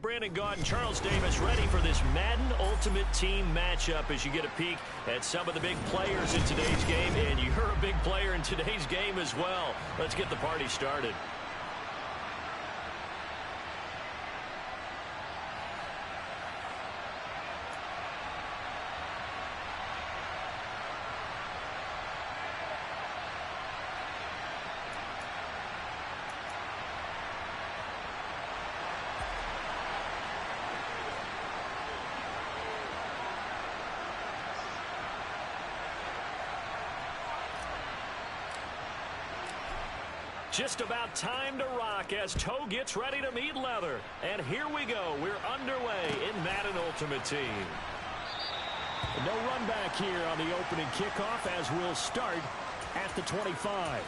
Brandon Gaudin, Charles Davis ready for this Madden Ultimate Team matchup as you get a peek at some of the big players in today's game. And you're a big player in today's game as well. Let's get the party started. Just about time to rock as toe gets ready to meet leather. And here we go. We're underway in Madden Ultimate Team. No run back here on the opening kickoff as we'll start at the 25.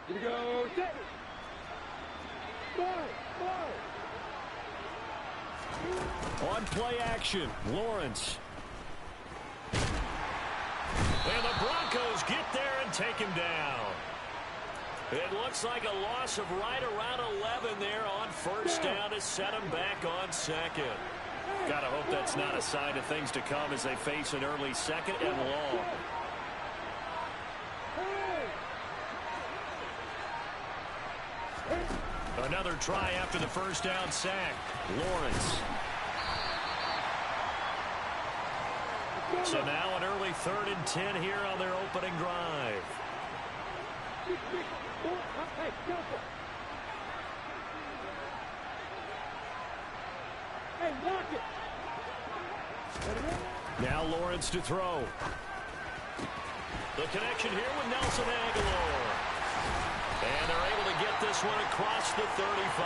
Here we go. Set. On play action, Lawrence. And the Broncos get there and take him down. It looks like a loss of right around 11 there on first down to set him back on second. Gotta hope that's not a sign of things to come as they face an early second and long. Another try after the first down sack. Lawrence. So now an early 3rd and 10 here on their opening drive. Now Lawrence to throw. The connection here with Nelson Aguilar. And they're able to get this one across the 35.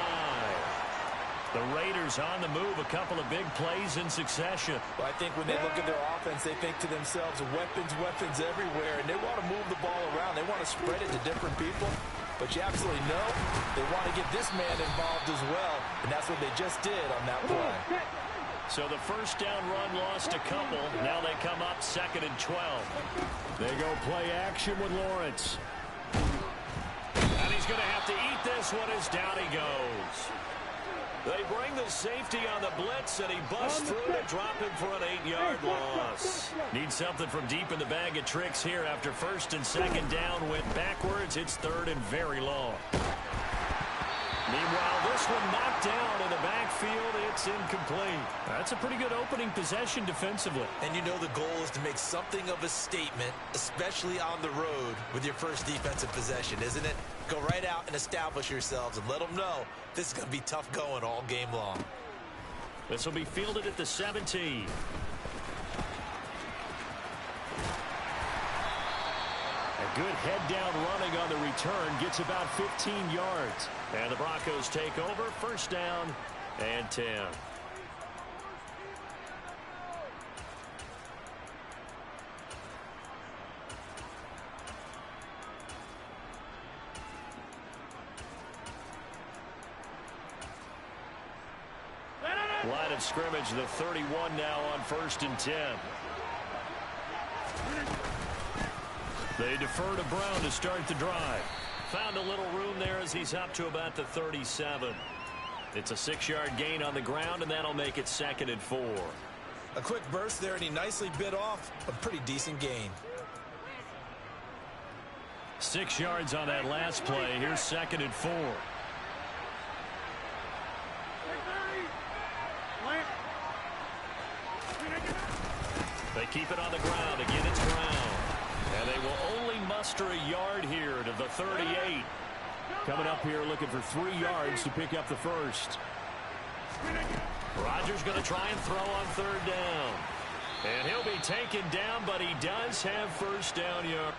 The Raiders on the move, a couple of big plays in succession. Well, I think when they look at their offense, they think to themselves, weapons, weapons everywhere, and they want to move the ball around. They want to spread it to different people, but you absolutely know they want to get this man involved as well, and that's what they just did on that play. So the first down run lost a couple. Now they come up 2nd and 12. They go play action with Lawrence. And he's going to have to eat this one as down he goes. They bring the safety on the blitz, and he busts through to drop him for an 8-yard loss. Need something from deep in the bag of tricks here after 1st and 2nd down went backwards. It's 3rd and very long. Meanwhile, this one knocked down in the backfield. It's incomplete. That's a pretty good opening possession defensively. And you know the goal is to make something of a statement, especially on the road with your first defensive possession, isn't it? Go right out and establish yourselves and let them know this is going to be tough going all game long. This will be fielded at the 17. A good head-down running on the return gets about 15 yards. And the Broncos take over, 1st down and 10. Line of scrimmage, the 31 now on 1st and 10. They defer to Brown to start the drive. Found a little room there as he's up to about the 37. It's a 6-yard gain on the ground, and that'll make it 2nd and 4. A quick burst there, and he nicely bit off a pretty decent gain. 6 yards on that last play. Here's 2nd and 4. They keep it on the ground. Again, it's Brown. And they will only muster a yard here to the 38. Coming up here looking for 3 yards to pick up the first. Rodgers going to try and throw on 3rd down. And he'll be taken down, but he does have 1st down yard.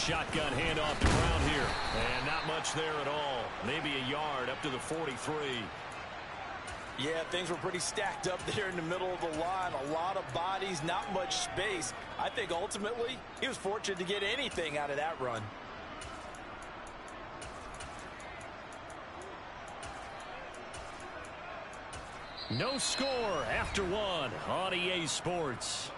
shotgun handoff to Brown here. And not much there at all. Maybe a yard up to the 43. Yeah, things were pretty stacked up there in the middle of the line. A lot of bodies, not much space. I think ultimately he was fortunate to get anything out of that run. No score after one on EA Sports.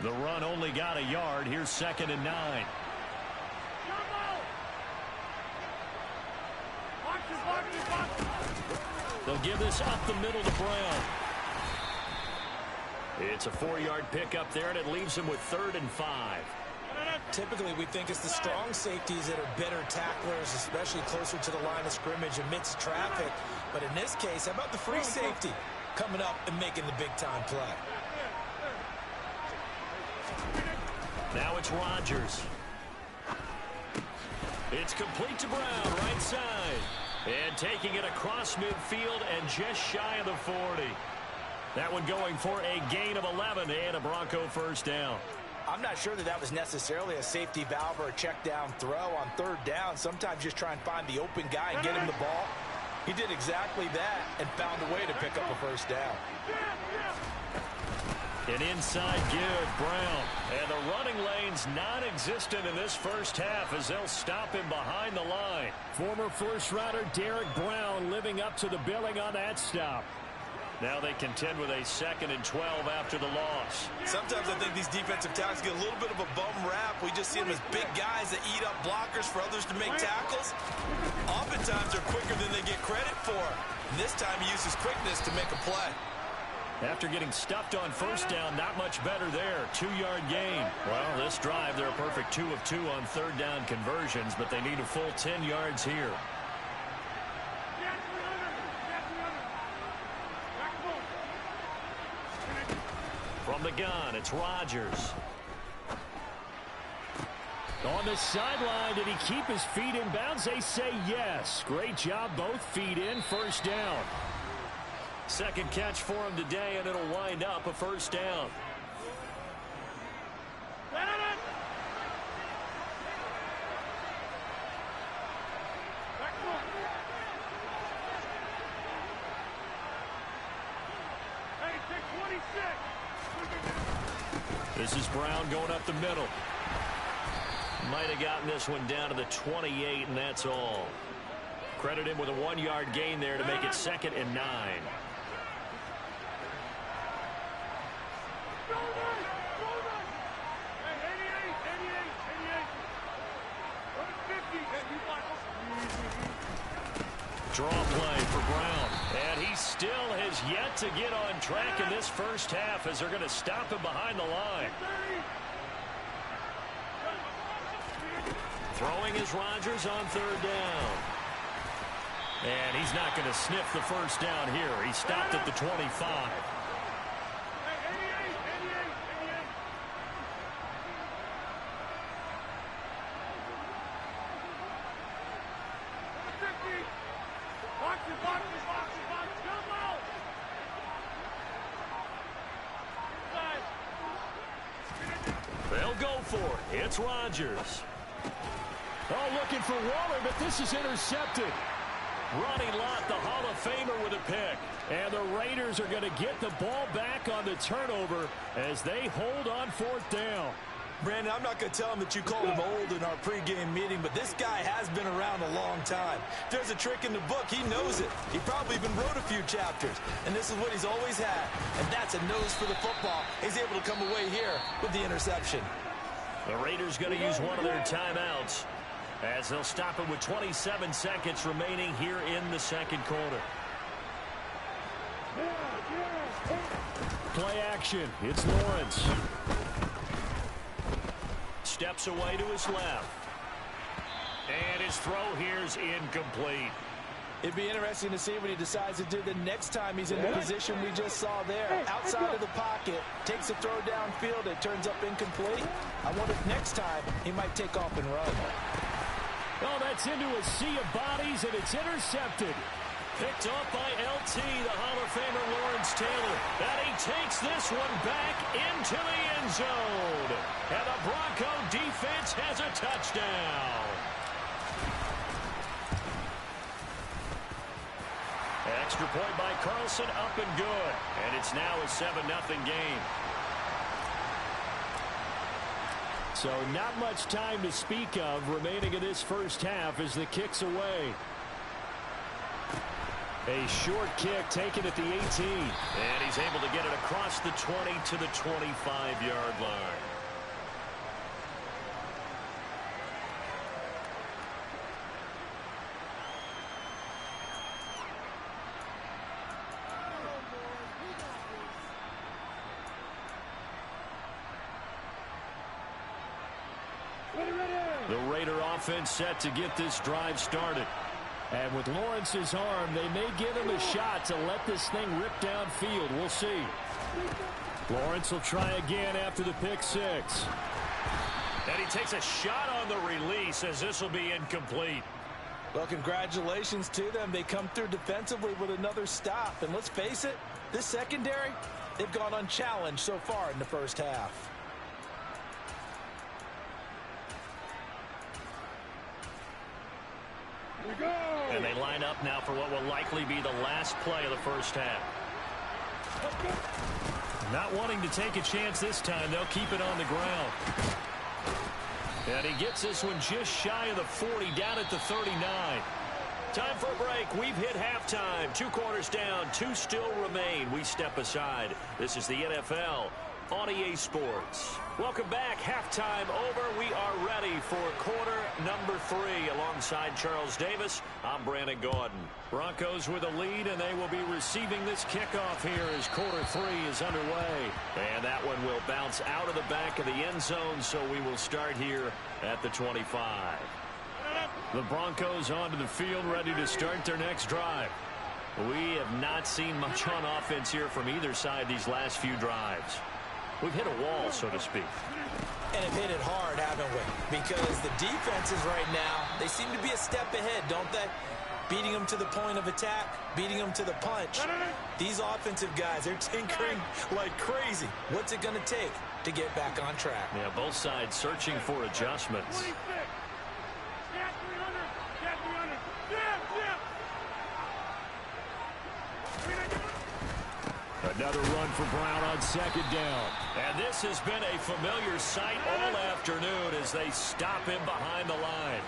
The run only got a yard. Here's 2nd and 9. They'll give this up the middle to Brown. It's a 4-yard pickup there, and it leaves him with 3rd and 5. Typically, we think it's the strong safeties that are better tacklers, especially closer to the line of scrimmage amidst traffic. But in this case, how about the free safety coming up and making the big-time play? Now it's Rodgers. It's complete to Brown, right side. And taking it across midfield and just shy of the 40. That one going for a gain of 11 and a Bronco first down. I'm not sure that was necessarily a safety valve or a check down throw on 3rd down. Sometimes just try and find the open guy and get him the ball. He did exactly that and found a way to pick up a first down. An inside give, Brown. And the running lane's non-existent in this first half as they'll stop him behind the line. Former first-rounder Derek Brown living up to the billing on that stop. Now they contend with a 2nd and 12 after the loss. Sometimes I think these defensive tackles get a little bit of a bum rap. We just see them as big guys that eat up blockers for others to make tackles. Oftentimes they're quicker than they get credit for. And this time he uses quickness to make a play. After getting stuffed on first down, not much better there. 2-yard gain. Well, this drive, they're a perfect 2 of 2 on 3rd down conversions, but they need a full 10 yards here. From the gun, it's Rodgers. On the sideline, did he keep his feet in bounds? They say yes. Great job, both feet in, first down. 2nd catch for him today, and it'll wind up a first down. This is Brown going up the middle. Might have gotten this one down to the 28, and that's all. Credit him with a 1-yard gain there to make it 2nd and 9. Draw play for Brown. And he still has yet to get on track in this first half as they're going to stop him behind the line. Throwing is Rodgers on 3rd down. And he's not going to sniff the first down here. He stopped at the 25. They'll go for it. It's Rodgers. Oh, looking for Waller, but this is intercepted. Ronnie Lott, the Hall of Famer, with a pick. And the Raiders are going to get the ball back on the turnover as they hold on 4th down. Brandon, I'm not going to tell him that you called him old in our pregame meeting, but this guy has been around a long time. If there's a trick in the book, he knows it. He probably even wrote a few chapters, and this is what he's always had, and that's a nose for the football. He's able to come away here with the interception. The Raiders going to use one of their timeouts as they'll stop it with 27 seconds remaining here in the 2nd quarter. Play action. It's Lawrence. Steps away to his left. And his throw here is incomplete. It'd be interesting to see what he decides to do the next time he's in the position we just saw there. Outside of the pocket, takes a throw downfield, it turns up incomplete. I wonder if next time he might take off and run. Oh, that's into a sea of bodies, and it's intercepted. Picked up by LT, the Hall of Famer Lawrence Taylor. And he takes this one back into the end zone. And the Bronco defense has a touchdown. Extra point by Carlson, up and good. And it's now a 7-0 game. So not much time to speak of remaining in this first half as the kick's away. A short kick taken at the 18. And he's able to get it across the 20 to the 25-yard line. The Raider offense set to get this drive started. And with Lawrence's arm, they may give him a shot to let this thing rip downfield. We'll see. Lawrence will try again after the pick six. And he takes a shot on the release as this will be incomplete. Well, congratulations to them. They come through defensively with another stop. And let's face it, this secondary, they've gone unchallenged so far in the first half. And they line up now for what will likely be the last play of the first half. Not wanting to take a chance this time, they'll keep it on the ground. And he gets this one just shy of the 40, down at the 39. Time for a break. We've hit halftime. 2 quarters down, 2 still remain. We step aside. This is the NFL on EA Sports. Welcome back. Halftime over. We are ready for quarter number 3. Alongside Charles Davis, I'm Brandon Gaudin. Broncos with a lead, and they will be receiving this kickoff here as quarter 3 is underway. And that one will bounce out of the back of the end zone, so we will start here at the 25. The Broncos onto the field, ready to start their next drive. We have not seen much on offense here from either side these last few drives. We've hit a wall, so to speak. And have hit it hard, haven't we? Because the defenses right now, they seem to be a step ahead, don't they? Beating them to the point of attack, beating them to the punch. These offensive guys, they're tinkering like crazy. What's it going to take to get back on track? Yeah, both sides searching for adjustments. Another run for Brown on second down. And this has been a familiar sight all afternoon as they stop him behind the line.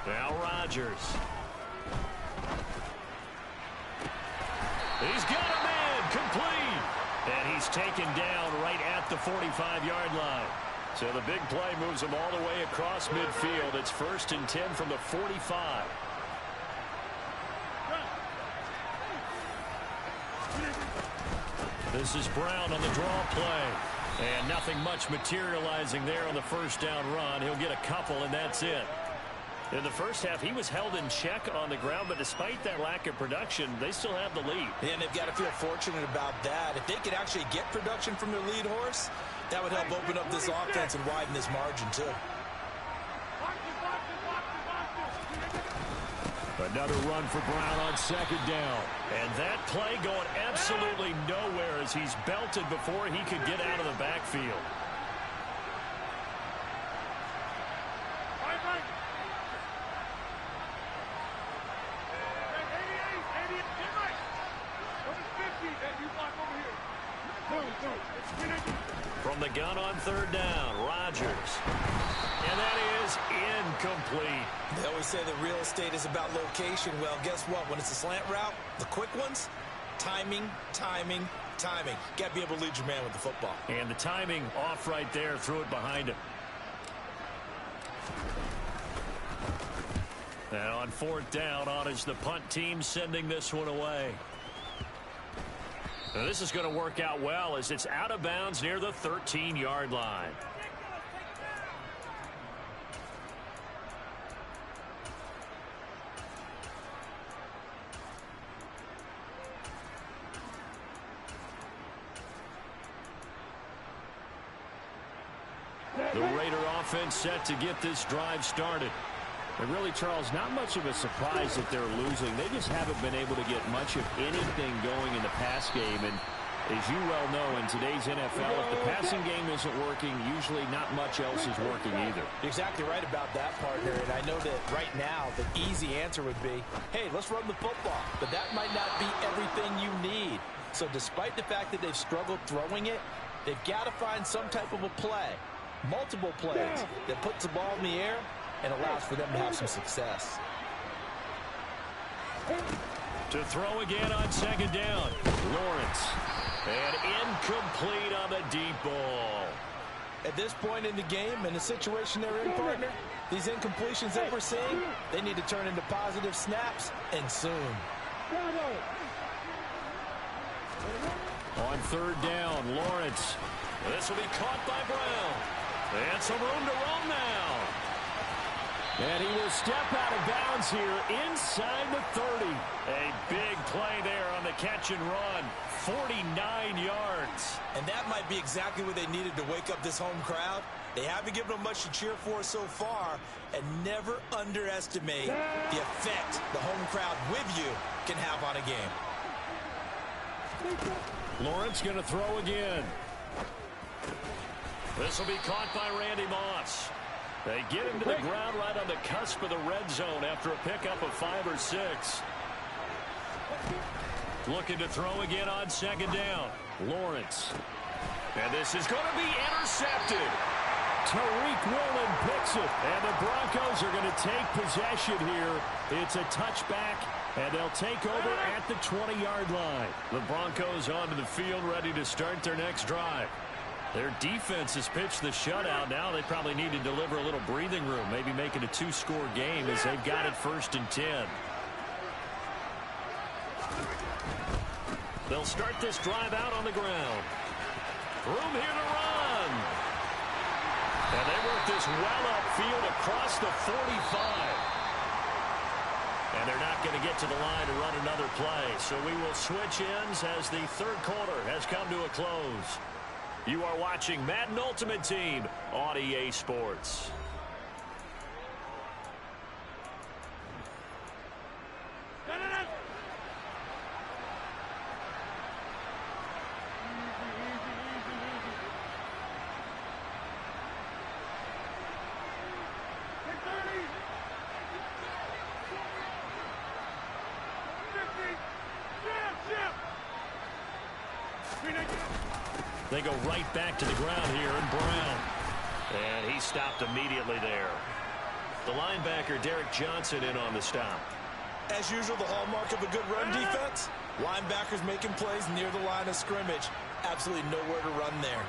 Now Rodgers. He's got a man complete. And he's taken down right at the 45-yard line. So the big play moves him all the way across midfield. It's 1st and 10 from the 45. This is Brown on the draw play. And nothing much materializing there on the first down run. He'll get a couple, and that's it. In the first half, he was held in check on the ground, but despite that lack of production, they still have the lead. And they've got to feel fortunate about that. If they could actually get production from their lead horse, that would help open up this offense and widen this margin, too. Another run for Brown on second down. And that play going absolutely nowhere as he's belted before he could get out of the backfield. From the gun on third down, Rodgers. And that is incomplete. They always say that real estate is about location. Well, guess what? When it's a slant route, the quick ones, timing, timing, timing. Got to be able to lead your man with the football. And the timing off right there. Threw it behind him. And on fourth down, on is the punt team sending this one away. Now this is going to work out well as it's out of bounds near the 13-yard line. The Raider offense set to get this drive started. And really, Charles, not much of a surprise that they're losing. They just haven't been able to get much of anything going in the pass game. And as you well know, in today's NFL, if the passing game isn't working, usually not much else is working either. You're exactly right about that, partner. And I know that right now the easy answer would be, hey, let's run the football. But that might not be everything you need. So despite the fact that they've struggled throwing it, they've got to find some type of a play, multiple plays that puts the ball in the air and allows for them to have some success. To throw again on second down. Lawrence. And incomplete on the deep ball. At this point in the game, in the situation they're in, partner, these incompletions that we're seeing, they need to turn into positive snaps, and soon. On third down, Lawrence. This will be caught by Brown. And some room to roam now. And he will step out of bounds here inside the 30. A big play there on the catch and run. 49 yards. And that might be exactly what they needed to wake up this home crowd. They haven't given them much to cheer for so far. And never underestimate the effect the home crowd with you can have on a game. Lawrence going to throw again. This will be caught by Randy Moss. They get him to the ground right on the cusp of the red zone after a pickup of 5 or 6. Looking to throw again on second down. Lawrence. And this is going to be intercepted. Tariq Woolen picks it. And the Broncos are going to take possession here. It's a touchback, and they'll take over at the 20-yard line. The Broncos onto the field ready to start their next drive. Their defense has pitched the shutout. Now they probably need to deliver a little breathing room, maybe make it a 2-score game as they've got it 1st and 10. They'll start this drive out on the ground. Room here to run. And they work this well upfield across the 45. And they're not going to get to the line to run another play. So we will switch ends as the third quarter has come to a close. You are watching Madden Ultimate Team on EA Sports. They go right back to the ground here, and Brown. And he stopped immediately there. The linebacker, Derek Johnson, in on the stop. As usual, the hallmark of a good run defense, linebackers making plays near the line of scrimmage. Absolutely nowhere to run there.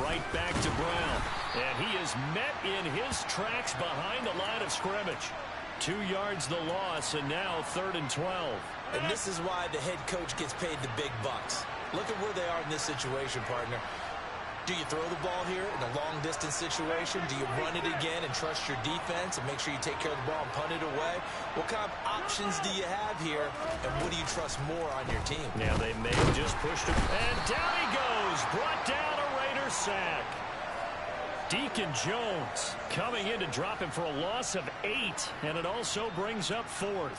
Right back to Brown. And he is met in his tracks behind the line of scrimmage. 2 yards the loss, and now 3rd and 12. And this is why the head coach gets paid the big bucks. Look at where they are in this situation, partner. Do you throw the ball here in a long-distance situation? Do you run it again and trust your defense and make sure you take care of the ball and punt it away? What kind of options do you have here, and what do you trust more on your team? Now, they may have just pushed him. And down he goes. Brought down a Raider sack. Deacon Jones coming in to drop him for a loss of 8, and it also brings up 4th.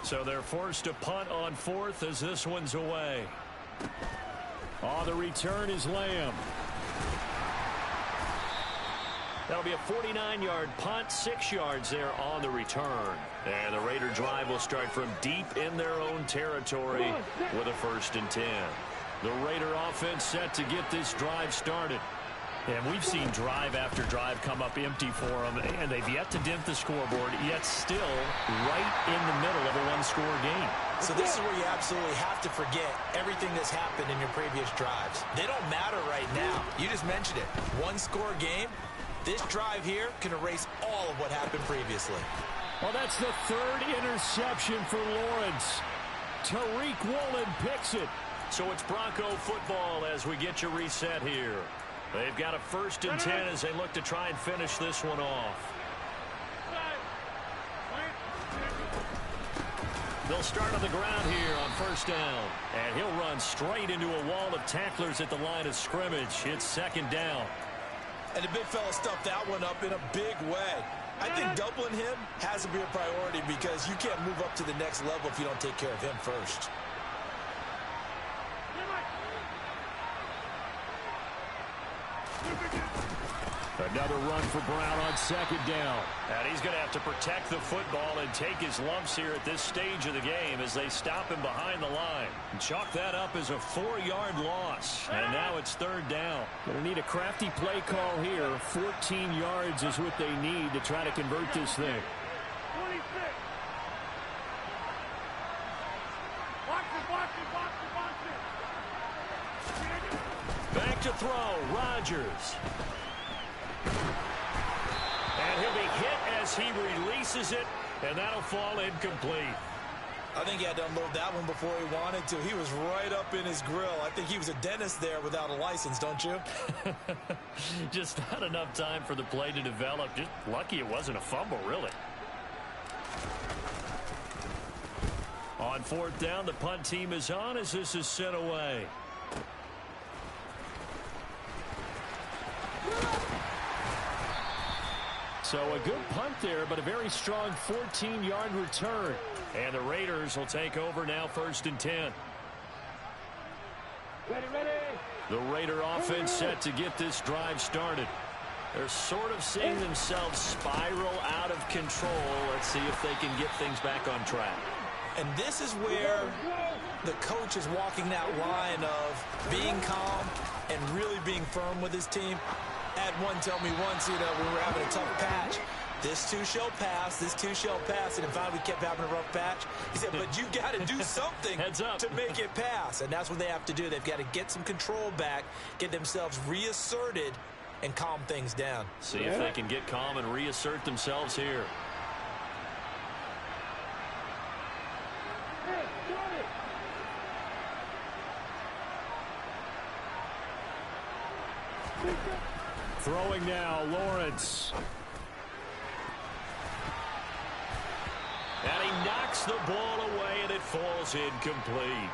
So they're forced to punt on 4th as this one's away. On the return is Lamb. That'll be a 49-yard punt, 6 yards there on the return. And the Raider drive will start from deep in their own territory with a 1st and 10. The Raider offense set to get this drive started. And we've seen drive after drive come up empty for them, and they've yet to dent the scoreboard, yet still right in the middle of a one-score game. So this is where you absolutely have to forget everything that's happened in your previous drives. They don't matter right now. You just mentioned it. One-score game. This drive here can erase all of what happened previously. Well, that's the third interception for Lawrence. Tariq Woolen picks it. So it's Bronco football as we get you reset here. They've got a 1st and 10 as they look to try and finish this one off. They'll start on the ground here on 1st down. And he'll run straight into a wall of tacklers at the line of scrimmage. It's 2nd down. And the big fella stuffed that one up in a big way. I think doubling him has to be a priority because you can't move up to the next level if you don't take care of him first. Another run for Brown on 2nd down. And he's going to have to protect the football and take his lumps here at this stage of the game as they stop him behind the line. And chalk that up as a 4-yard loss. And now it's 3rd down. Going to need a crafty play call here. 14 yards is what they need to try to convert this thing. Back to throw, Rodgers. And he'll be hit as he releases it, and that'll fall incomplete. I think he had to unload that one before he wanted to. He was right up in his grill. I think he was a dentist there without a license, don't you? Just not enough time for the play to develop. Just lucky it wasn't a fumble, really. On 4th down, the punt team is on as this is sent away. So a good punt there, but a very strong 14-yard return. And the Raiders will take over now 1st and 10. Ready. The Raider offense set to get this drive started. They're sort of seeing themselves spiral out of control. Let's see if they can get things back on track. And this is where the coach is walking that line of being calm and really being firm with his team. Had one tell me once, we were having a tough patch. This too shall pass, this too shall pass. And finally we kept having a rough patch. He said, but you got to do something to make it pass. And that's what they have to do. They've got to get some control back, get themselves reasserted, and calm things down. See if they can get calm and reassert themselves here. Throwing now, Lawrence. And he knocks the ball away, and it falls incomplete.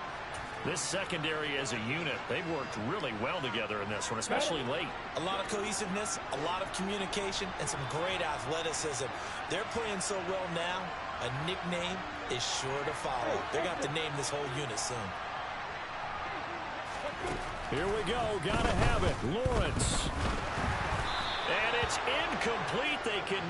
This secondary as a unit, they've worked really well together in this one, especially late. A lot of cohesiveness, a lot of communication, and some great athleticism. They're playing so well now, a nickname is sure to follow. They're going to have to name this whole unit soon. Here we go. Gotta have it. Lawrence. And it's incomplete. They can...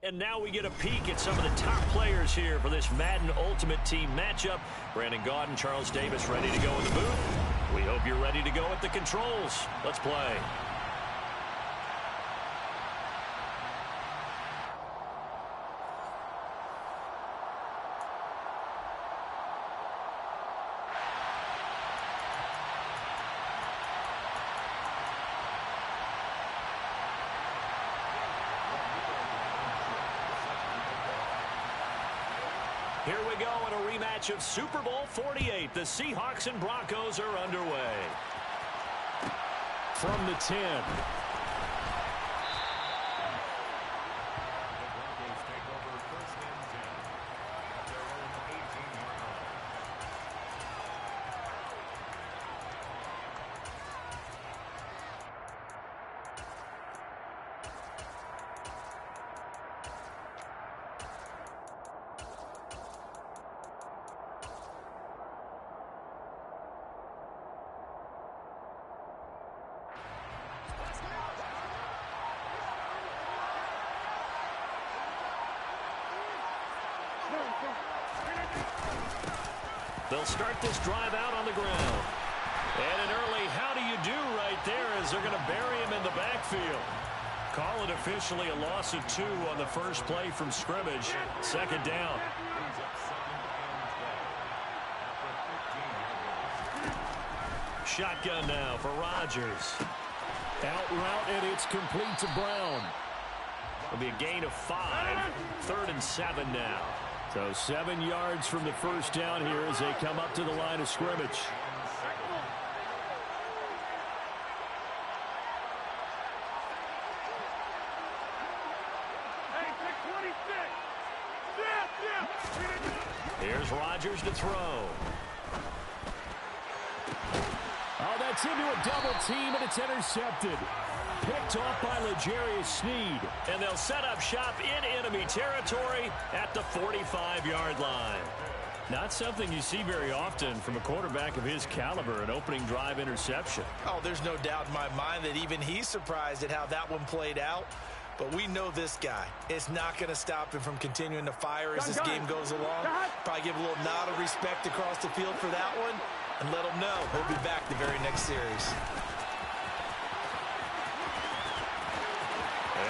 And now we get a peek at some of the top players here for this Madden Ultimate Team matchup. Brandon Gaudin, Charles Davis ready to go in the booth. We hope you're ready to go at the controls. Let's play. Here we go in a rematch of Super Bowl 48. The Seahawks and Broncos are underway. From the 10. They'll start this drive out on the ground. And an early how do you do right there as they're going to bury him in the backfield. Call it officially a loss of 2 on the first play from scrimmage. Second down. Shotgun now for Rodgers. Out route, and it's complete to Brown. It'll be a gain of 5. 3rd and 7 now. So 7 yards from the first down here as they come up to the line of scrimmage. Here's Rodgers to throw. Oh, that's into a double team, and it's intercepted. Picked off by L'Jarius Sneed. And they'll set up shop in enemy territory at the 45-yard line. Not something you see very often from a quarterback of his caliber, an opening drive interception. Oh, there's no doubt in my mind that even he's surprised at how that one played out. But we know this guy. It's not going to stop him from continuing to fire as this game goes along. Probably give a little nod of respect across the field for that one and let him know he'll be back the very next series.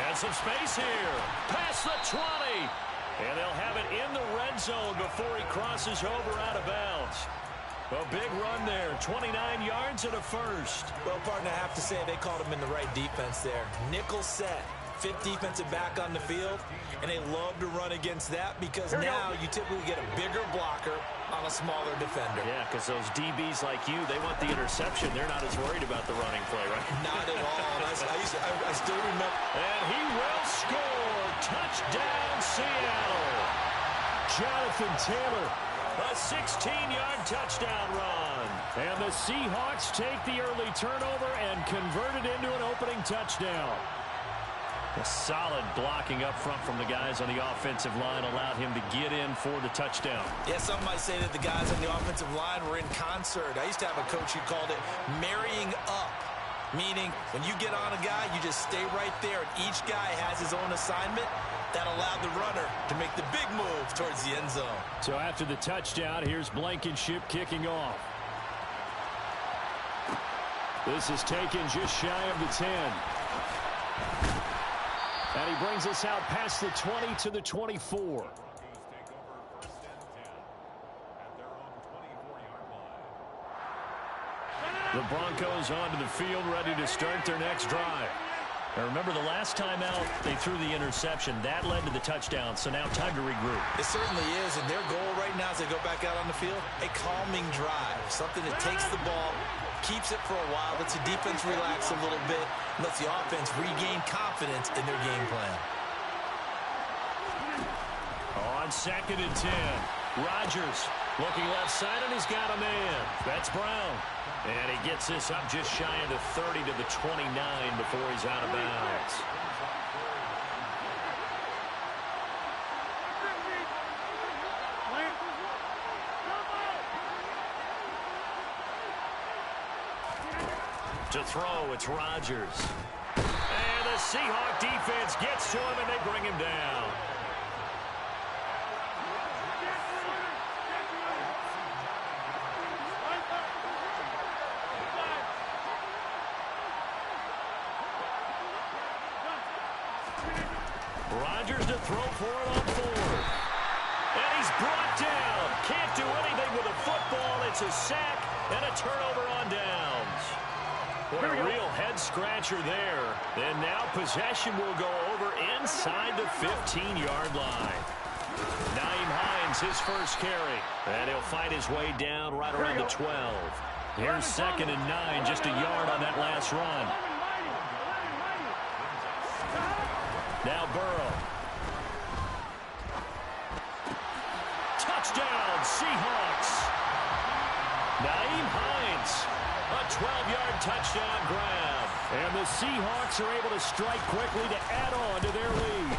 And some space here. Past the 20. And they'll have it in the red zone before he crosses over out of bounds. A big run there. 29 yards and a first. Well, partner, I have to say they called him in the right defense there. Nickel set. 5th defensive back on the field, and they love to run against that because now you typically get a bigger blocker on a smaller defender. Yeah, because those DBs like you, they want the interception. They're not as worried about the running play, right? Not at all. I still remember. And he will score. Touchdown, Seattle. Jonathan Taylor. A 16-yard touchdown run. And the Seahawks take the early turnover and convert it into an opening touchdown. A solid blocking up front from the guys on the offensive line allowed him to get in for the touchdown. Yeah, some might say that the guys on the offensive line were in concert. I used to have a coach who called it marrying up, meaning when you get on a guy, you just stay right there, and each guy has his own assignment. That allowed the runner to make the big move towards the end zone. So after the touchdown, here's Blankenship kicking off. This is taken just shy of the 10. And he brings us out past the 20 to the 24. The Broncos onto the field, ready to start their next drive. Now remember, the last time out, they threw the interception. That led to the touchdown, so now time to regroup. It certainly is, and their goal right now as they go back out on the field, a calming drive, something that takes the ball, keeps it for a while, lets the defense relax a little bit, and lets the offense regain confidence in their game plan. On 2nd and 10, Rodgers looking left side, and he's got a man. That's Brown. And he gets this up just shy of the 30 to the 29 before he's out of bounds. To throw, it's Rodgers. And the Seahawk defense gets to him, and they bring him down. Rodgers to throw for it on 4th. And he's brought down. Can't do anything with a football. It's a sack and a turnover on downs. What a real head-scratcher there. And now possession will go over inside the 15-yard line. Nyheim Hines, his first carry. And he'll fight his way down right around the 12. Here's 2nd and 9, just a yard on that last run. Now Burrow. Touchdown, Seahawks. Nyheim Hines, a 12-yard touchdown grab. And the Seahawks are able to strike quickly to add on to their lead.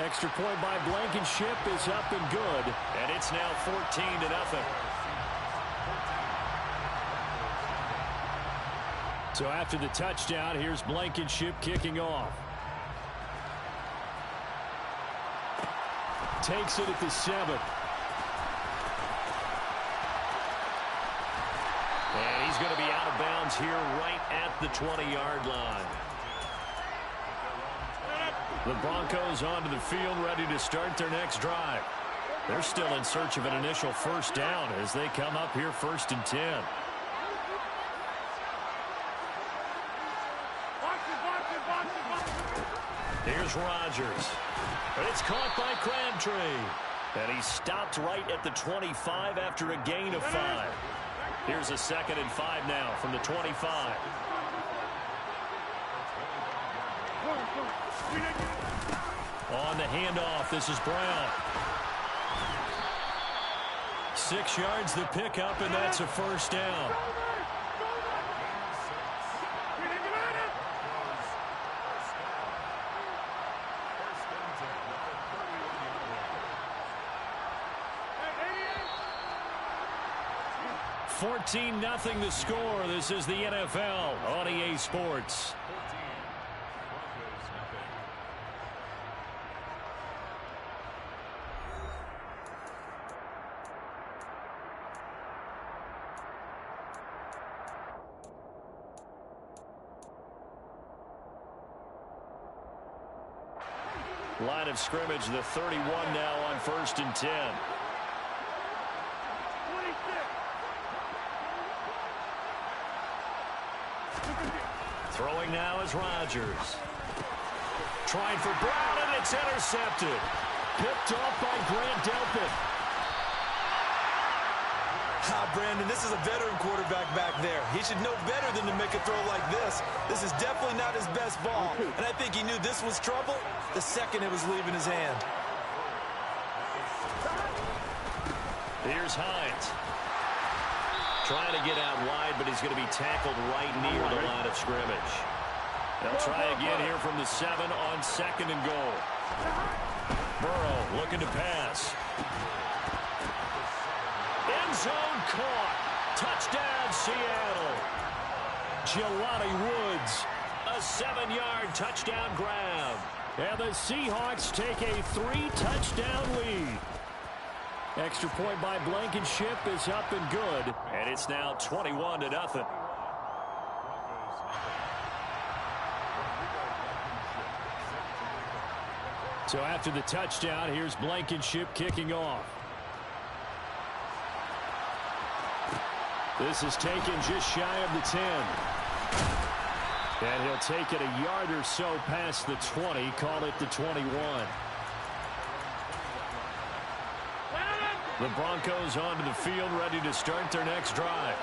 Extra point by Blankenship is up and good. And it's now 14-0. So after the touchdown, here's Blankenship kicking off. takes it at the 7. And he's going to be out of bounds here right at the 20-yard line. The Broncos onto the field, ready to start their next drive. They're still in search of an initial first down as they come up here 1st and 10. Here's Rodgers. It's caught by Crabtree. And he stopped right at the 25 after a gain of 5. Here's a 2nd and 5 now from the 25. On the handoff, this is Brown. 6 yards the pickup, and that's a first down. $14-0 the score. This is the NFL on EA Sports. Line of scrimmage, the 31 now on 1st and 10. Throwing now is Rodgers. Trying for Brown, and it's intercepted. Picked off by Grant Delpit. Brandon, this is a veteran quarterback back there. He should know better than to make a throw like this. This is definitely not his best ball. And I think he knew this was trouble the second it was leaving his hand. Here's Hines. Trying to get out wide, but he's going to be tackled right near the line of scrimmage. They'll try again here from the 7 on 2nd and goal. Burrow looking to pass. End zone caught. Touchdown, Seattle. Jelani Woods. A 7-yard touchdown grab. And the Seahawks take a 3-touchdown lead. Extra point by Blankenship is up and good. And it's now 21-0. So after the touchdown, here's Blankenship kicking off. This is taken just shy of the 10. And he'll take it a yard or so past the 20, call it the 21. The Broncos onto the field, ready to start their next drive.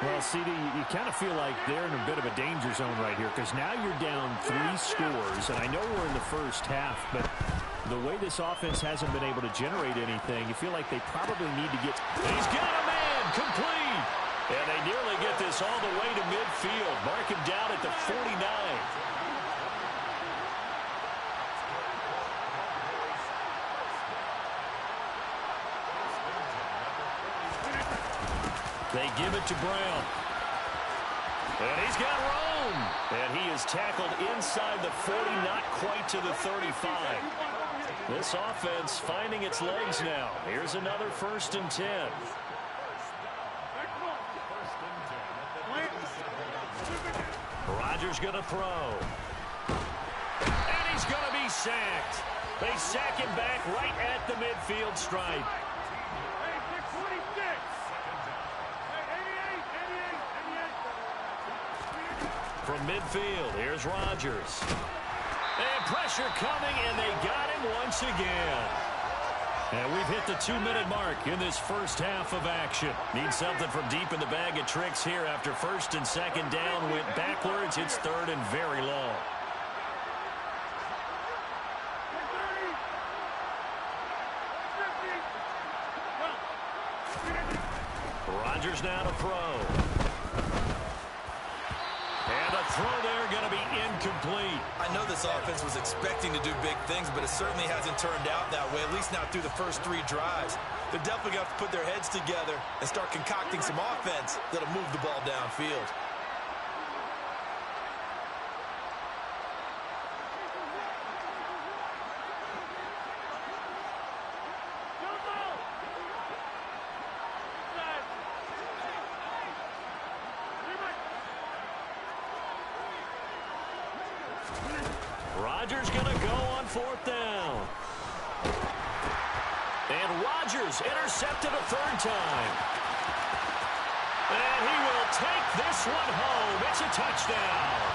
Well, CD, you kind of feel like they're in a bit of a danger zone right here because now you're down 3 scores, and I know we're in the first half, but the way this offense hasn't been able to generate anything, you feel like they probably need to get... He's got a man, complete! And they nearly get this all the way to midfield. Mark him down at the 49. They give it to Brown. And he's got room. And he is tackled inside the 40, not quite to the 35. This offense finding its legs now. Here's another 1st and 10. Rodgers going to throw. And he's going to be sacked. They sack him back right at the midfield stripe. From midfield, here's Rodgers. And pressure coming, and they got him once again. And we've hit the 2-minute mark in this first half of action. Need something from deep in the bag of tricks here after 1st and 2nd down. Went backwards. It's 3rd and very long. Rodgers now to throw. And a throw there going to be incomplete. I know this offense was expecting to do big things, but it certainly hasn't turned out that way, at least not through the first 3 drives. They're definitely going to have to put their heads together and start concocting some offense that'll move the ball downfield. Rodgers going to go on 4th down. And Rodgers intercepted a 3rd time. And he will take this one home. It's a touchdown.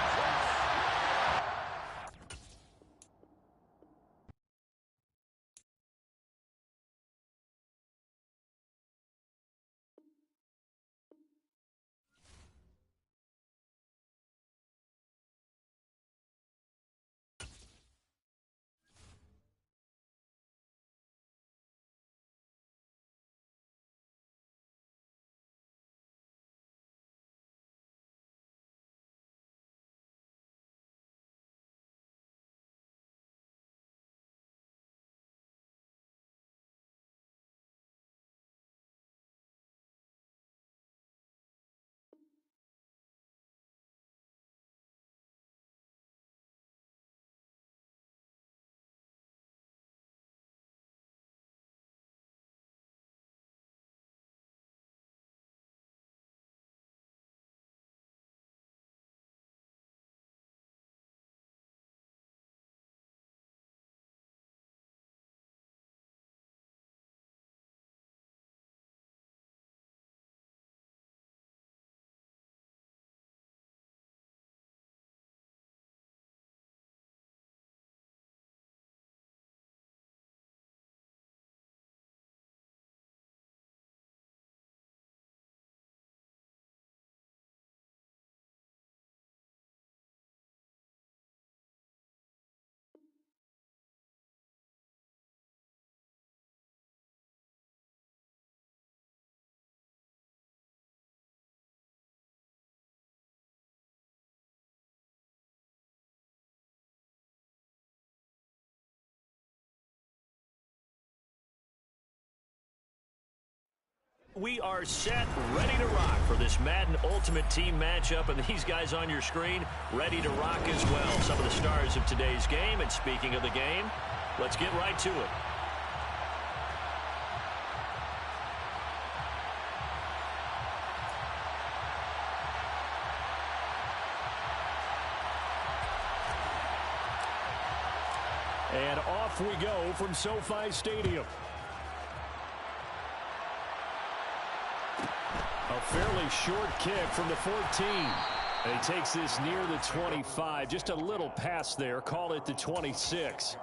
We are set, ready to rock for this Madden Ultimate Team matchup, and these guys on your screen ready to rock as well. Some of the stars of today's game, and speaking of the game, let's get right to it. And off we go from SoFi Stadium. A fairly short kick from the 14. And he takes this near the 25. Just a little pass there. Call it the 26.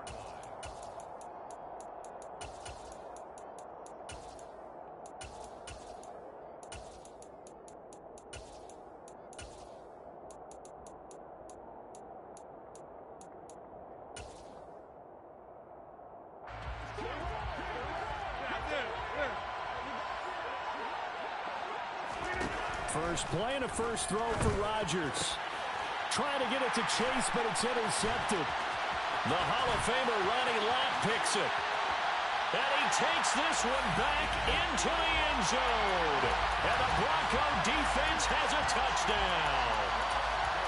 First play and a first throw for Rodgers. Trying to get it to Chase, but it's intercepted. The Hall of Famer Ronnie Lott picks it. And he takes this one back into the end zone. And the Bronco defense has a touchdown.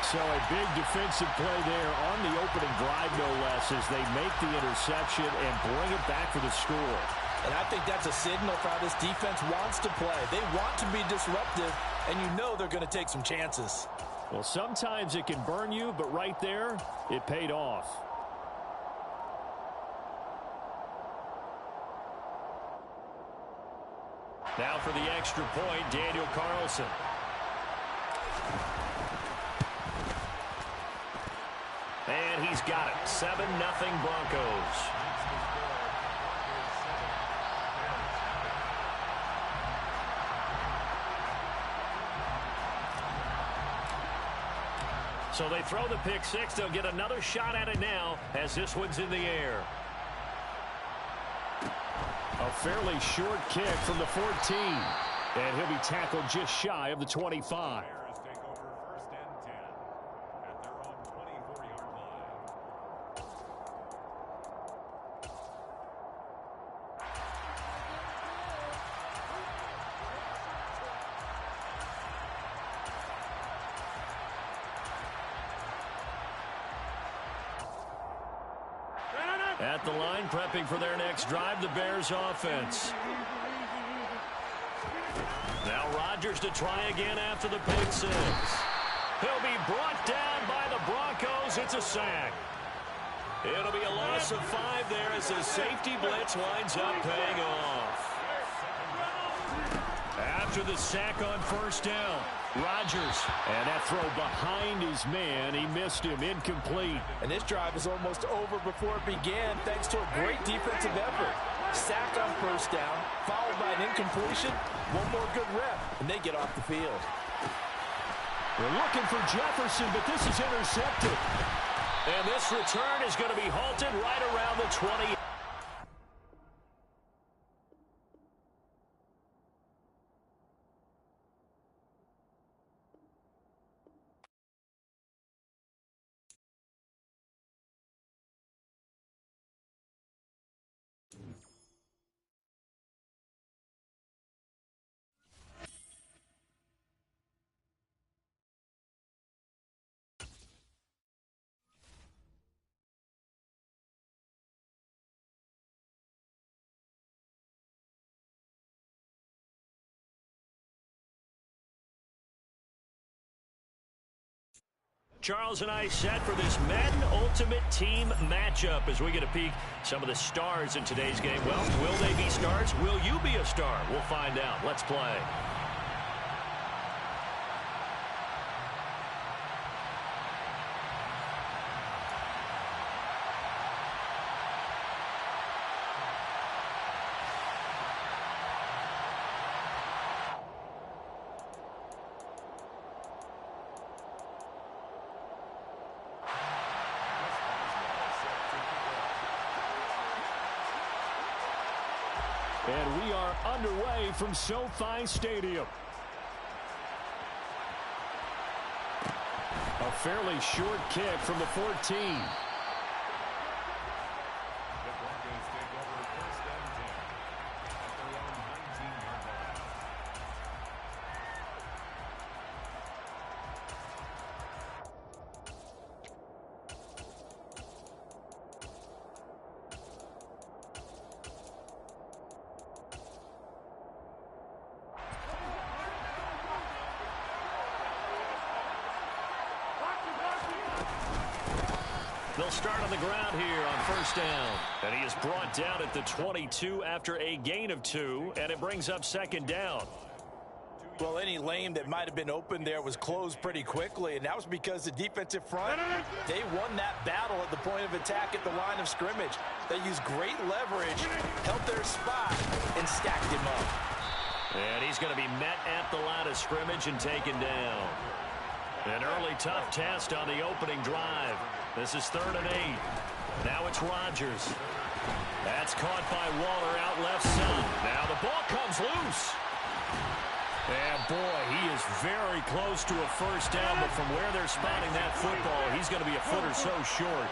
So a big defensive play there on the opening drive, no less, as they make the interception and bring it back for the score. And I think that's a signal for how this defense wants to play. They want to be disruptive, and you know they're going to take some chances. Well, sometimes it can burn you, but right there, it paid off. Now for the extra point, Daniel Carlson. And he's got it. 7-0 Broncos. So they throw the pick six. They'll get another shot at it now as this one's in the air. A fairly short kick from the 14. And he'll be tackled just shy of the 25. At the line, prepping for their next drive, the Bears offense. Now Rodgers to try again after the pick six. He'll be brought down by the Broncos. It's a sack. It'll be a loss of 5 there as the safety blitz winds up paying off. After the sack on first down, Rodgers. And that throw behind his man. He missed him. Incomplete. And this drive is almost over before it began thanks to a great defensive effort. Sack on first down, followed by an incompletion. One more good rep, and they get off the field. They're looking for Jefferson, but this is intercepted. And this return is going to be halted right around the 20. Charles and I set for this Madden Ultimate Team matchup as we get a peek some of the stars in today's game. Well, will they be stars? Will you be a star? We'll find out. Let's play. And we are underway from SoFi Stadium. A fairly short kick from the 14. They'll start on the ground here on first down. And he is brought down at the 22 after a gain of 2, and it brings up second down. Well, any lane that might have been open there was closed pretty quickly, and that was because the defensive front, they won that battle at the point of attack at the line of scrimmage. They used great leverage, held their spot, and stacked him up. And he's going to be met at the line of scrimmage and taken down. An early tough test on the opening drive. This is 3rd and 8. Now it's Rodgers. That's caught by Waller out left side. Now the ball comes loose. And boy, he is very close to a first down, but from where they're spotting that football, he's going to be a foot or so short.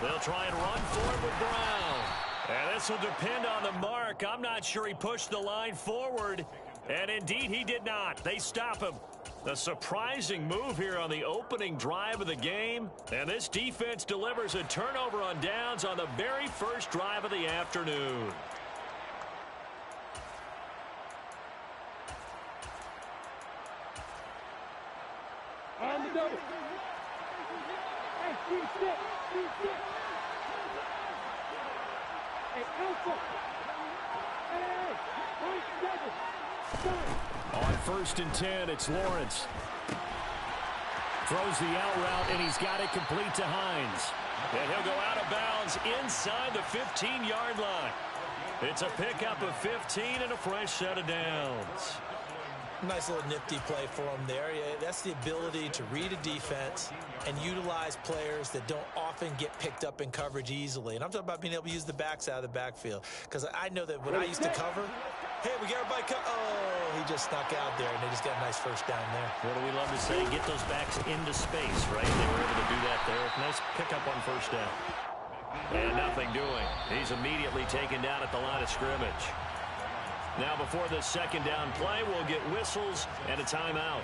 They'll try and run for it with Brown. And this will depend on the mark. I'm not sure he pushed the line forward. And indeed, he did not. They stop him. A surprising move here on the opening drive of the game. And this defense delivers a turnover on downs on the very first drive of the afternoon. On the double. Hey, keep stick. Keep stick. Hey, alpha. Hey, point double. On 1st and 10, it's Lawrence. Throws the out route, and he's got it complete to Hines. And he'll go out of bounds inside the 15-yard line. It's a pickup of 15 and a fresh set of downs. Nice little nifty play for him there. Yeah, that's the ability to read a defense and utilize players that don't often get picked up in coverage easily. And I'm talking about being able to use the backs out of the backfield. Because I know that when I used to cover, hey, we got everybody oh, he just snuck out there, and they just got a nice first down there. What do we love to say? Get those backs into space, right? They were able to do that there. Nice pickup on first down. And nothing doing. He's immediately taken down at the line of scrimmage. Now before this second down play, we'll get whistles and a timeout.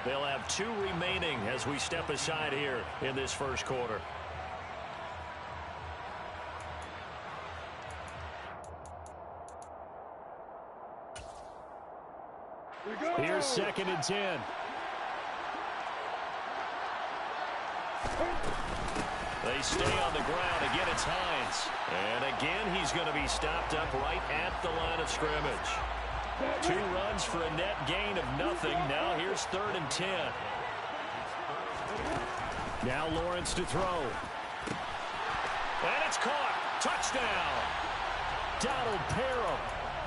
They'll have 2 remaining as we step aside here in this first quarter. Here's 2nd and 10. They stay on the ground. Again, it's Hines. And again, he's going to be stopped up right at the line of scrimmage. 2 runs for a net gain of nothing. Now here's 3rd and 10. Now Lawrence to throw. And it's caught. Touchdown. Donald Parham.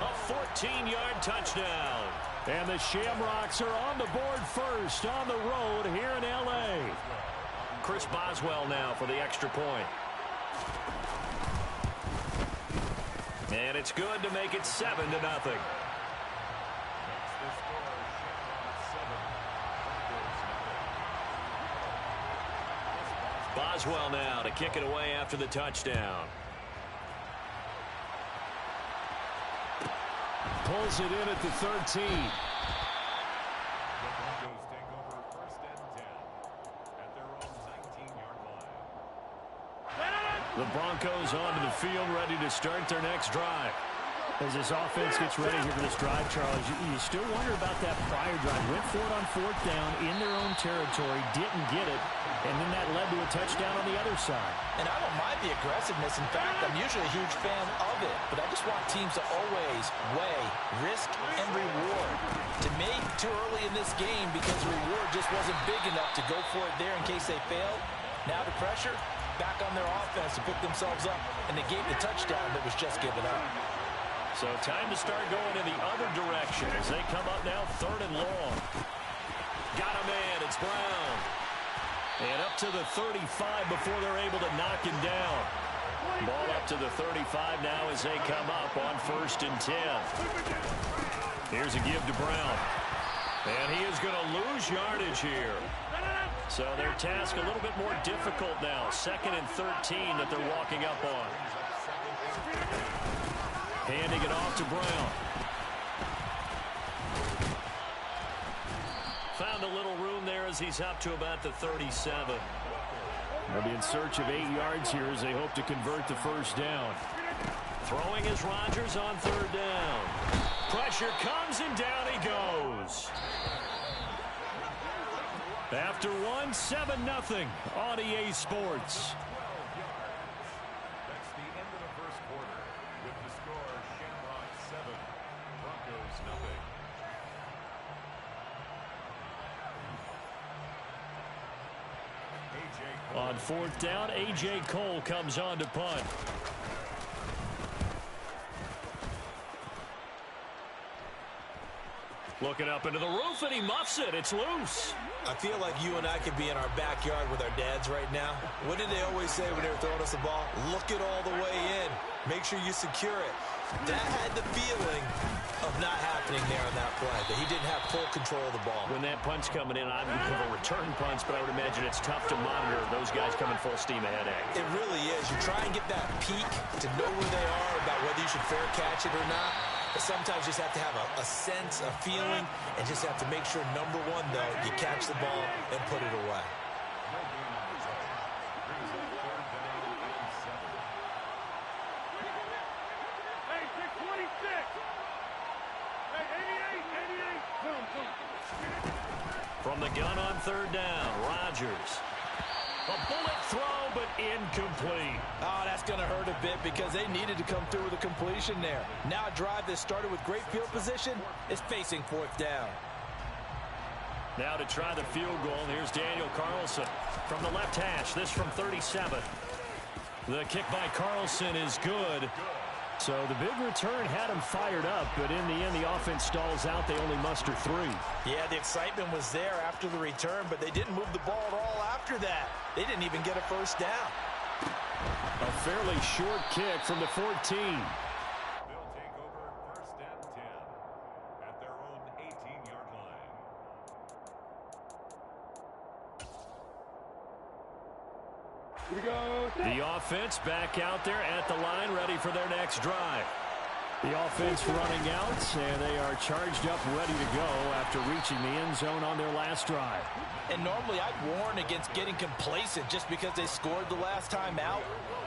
A 14-yard touchdown. And the Shamrocks are on the board first on the road here in L.A. Chris Boswell now for the extra point. And it's good to make it 7-0. Boswell now to kick it away after the touchdown. Pulls it in at the 13. The Broncos onto the field, ready to start their next drive. As this offense gets ready here for this drive, Charles, you still wonder about that prior drive. Went for it on 4th down in their own territory, didn't get it, and then that led to a touchdown on the other side. And I don't mind the aggressiveness. In fact, I'm usually a huge fan of it, but I just want teams to always weigh risk and reward. To me, too early in this game because the reward just wasn't big enough to go for it there in case they failed. Now the pressure back on their offense to pick themselves up and negate the touchdown that was just given up. So time to start going in the other direction as they come up now 3rd and long. Got a man. It's Brown. And up to the 35 before they're able to knock him down. Ball up to the 35 now as they come up on 1st and 10. Here's a give to Brown. And he is going to lose yardage here. So their task a little bit more difficult now. 2nd and 13 that they're walking up on. Handing it off to Brown. Found a little room there as he's up to about the 37. They'll be in search of 8 yards here as they hope to convert the 1st down. Throwing is Rodgers on 3rd down. Pressure comes and down he goes. After 1, 7-0 on EA Sports. That's the end of the 1st quarter with the score Shamrocks 7, Broncos 0. On 4th down, A.J. Cole comes on to punt. Looking up into the roof, and he muffs it. It's loose. I feel like you and I could be in our backyard with our dads right now. What did they always say when they were throwing us the ball? Look it all the way in. Make sure you secure it. That had the feeling of not happening there on that play, that he didn't have full control of the ball. When that punt's coming in, I would have a return punch, but I would imagine it's tough to monitor those guys coming full steam ahead at. It really is. You try and get that peek to know where they are, about whether you should fair catch it or not. But sometimes you just have to have a sense, a feeling, and just have to make sure, number one, though, you catch the ball and put it away. Hey, 626. Hey, 88. Boom, boom. From the gun on 3rd down, Rodgers. A bullet throw, but incomplete. Oh, that's going to hurt a bit because they needed to come through with a completion there. Now a drive that started with great field position is facing 4th down. Now to try the field goal, here's Daniel Carlson from the left hash. This from 37. The kick by Carlson is good. So the big return had him fired up, but in the end, the offense stalls out. They only muster 3. Yeah, the excitement was there after the return, but they didn't move the ball at all after that. They didn't even get a 1st down. A fairly short kick from the 14. They'll take over 1st and 10 at their own 18-yard line. Here we go. The offense back out there at the line, ready for their next drive. The offense running out, and they are charged up, ready to go after reaching the end zone on their last drive. And normally I'd warn against getting complacent just because they scored the last time out.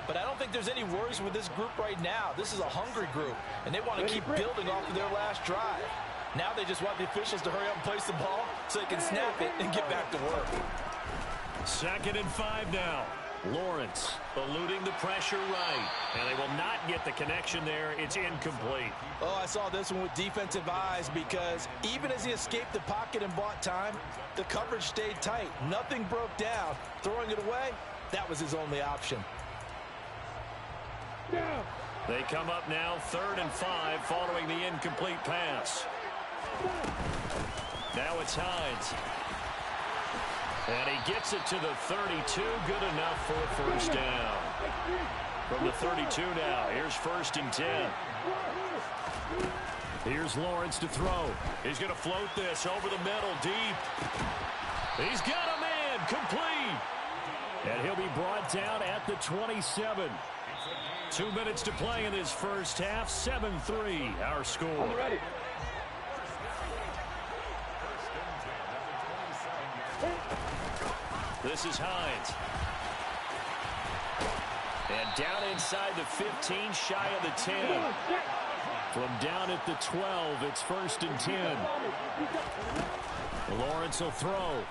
But I don't think there's any worries with this group right now. This is a hungry group, and they want to keep building off of their last drive. Now they just want the officials to hurry up and place the ball so they can snap it and get back to work. 2nd and 5 now. Lawrence eluding the pressure right. And they will not get the connection there. It's incomplete. Oh, I saw this one with defensive eyes because even as he escaped the pocket and bought time, the coverage stayed tight. Nothing broke down. Throwing it away, that was his only option. They come up now 3rd and 5 following the incomplete pass. Now it's Hines. And he gets it to the 32. Good enough for a first down. From the 32 now, here's 1st and 10. Here's Lawrence to throw. He's going to float this over the middle, deep. He's got a man, complete. And he'll be brought down at the 27. 2 minutes to play in this first half. 7-3, our score. Ready. This is Hines. And down inside the 15, shy of the 10. From down at the 12, it's 1st and 10. Lawrence will throw.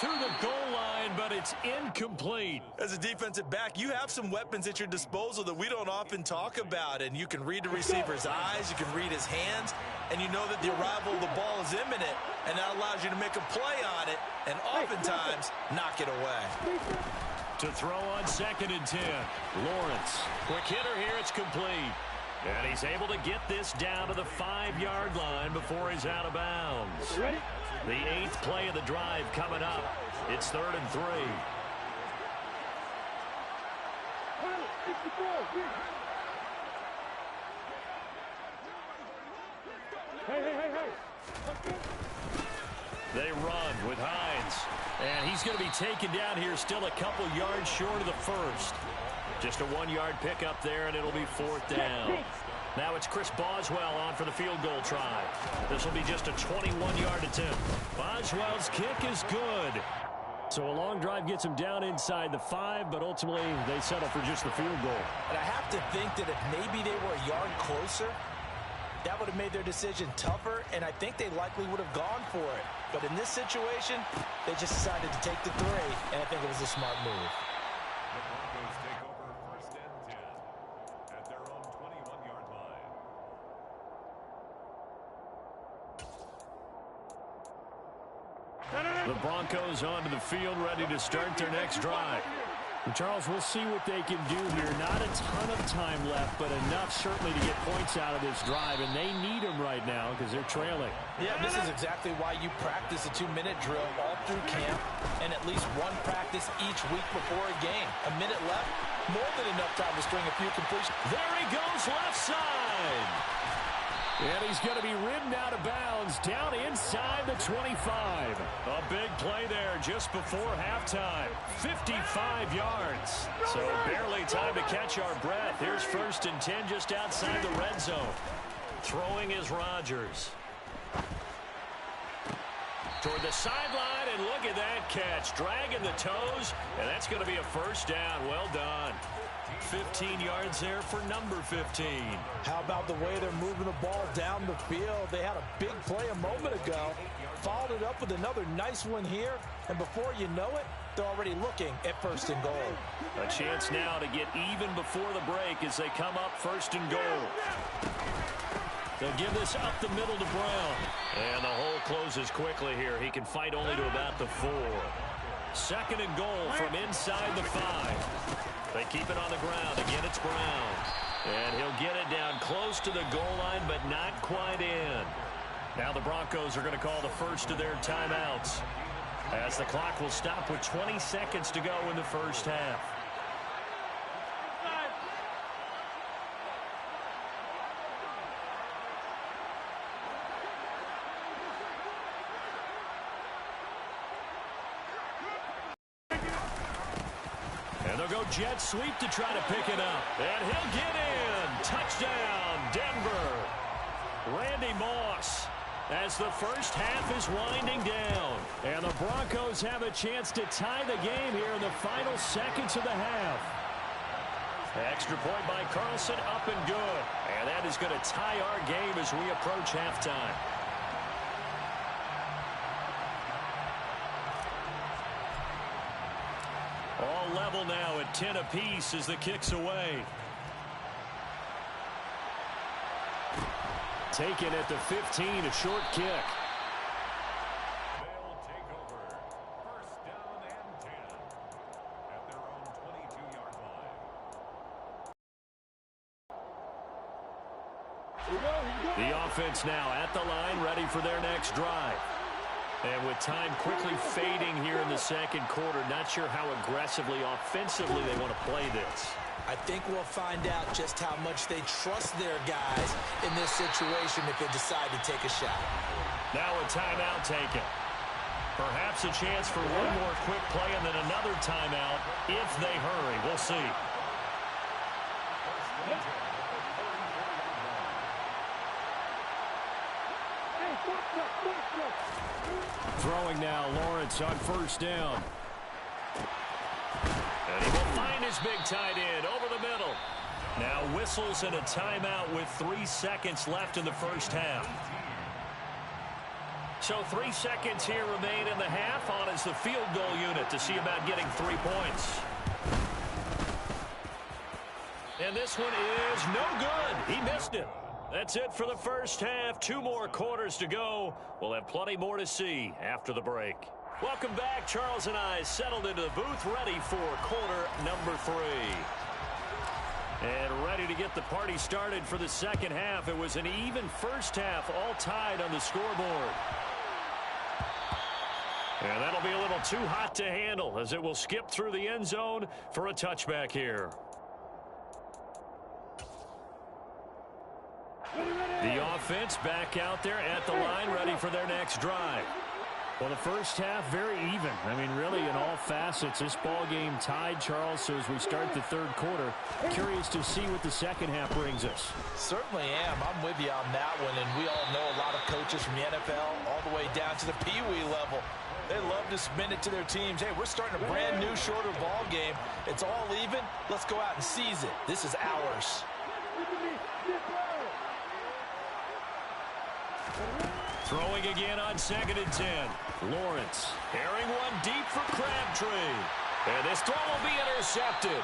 To the goal line, but it's incomplete. As a defensive back, you have some weapons at your disposal that we don't often talk about, and you can read the receiver's eyes, you can read his hands, and you know that the arrival of the ball is imminent, and that allows you to make a play on it, and oftentimes knock it away. To throw on 2nd and 10. Lawrence, quick hitter here, it's complete. And he's able to get this down to the 5-yard line before he's out of bounds. Ready? The 8th play of the drive coming up. It's 3rd and 3. Hey. They run with Hines. And he's going to be taken down here still a couple yards short of the first. Just a 1-yard pickup there, and it'll be 4th down. Now it's Chris Boswell on for the field goal try. This will be just a 21-yard attempt. Boswell's kick is good. So a long drive gets him down inside the 5, but ultimately they settle for just the field goal. And I have to think that if maybe they were a yard closer, that would have made their decision tougher, and I think they likely would have gone for it. But in this situation, they just decided to take the 3, and I think it was a smart move. The Broncos take over 1st and 10 at their own 21-yard line. The Broncos onto the field, ready to start their next drive. And Charles, we'll see what they can do here. Not a ton of time left, but enough certainly to get points out of this drive, and they need them right now because they're trailing. Yeah, this is exactly why you practice a 2-minute drill all through camp and at least one practice each week before a game. A minute left, more than enough time to string a few completions. There he goes, left side. And he's going to be ridden out of bounds down inside the 25. A big play there just before halftime. 55 yards. So barely time to catch our breath. Here's 1st and 10 just outside the red zone. Throwing is Rodgers. Toward the sideline, and look at that catch. Dragging the toes, and that's going to be a first down. Well done. 15 yards there for number 15. How about the way they're moving the ball down the field? They had a big play a moment ago, followed it up with another nice one here, and before you know it, they're already looking at 1st and goal. A chance now to get even before the break as they come up 1st and goal. They'll give this up the middle to Brown. And the hole closes quickly here. He can fight only to about the 4. 2nd and goal from inside the 5. They keep it on the ground. Again, it's Brown. And he'll get it down close to the goal line, but not quite in. Now the Broncos are going to call the first of their timeouts, as the clock will stop with 20 seconds to go in the first half. And they'll go jet sweep to try to pick it up. And he'll get in. Touchdown, Denver. Randy Moss, as the first half is winding down. And the Broncos have a chance to tie the game here in the final seconds of the half. Extra point by Carlson, up and good. And that is going to tie our game as we approach halftime. All level now at 10 apiece as the kick's away. Taken at the 15, a short kick. They'll take over. First down and 10 at their own 22-yard line. The offense now at the line, ready for their next drive. And with time quickly fading here in the second quarter, not sure how aggressively, offensively they want to play this. I think we'll find out just how much they trust their guys in this situation if they decide to take a shot. Now a timeout taken. Perhaps a chance for one more quick play and then another timeout if they hurry. We'll see. Throwing now, Lawrence on first down. And he will find his big tight end over the middle. Now whistles and a timeout with 3 seconds left in the first half. So 3 seconds here remain in the half. On is the field goal unit to see about getting 3 points. And this one is no good. He missed it. That's it for the first half. 2 more quarters to go. We'll have plenty more to see after the break. Welcome back. Charles and I settled into the booth, ready for quarter number 3. And ready to get the party started for the second half. It was an even first half, all tied on the scoreboard. And that'll be a little too hot to handle as it will skip through the end zone for a touchback here. The offense back out there at the line, ready for their next drive. Well, the first half, very even. I mean, really, in all facets, this ball game tied, Charles. So as we start the third quarter, curious to see what the second half brings us. Certainly am. I'm with you on that one. And we all know a lot of coaches from the NFL all the way down to the Pee-wee level. They love to spin it to their teams. Hey, we're starting a brand new, shorter ball game. It's all even. Let's go out and seize it. This is ours. Throwing again on 2nd and 10. Lawrence airing one deep for Crabtree. And this throw will be intercepted.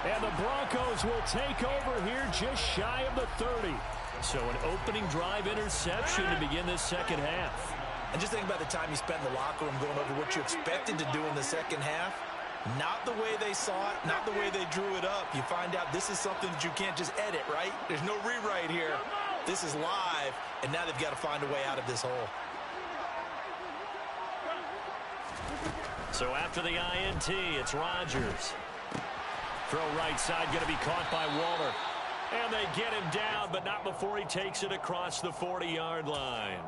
And the Broncos will take over here just shy of the 30. So an opening drive interception to begin this second half. And just think about the time you spent in the locker room going over what you expected to do in the second half. Not the way they saw it, not the way they drew it up. You find out this is something that you can't just edit, right? There's no rewrite here. This is live, and now they've got to find a way out of this hole. So after the INT, it's Rodgers. Throw right side, going to be caught by Waller. And they get him down, but not before he takes it across the 40-yard line.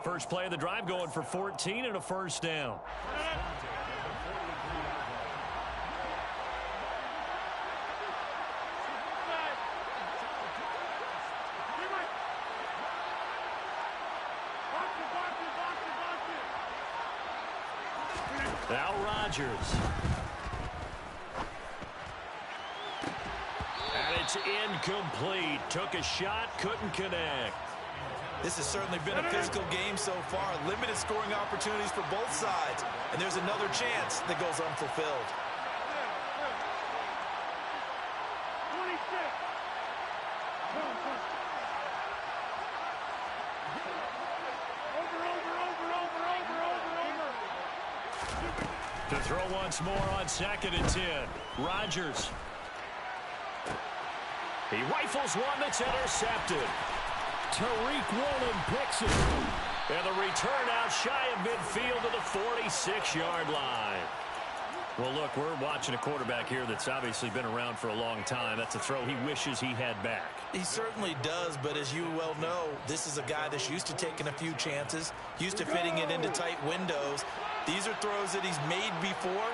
First play of the drive going for 14 and a first down. Now Rodgers. And it's incomplete. Took a shot, couldn't connect. This has certainly been a physical game so far. Limited scoring opportunities for both sides. And there's another chance that goes unfulfilled. To throw once more on 2nd and 10. Rodgers. He rifles one that's intercepted. Tariq Woolen picks it. And the return out shy of midfield to the 46-yard line. Well, look, we're watching a quarterback here that's obviously been around for a long time. That's a throw he wishes he had back. He certainly does, but as you well know, this is a guy that's used to taking a few chances, used to fitting it into tight windows. These are throws that he's made before.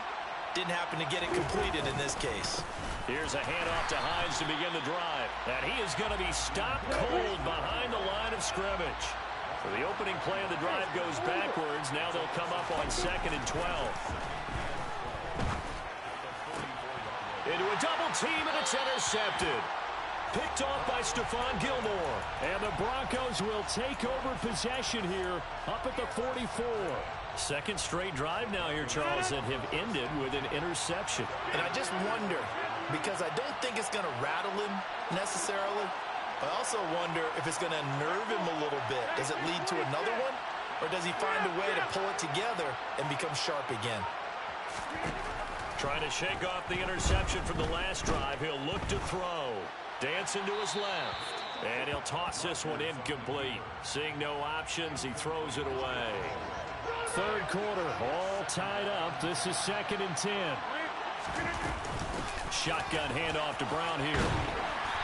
Didn't happen to get it completed in this case. Here's a handoff to Hines to begin the drive. And he is going to be stopped cold behind the line of scrimmage. So the opening play of the drive goes backwards. Now they'll come up on 2nd and 12. Into a double team, and it's intercepted. Picked off by Stephon Gilmore. And the Broncos will take over possession here up at the 44. Second straight drive now here, Charles, that have ended with an interception. And I just wonder, because I don't think it's going to rattle him necessarily. I also wonder if it's going to nerve him a little bit. Does it lead to another one? Or does he find a way to pull it together and become sharp again? Trying to shake off the interception from the last drive. He'll look to throw. Dancing to his left. And he'll toss this one incomplete. Seeing no options, he throws it away. Third quarter, all tied up. This is 2nd and 10. Shotgun handoff to Brown here.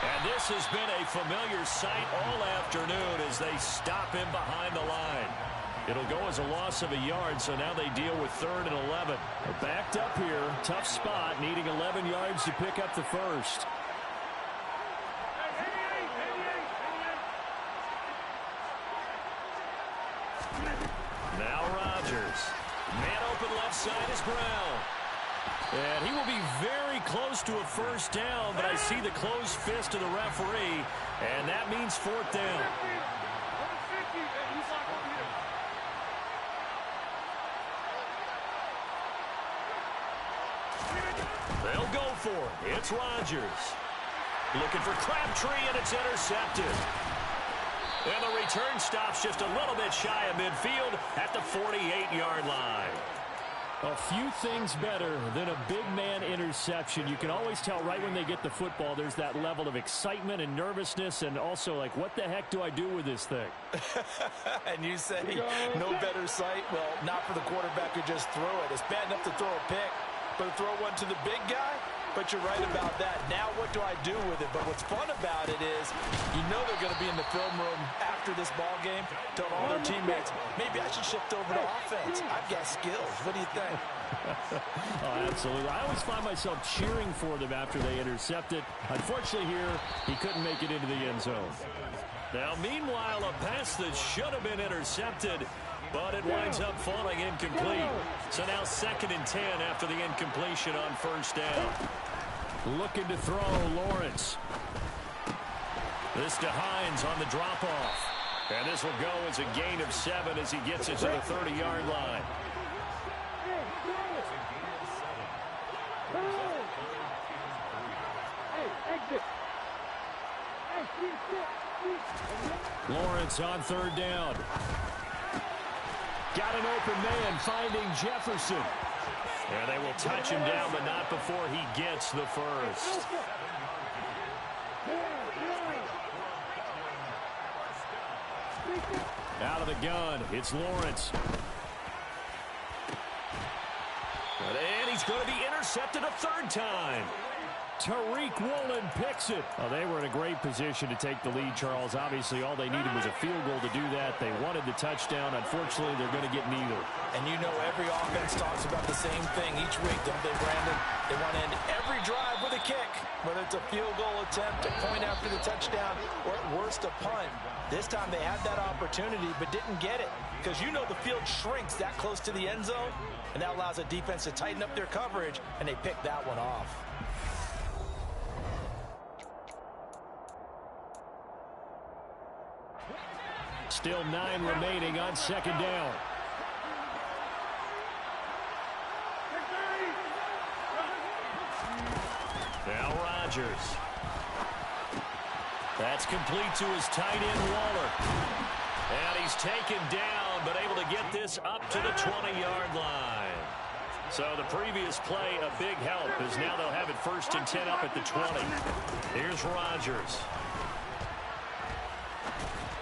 And this has been a familiar sight all afternoon as they stop him behind the line. It'll go as a loss of a yard, so now they deal with 3rd and 11. They're backed up here. Tough spot, needing 11 yards to pick up the first. Now Rodgers. Man open left side is Brown. And he will be very close to a first down, but I see the closed fist of the referee, and that means 4th down. They'll go for it. It's Rodgers. Looking for Crabtree, and it's intercepted. And the return stops just a little bit shy of midfield at the 48-yard line. A few things better than a big man interception. You can always tell right when they get the football, there's that level of excitement and nervousness, and also like, what the heck do I do with this thing? And you say no better sight? Well, not for the quarterback who just threw it. It's bad enough to throw a pick, but to throw one to the big guy? But you're right about that. Now what do I do with it? But what's fun about it is you know they're going to be in the film room after this ball game, telling all their teammates, maybe I should shift over to offense. I've got skills. What do you think? Oh, absolutely. I always find myself cheering for them after they intercept it. Unfortunately here, he couldn't make it into the end zone. Now, meanwhile, a pass that should have been intercepted, but it winds up falling incomplete. So now 2nd and 10 after the incompletion on first down. Looking to throw, Lawrence. This to Hines on the drop-off. And this will go as a gain of 7 as he gets it to the 30-yard line. Lawrence on 3rd down. Got an open man, finding Jefferson. And they will touch him down, but not before he gets the first. Out of the gun, it's Lawrence. And he's going to be intercepted a 3rd time. Tariq Woolen picks it. Oh, they were in a great position to take the lead, Charles. Obviously, all they needed was a field goal to do that. They wanted the touchdown. Unfortunately, they're going to get neither. And you know every offense talks about the same thing each week, don't they, Brandon? They want to end every drive with a kick, whether it's a field goal attempt, a point after the touchdown, or at worst a punt. This time they had that opportunity but didn't get it because you know the field shrinks that close to the end zone, and that allows a defense to tighten up their coverage, and they picked that one off. Still 9 remaining on 2nd down. Now Rodgers. That's complete to his tight end, Waller. And he's taken down, but able to get this up to the 20-yard line. So the previous play, a big help, as now they'll have it 1st and 10 up at the 20. Here's Rodgers.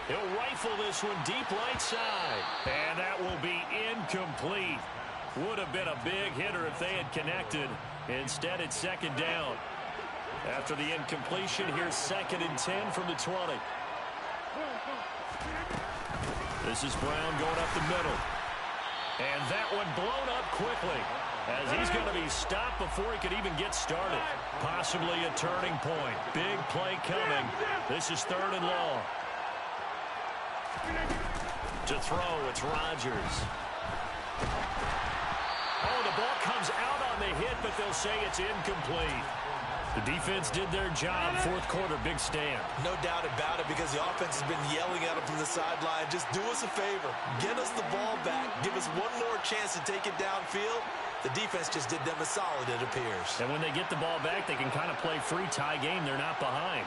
He'll rifle this one deep right side. And that will be incomplete. Would have been a big hitter if they had connected. Instead, it's 2nd down. After the incompletion, here's 2nd and 10 from the 20. This is Brown going up the middle. And that one blown up quickly as he's going to be stopped before he could even get started. Possibly a turning point. Big play coming. This is 3rd and long. To throw, it's Rodgers. Oh, the ball comes out on the hit, but they'll say it's incomplete. The defense did their job. Fourth quarter, big stand. No doubt about it, because the offense has been yelling at them from the sideline. Just do us a favor. Get us the ball back. Give us one more chance to take it downfield. The defense just did them a solid, it appears. And when they get the ball back, they can kind of play free tie game. They're not behind.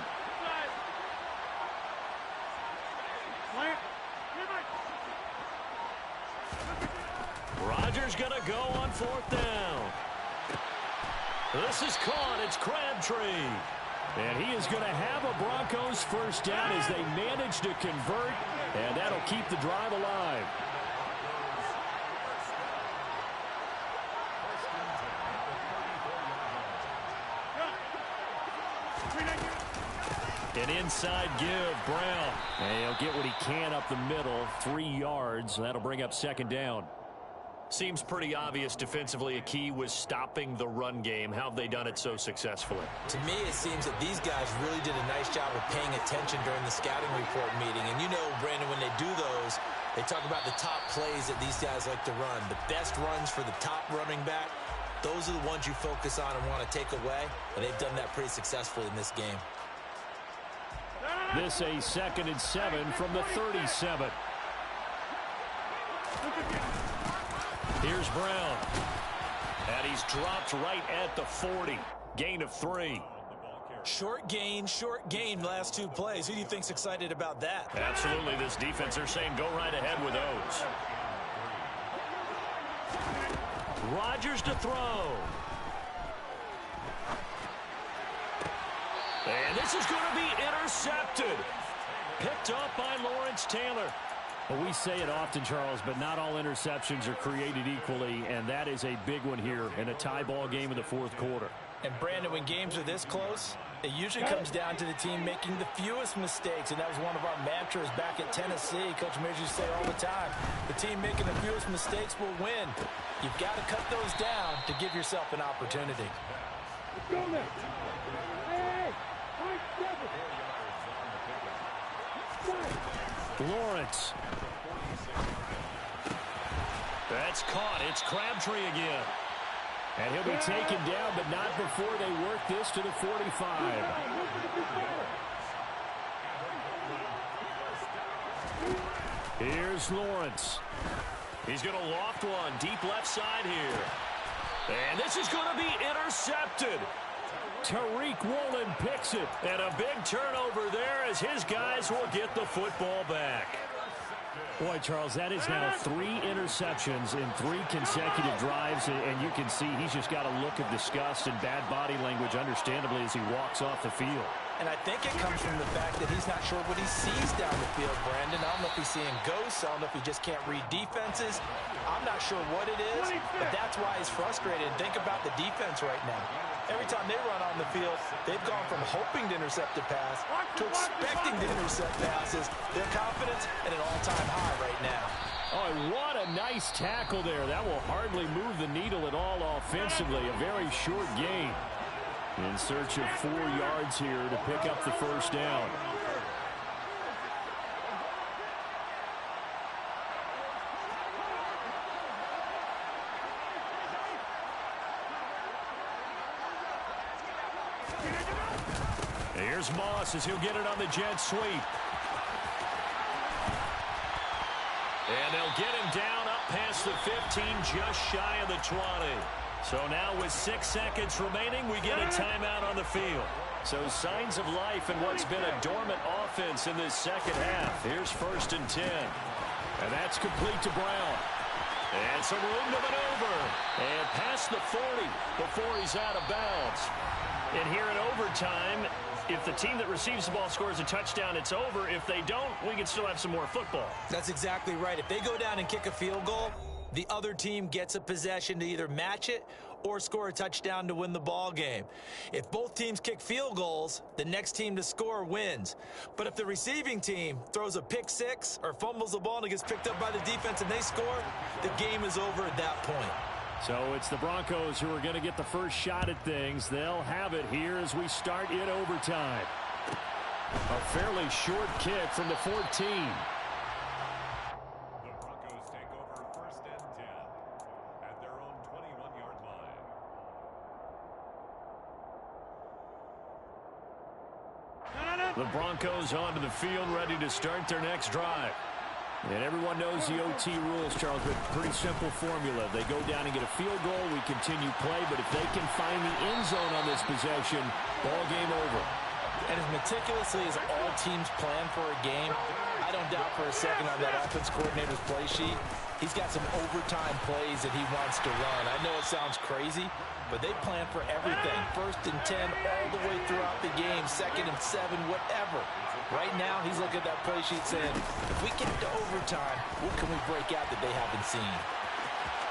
Rodgers going to go on fourth down. This is caught. It's Crabtree. And he is going to have a Broncos first down as they manage to convert, and that'll keep the drive alive. An inside give, Brown. And he'll get what he can up the middle, 3 yards. That'll bring up second down. Seems pretty obvious defensively a key was stopping the run game. How have they done it so successfully? To me, it seems that these guys really did a nice job of paying attention during the scouting report meeting. And you know, Brandon, when they do those, they talk about the top plays that these guys like to run. The best runs for the top running back, those are the ones you focus on and want to take away. And they've done that pretty successfully in this game. This a 2nd and 7 from the 37. Here's Brown. And he's dropped right at the 40. Gain of 3. Short gain, last 2 plays. Who do you think's excited about that? Absolutely. This defense, they're saying go right ahead with those. Rodgers to throw. And this is going to be intercepted. Picked up by Lawrence Taylor. Well, we say it often, Charles, but not all interceptions are created equally, and that is a big one here in a tie ball game in the fourth quarter. And, Brandon, when games are this close, it usually comes down to the team making the fewest mistakes, and that was one of our mantras back at Tennessee. Coach Mears used to say all the time, the team making the fewest mistakes will win. You've got to cut those down to give yourself an opportunity. Let's go now. Hey, Lawrence. That's caught. It's Crabtree again. And he'll be taken down, but not before they work this to the 45. Here's Lawrence. He's going to loft one deep left side here. And this is going to be intercepted. Tariq Woolen picks it. And a big turnover there as his guys will get the football back. Boy, Charles, that is now 3 interceptions in 3 consecutive drives, and you can see he's just got a look of disgust and bad body language, understandably, as he walks off the field. And I think it comes from the fact that he's not sure what he sees down the field, Brandon. I don't know if he's seeing ghosts. I don't know if he just can't read defenses. I'm not sure what it is, but that's why he's frustrated. Think about the defense right now. Every time they run on the field, they've gone from hoping to intercept a pass to expecting to intercept passes. Their confidence at an all-time high right now. Oh, what a nice tackle there. That will hardly move the needle at all offensively. A very short gain. In search of 4 yards here to pick up the first down. Here's Moss as he'll get it on the jet sweep. And they'll get him down up past the 15, just shy of the 20. So now with 6 seconds remaining, we get a timeout on the field. So signs of life in what's been a dormant offense in this second half. Here's 1st and 10. And that's complete to Brown. And some room to maneuver. And past the 40 before he's out of bounds. And here in overtime, if the team that receives the ball scores a touchdown, it's over. If they don't, we can still have some more football. That's exactly right. If they go down and kick a field goal, the other team gets a possession to either match it or score a touchdown to win the ball game. If both teams kick field goals, the next team to score wins. But if the receiving team throws a pick six or fumbles the ball and it gets picked up by the defense and they score, the game is over at that point. So it's the Broncos who are going to get the first shot at things. They'll have it here as we start in overtime. A fairly short kick from the 14. The Broncos take over 1st and 10 at their own 21-yard line. The Broncos onto the field, ready to start their next drive. And everyone knows the OT rules, Charles, but pretty simple formula. They go down and get a field goal, we continue play, but if they can find the end zone on this possession, ball game over. And as meticulously as all teams plan for a game, I don't doubt for a second on that offense coordinator's play sheet, he's got some overtime plays that he wants to run. I know it sounds crazy, but they plan for everything. 1st and 10 all the way throughout the game, 2nd and 7, whatever. Right now, he's looking at that play sheet saying, if we get to overtime, what can we break out that they haven't seen?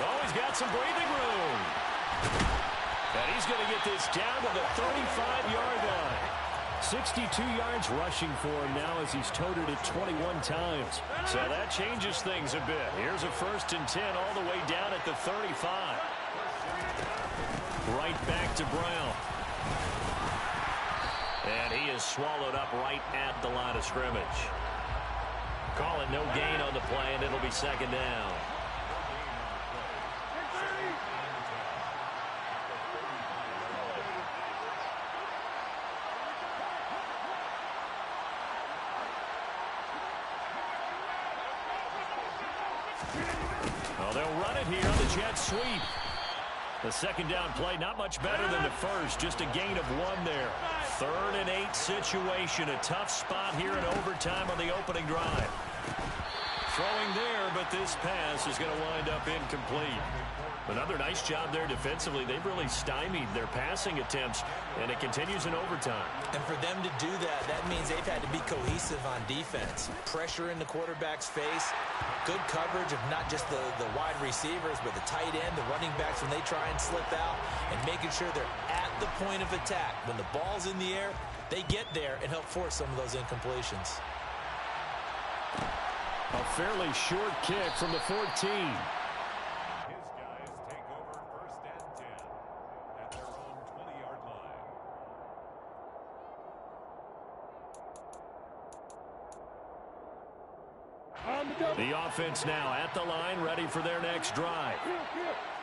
Oh, he's got some breathing room. And he's going to get this down to the 35-yard line. 62 yards rushing for him now as he's toted it 21 times. So that changes things a bit. Here's a 1st and 10 all the way down at the 35. Right back to Brown. And he is swallowed up right at the line of scrimmage. Call it no gain on the play, and it'll be 2nd down. Well, they'll run it here on the jet sweep. The 2nd down play, not much better than the first, just a gain of 1 there. 3rd and 8 situation, a tough spot here in overtime on the opening drive. Throwing there, but this pass is going to wind up incomplete. Another nice job there defensively. They've really stymied their passing attempts, and it continues in overtime. And for them to do that, that means they've had to be cohesive on defense. Pressure in the quarterback's face, good coverage of not just the wide receivers, but the tight end, the running backs when they try and slip out, and making sure they're at the point of attack. When the ball's in the air, they get there and help force some of those incompletions. A fairly short kick from the 14. The offense now at the line, ready for their next drive.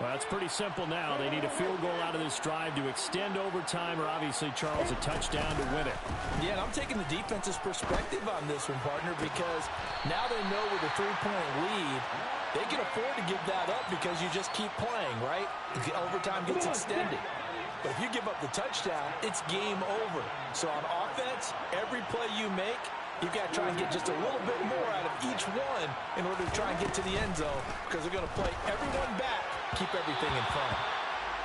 Well, it's pretty simple now. They need a field goal out of this drive to extend overtime, or obviously, Charles, a touchdown to win it. Yeah, and I'm taking the defense's perspective on this one, partner, because now they know with a 3-point lead, they can afford to give that up because you just keep playing, right? Overtime gets extended. But if you give up the touchdown, it's game over. So on offense, every play you make, you've got to try and get just a little bit more out of each one in order to try and get to the end zone, because they're going to play everyone back, keep everything in front.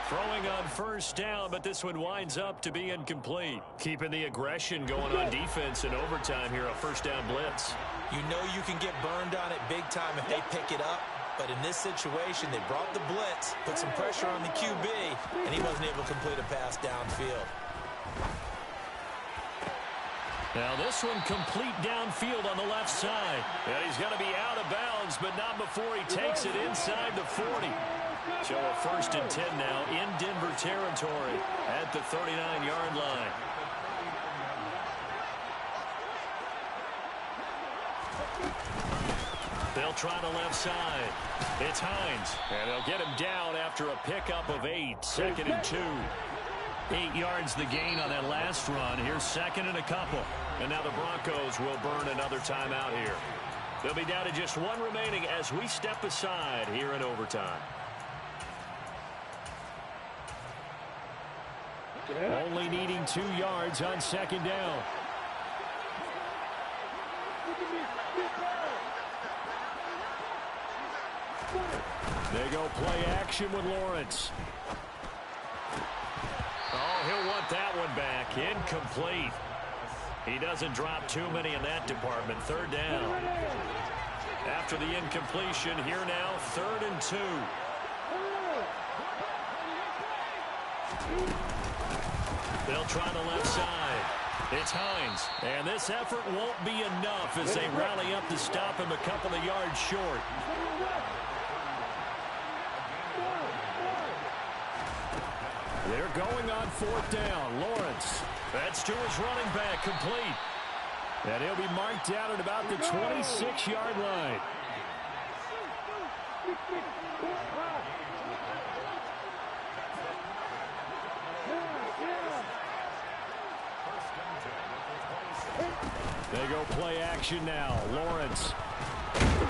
Throwing on 1st down, but this one winds up to be incomplete. Keeping the aggression going on defense in overtime here, a 1st down blitz. You know you can get burned on it big time if they pick it up, but in this situation, they brought the blitz, put some pressure on the QB, and he wasn't able to complete a pass downfield. Now this one complete downfield on the left side. And he's going to be out of bounds, but not before he takes it inside the 40. So a 1st and 10 now in Denver territory at the 39-yard line. They'll try the left side. It's Hines, and they'll get him down after a pickup of 8, 2nd and 2. 8 yards the gain on that last run. Here's 2nd and a couple. And now the Broncos will burn another timeout here. They'll be down to just 1 remaining as we step aside here in overtime. Only needing 2 yards on 2nd down. They go play action with Lawrence. Oh, he'll want that one back. Incomplete. He doesn't drop too many in that department. 3rd down. After the incompletion, here now, 3rd and 2. They'll try the left side. It's Hines. And this effort won't be enough as they rally up to stop him a couple of yards short. They're going on 4th down. Lawrence. That's to his running back, complete. And he'll be marked down at about the 26-yard line. They go play action now. Lawrence.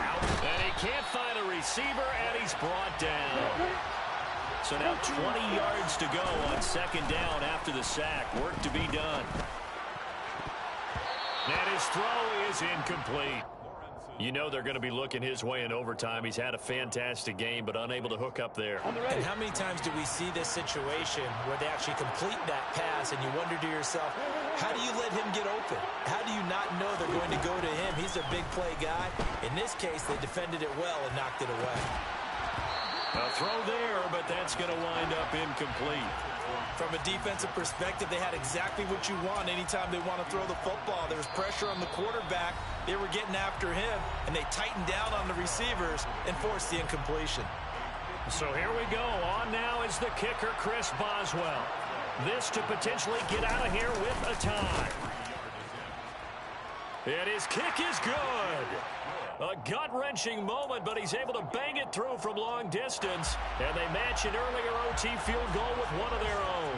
Out. And he can't find a receiver, and he's brought down. So now 20 yards to go on second down after the sack. Work to be done. And his throw is incomplete. You know they're going to be looking his way in overtime. He's had a fantastic game, but unable to hook up there. And how many times do we see this situation where they actually complete that pass and you wonder to yourself, how do you let him get open? How do you not know they're going to go to him? He's a big play guy. In this case, they defended it well and knocked it away. A throw there, but that's going to wind up incomplete. From a defensive perspective, they had exactly what you want anytime they want to throw the football. There was pressure on the quarterback. They were getting after him, and they tightened down on the receivers and forced the incompletion. So here we go. On now is the kicker, Chris Boswell. This to potentially get out of here with a tie. And his kick is good. A gut-wrenching moment, but he's able to bang it through from long distance. And they match an earlier OT field goal with one of their own.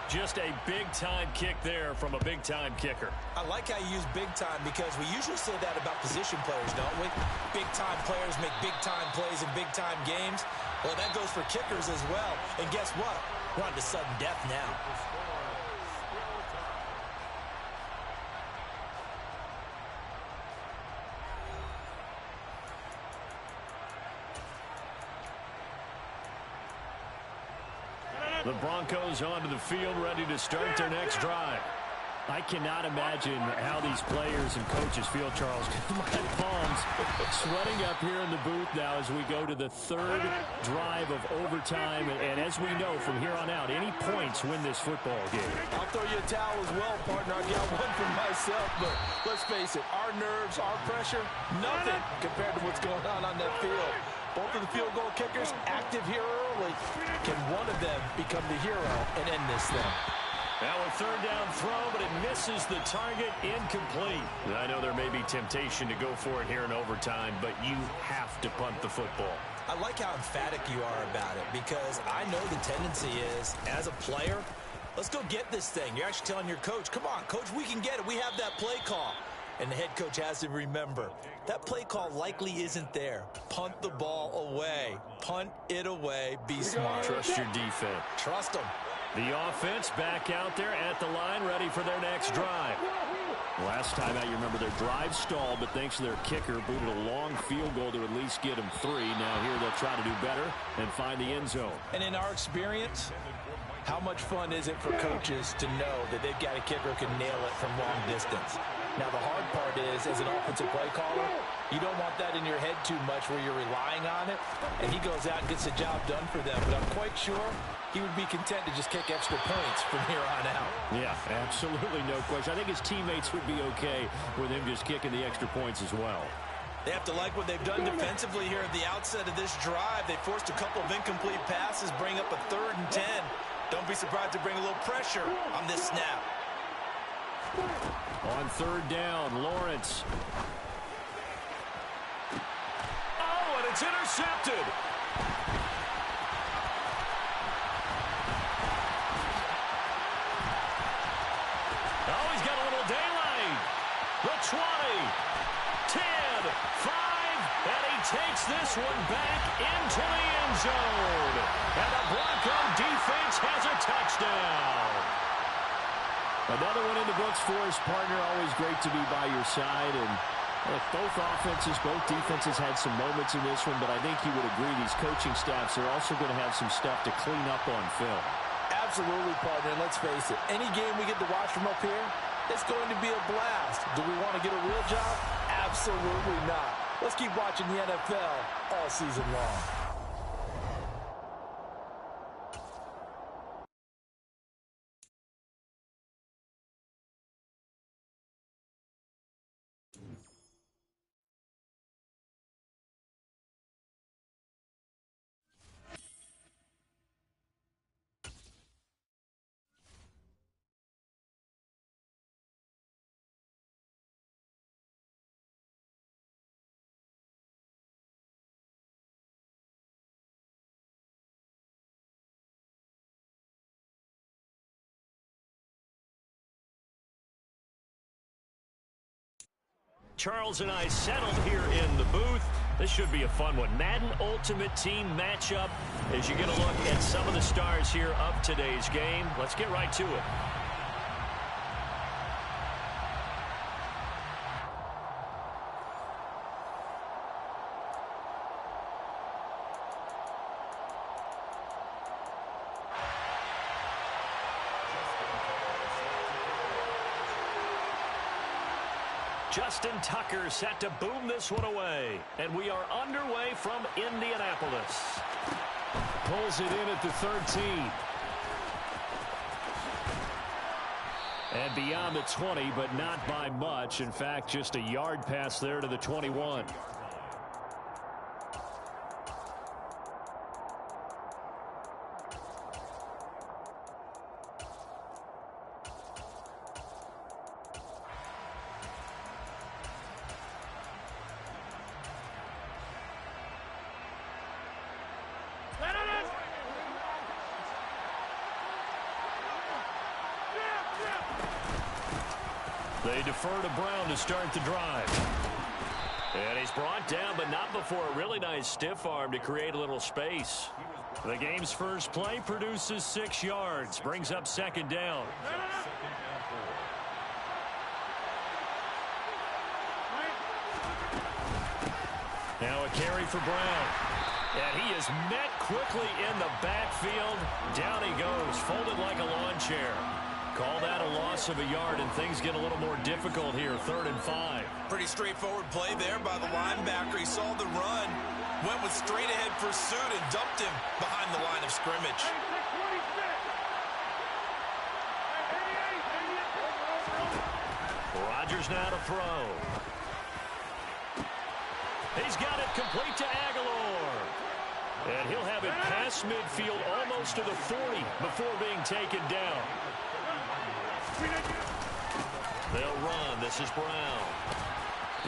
Just a big-time kick there from a big-time kicker. I like how you use big-time because we usually say that about position players, don't we? Big-time players make big-time plays in big-time games. Well, that goes for kickers as well. And guess what? We're on to sudden death now. The Broncos onto the field, ready to start their next drive. I cannot imagine how these players and coaches feel, Charles. My palms sweating up here in the booth now as we go to the third drive of overtime. And as we know from here on out, any points win this football game. I'll throw you a towel as well, partner. I got one for myself, but let's face it, our nerves, our pressure, nothing compared to what's going on that field. Both of the field goal kickers active here early. Can one of them become the hero and end this thing? Now a third down throw, but it misses the target, incomplete. I know there may be temptation to go for it here in overtime, but you have to punt the football. I like how emphatic you are about it because I know the tendency is, as a player, let's go get this thing. You're actually telling your coach, come on, coach, we can get it. We have that play call. And the head coach has to remember, that play call likely isn't there. Punt the ball away. Punt it away. Be smart. Trust your defense. Trust them. The offense back out there at the line, ready for their next drive. Last time out, you remember their drive stalled, but thanks to their kicker, booted a long field goal to at least get them 3. Now here they'll try to do better and find the end zone. And in our experience, how much fun is it for coaches to know that they've got a kicker who can nail it from long distance? Now, the hard part is, as an offensive play caller, you don't want that in your head too much where you're relying on it, and he goes out and gets the job done for them. But I'm quite sure he would be content to just kick extra points from here on out. Yeah, absolutely no question. I think his teammates would be okay with him just kicking the extra points as well. They have to like what they've done defensively here at the outset of this drive. They forced a couple of incomplete passes, bring up a 3rd and 10. Don't be surprised to bring a little pressure on this snap. On 3rd down, Lawrence. Oh, and it's intercepted. Oh, he's got a little daylight. The 20, 10, 5, and he takes this one back into the end zone. And the Bronco defense has a touchdown. Another one in the books for his partner. Always great to be by your side. And look, both offenses, both defenses had some moments in this one, but I think you would agree these coaching staffs are also going to have some stuff to clean up on film. Absolutely, partner. And let's face it, any game we get to watch from up here, it's going to be a blast. Do we want to get a real job? Absolutely not. Let's keep watching the NFL all season long. Charles and I settled here in the booth. This should be a fun one. Madden Ultimate Team matchup as you get a look at some of the stars here of today's game. Let's get right to it. Justin Tucker set to boom this one away. And we are underway from Indianapolis. Pulls it in at the 13. And beyond the 20, but not by much. In fact, just a yard pass there to the 21. They defer to Brown to start the drive. And he's brought down, but not before a really nice stiff arm to create a little space. The game's first play produces 6 yards. Brings up second down. Now a carry for Brown. And he is met quickly in the backfield. Down he goes, folded like a lawn chair. Call that a loss of a yard, and things get a little more difficult here. 3rd and 5. Pretty straightforward play there by the linebacker. He saw the run, went with straight-ahead pursuit, and dumped him behind the line of scrimmage. Rodgers now to throw. He's got it complete to Aguilar. And he'll have it past midfield almost to the 40 before being taken down. They'll run. This is Brown.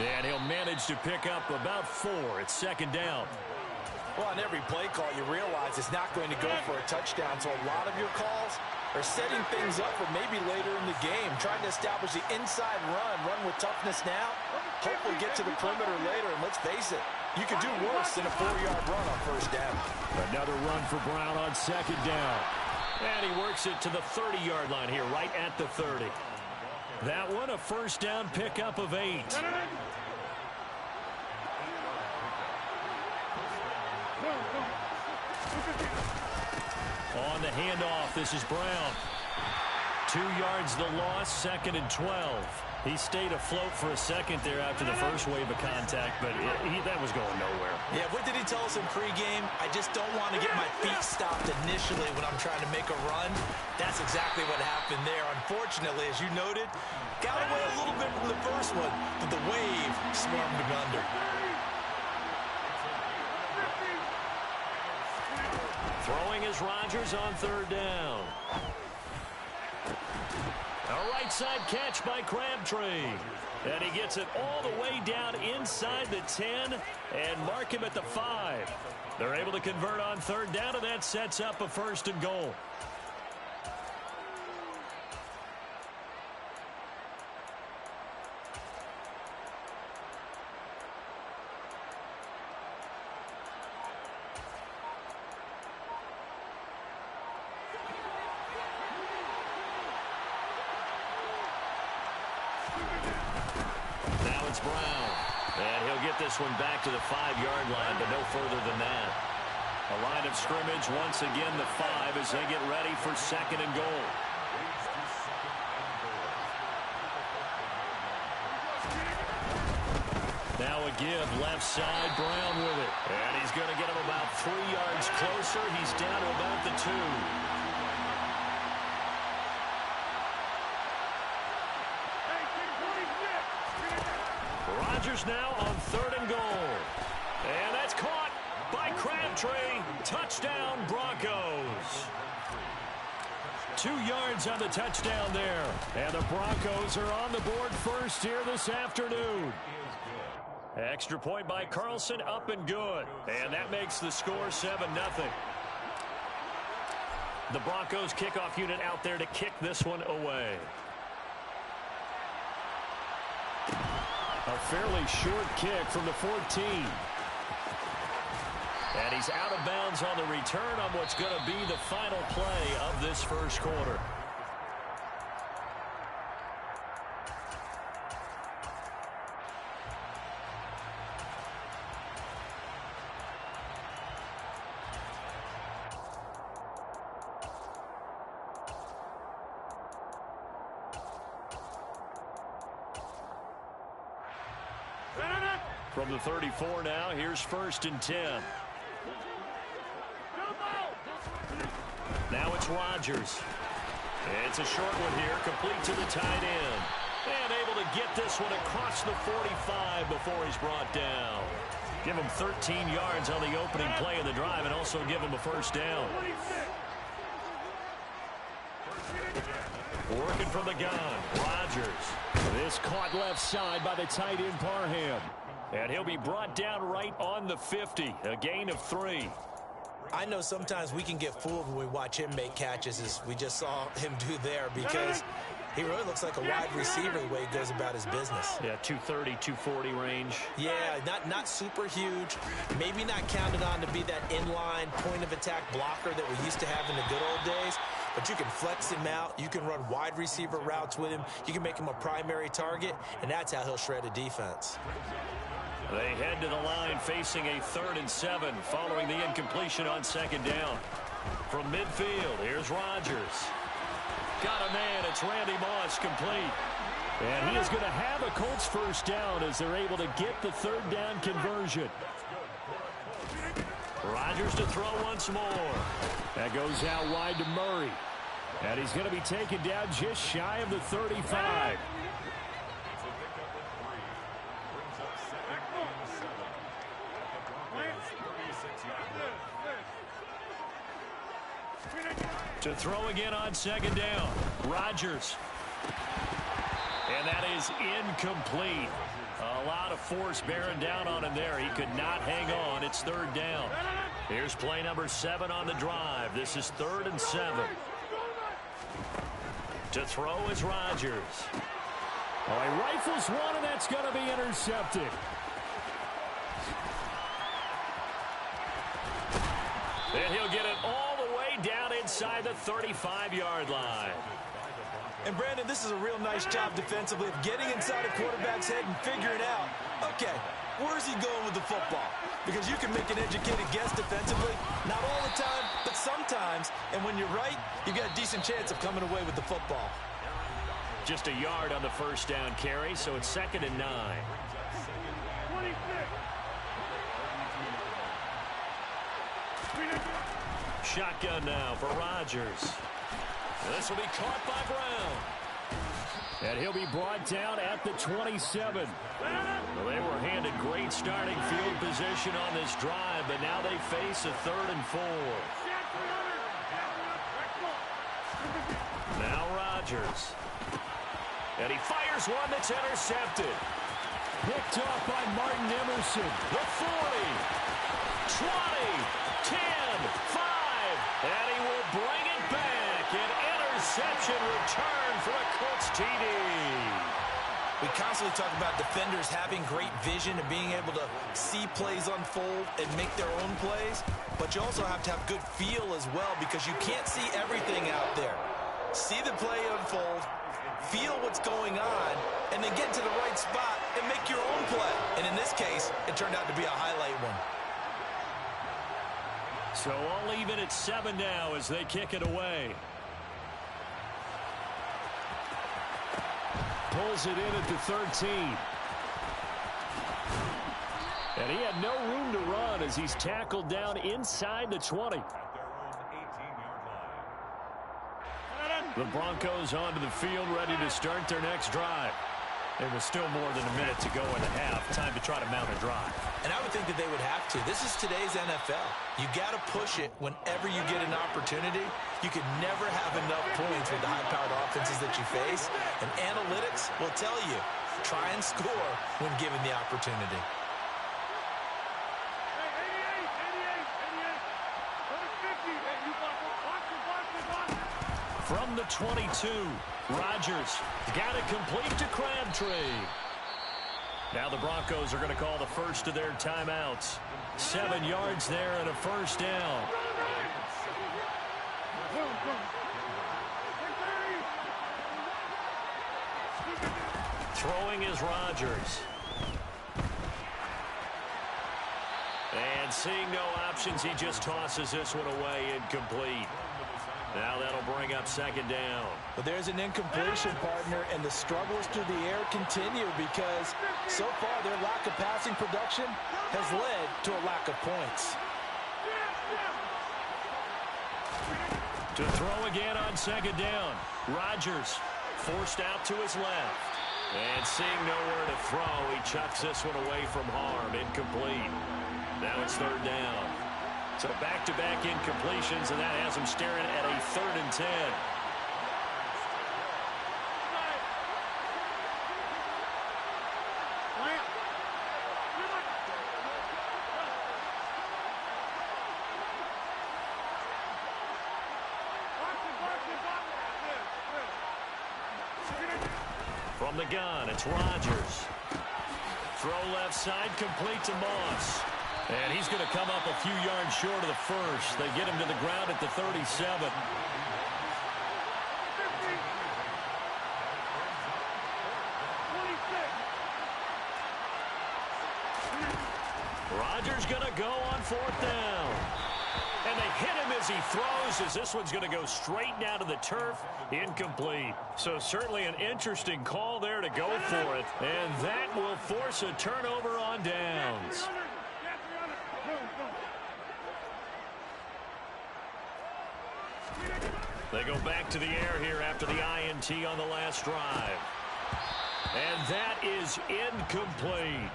And he'll manage to pick up about 4. It's second down. Well, on every play call, you realize it's not going to go for a touchdown, so a lot of your calls are setting things up for maybe later in the game, trying to establish the inside run with toughness now, hopefully get to the perimeter later, and let's face it, you could do worse than a 4-yard run on first down. Another run for Brown on second down. And he works it to the 30-yard line here, right at the 30. That one a first down pickup of 8. On the handoff, this is Brown. 2 yards the loss, 2nd and 12. He stayed afloat for a second there after the first wave of contact, but that was going nowhere. Yeah, what did he tell us in pregame? I just don't want to get my feet stopped initially when I'm trying to make a run. That's exactly what happened there. Unfortunately, as you noted, got away a little bit from the first one, but the wave swarmed him under. Throwing is Rodgers on 3rd down. A right side catch by Crabtree. And he gets it all the way down inside the 10 and mark him at the 5. They're able to convert on 3rd down, and that sets up a 1st and goal. Brown. And he'll get this one back to the 5-yard line, but no further than that. A line of scrimmage, once again the 5 as they get ready for 2nd and goal. Now a give, left side, Brown with it. And he's going to get him about 3 yards closer. He's down to about the 2. Rodgers now on 3rd and goal. And that's caught by Crabtree. Touchdown, Broncos. 2 yards on the touchdown there. And the Broncos are on the board first here this afternoon. Extra point by Carlson, up and good. And that makes the score 7-0. The Broncos kickoff unit out there to kick this one away. A fairly short kick from the 14. And he's out of bounds on the return on what's going to be the final play of this first quarter. From the 34 now, here's 1st and 10. Now it's Rodgers. It's a short one here, complete to the tight end. And able to get this one across the 45 before he's brought down. Give him 13 yards on the opening play of the drive and also give him a first down. Working from the gun, Rodgers. This caught left side by the tight end Parham. And he'll be brought down right on the 50, a gain of 3. I know sometimes we can get fooled when we watch him make catches, as we just saw him do there, because he really looks like a wide receiver the way he goes about his business. Yeah, 230, 240 range. Yeah, not super huge. Maybe not counted on to be that inline point-of-attack blocker that we used to have in the good old days. But you can flex him out. You can run wide receiver routes with him. You can make him a primary target, and that's how he'll shred a defense. They head to the line facing a 3rd and 7 following the incompletion on 2nd down. From midfield, here's Rodgers. Got a man, it's Randy Moss, complete. And he is going to have a Colts first down as they're able to get the 3rd down conversion. Rodgers to throw once more. That goes out wide to Murray. And he's going to be taken down just shy of the 35. To throw again on 2nd down. Rodgers. And that is incomplete. A lot of force bearing down on him there. He could not hang on. It's 3rd down. Here's play number 7 on the drive. This is 3rd and 7. To throw is Rodgers. Oh, he rifles one, and that's going to be intercepted. And he'll get it all the way down inside the 35-yard line. And, Brandon, this is a real nice job defensively of getting inside a quarterback's head and figuring out, okay, where's he going with the football? Because you can make an educated guess defensively, not all the time, but sometimes. And when you're right, you've got a decent chance of coming away with the football. Just a yard on the first down carry, so it's 2nd and 9. Shotgun now for Rodgers. This will be caught by Brown. And he'll be brought down at the 27. Well, they were handed great starting field position on this drive, but now they face a 3rd and 4. Now Rodgers. And he fires one that's intercepted. Picked off by Martin Emerson. The 40, 20, 10, 5. And he will bring it back. An interception return for a Colts TD. We constantly talk about defenders having great vision and being able to see plays unfold and make their own plays. But you also have to have good feel as well, because you can't see everything out there. See the play unfold, feel what's going on, and then get to the right spot and make your own play. And in this case, it turned out to be a highlight one. So all even at 7 now as they kick it away. Pulls it in at the 13. And he had no room to run as he's tackled down inside the 20. The Broncos onto the field, ready to start their next drive. There was still more than a minute to go in the half. Time to try to mount a drive. And I would think that they would have to. This is today's NFL. You got to push it whenever you get an opportunity. You could never have enough points with the high-powered offenses that you face. And analytics will tell you, try and score when given the opportunity. From the 22, Rodgers got it complete to Crabtree. Now the Broncos are going to call the first of their timeouts. 7 yards there and a first down. Throwing is Rodgers. And seeing no options, he just tosses this one away, incomplete. Now that'll bring up second down. But there's an incompletion, partner, and the struggles through the air continue because so far their lack of passing production has led to a lack of points. To throw again on second down. Rodgers forced out to his left. And seeing nowhere to throw, he chucks this one away from harm. Incomplete. Now it's third down. So back-to-back incompletions, and that has him staring at a 3rd and 10. From the gun, it's Rodgers. Throw left side, complete to Moss. And he's going to come up a few yards short of the first. They get him to the ground at the 37. Rodgers going to go on 4th down. And they hit him as he throws, as this one's going to go straight down to the turf. Incomplete. So certainly an interesting call there to go for it. And that will force a turnover on downs. They go back to the air here after the INT on the last drive. And that is incomplete.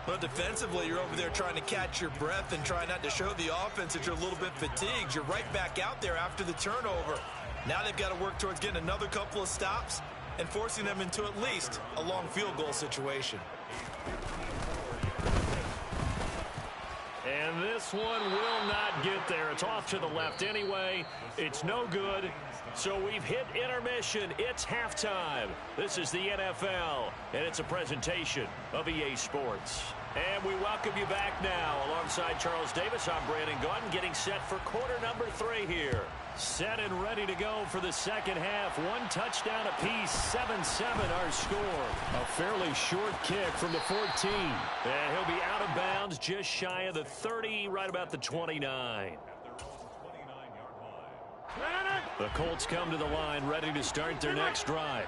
Well, defensively, you're over there trying to catch your breath and try not to show the offense that you're a little bit fatigued. You're right back out there after the turnover. Now they've got to work towards getting another couple of stops and forcing them into at least a long field goal situation. And this one will not get there. It's off to the left anyway. It's no good. So we've hit intermission. It's halftime. This is the NFL, and it's a presentation of EA Sports. And we welcome you back now. Alongside Charles Davis, I'm Brandon Gaudin, getting set for quarter number 3 here. Set and ready to go for the second half. 1 touchdown apiece, 7-7 our score. A fairly short kick from the 14. And he'll be out of bounds just shy of the 30, right about the 29. The Colts come to the line, ready to start their next drive.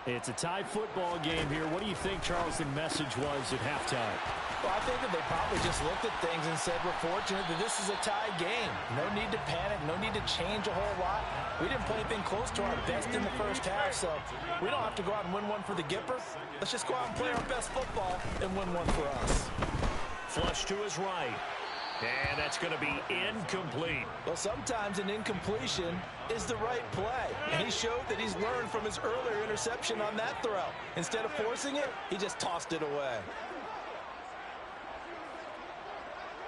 It's a tie football game here. What do you think, Charles, the message was at halftime? Well, I think that they probably just looked at things and said, we're fortunate that this is a tie game. No need to panic. No need to change a whole lot. We didn't play anything close to our best in the first half, so we don't have to go out and win one for the Gipper. Let's just go out and play our best football and win one for us. Flush to his right. And that's going to be incomplete. Well, sometimes an incompletion is the right play. And he showed that he's learned from his earlier interception on that throw. Instead of forcing it, he just tossed it away.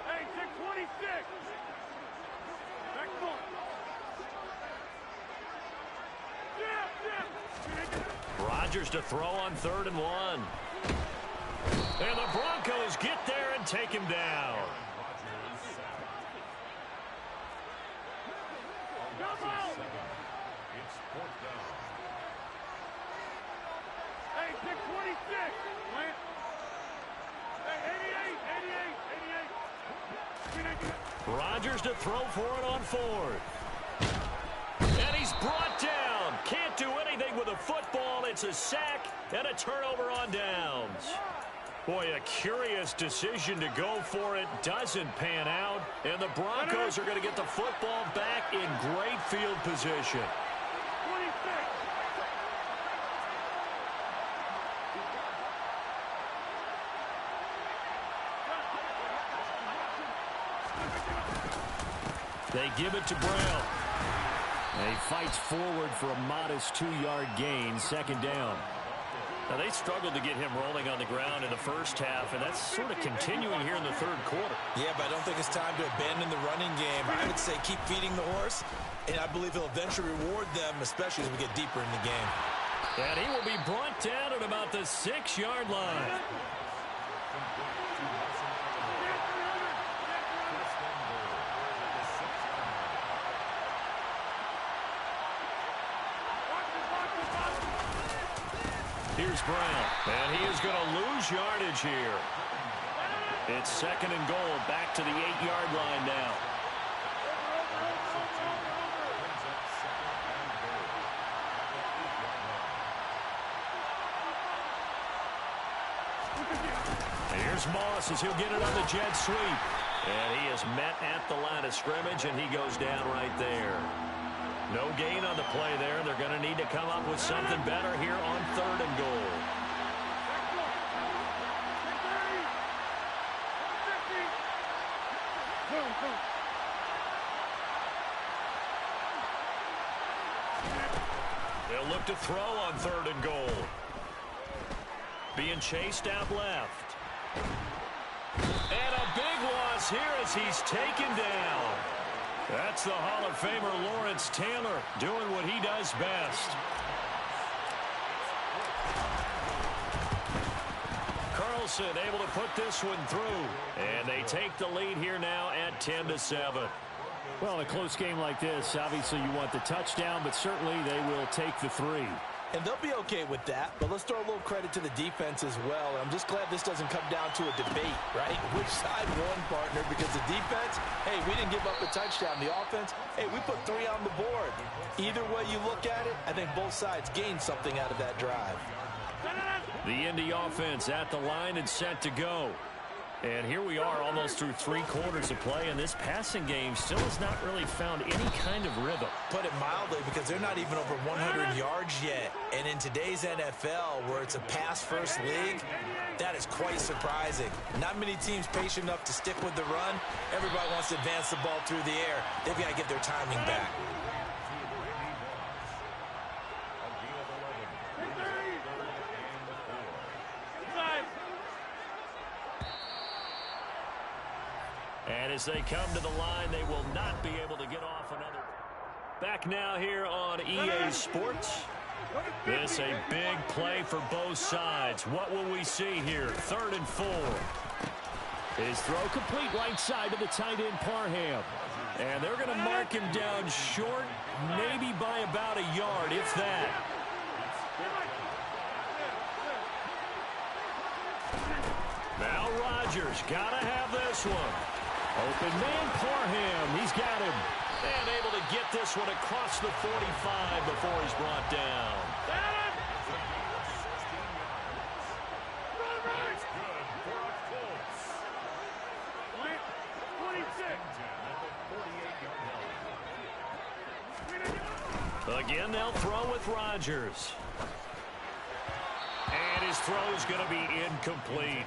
Hey, 626. Back foot. Rodgers to throw on 3rd and 1. And the Broncos get there and take him down. It's 4th down. Hey, 626. Plant. Hey, 88. Rodgers to throw for it on 4th. And he's brought down. Can't do anything with a football. It's a sack and a turnover on downs. Boy, a curious decision to go for it. Doesn't pan out. And the Broncos are going to get the football back in great field position. 26. They give it to Brown. And he fights forward for a modest 2-yard gain, 2nd down. Now, they struggled to get him rolling on the ground in the first half, and that's sort of continuing here in the 3rd quarter. Yeah, but I don't think it's time to abandon the running game. I would say keep feeding the horse, and I believe he'll eventually reward them, especially as we get deeper in the game. And he will be brought down at about the 6-yard line. Here's Brown, and he is going to lose yardage here. It's second and goal, back to the 8-yard line now. Here's Moss as he'll get it on the jet sweep. And he is met at the line of scrimmage, and he goes down right there. No gain on the play there. They're going to need to come up with something better here on third and goal. They'll look to throw on third and goal. Being chased out left. And a big loss here as he's taken down. That's the Hall of Famer Lawrence Taylor doing what he does best. Carlson able to put this one through. And they take the lead here now at 10-7. Well, in a close game like this, obviously you want the touchdown, but certainly they will take the 3. And they'll be okay with that, but let's throw a little credit to the defense as well. And I'm just glad this doesn't come down to a debate, right? Which side won, partner? Because the defense, hey, we didn't give up a touchdown. The offense, hey, we put 3 on the board. Either way you look at it, I think both sides gained something out of that drive. The Indy offense at the line and set to go. And here we are almost through 3 quarters of play, and this passing game still has not really found any kind of rhythm. Put it mildly, because they're not even over 100 yards yet. And in today's NFL, where it's a pass-first league, that is quite surprising. Not many teams patient enough to stick with the run. Everybody wants to advance the ball through the air. They've got to get their timing back. And as they come to the line, they will not be able to get off another. Back now here on EA Sports. This a big play for both sides. What will we see here? 3rd and 4. His throw complete right side to the tight end Parham. And they're going to mark him down short, maybe by about a yard, if that. Now Rodgers got to have this one. Open man Parham. He's got him. And able to get this one across the 45 before he's brought down. Again, they'll throw with Rodgers. And his throw is going to be incomplete.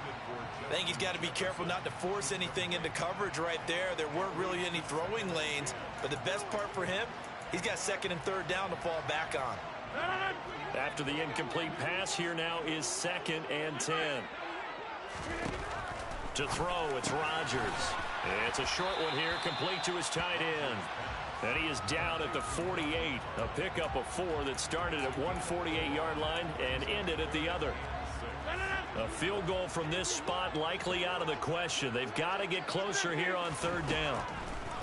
I think he's got to be careful not to force anything into coverage right there. There weren't really any throwing lanes, but the best part for him, he's got 2nd and 3rd down to fall back on. After the incomplete pass, here now is 2nd and 10. To throw, it's Rodgers. It's a short one here, complete to his tight end. And he is down at the 48. A pickup of 4 that started at one 48-yard line and ended at the other. A field goal from this spot likely out of the question. They've got to get closer here on 3rd down.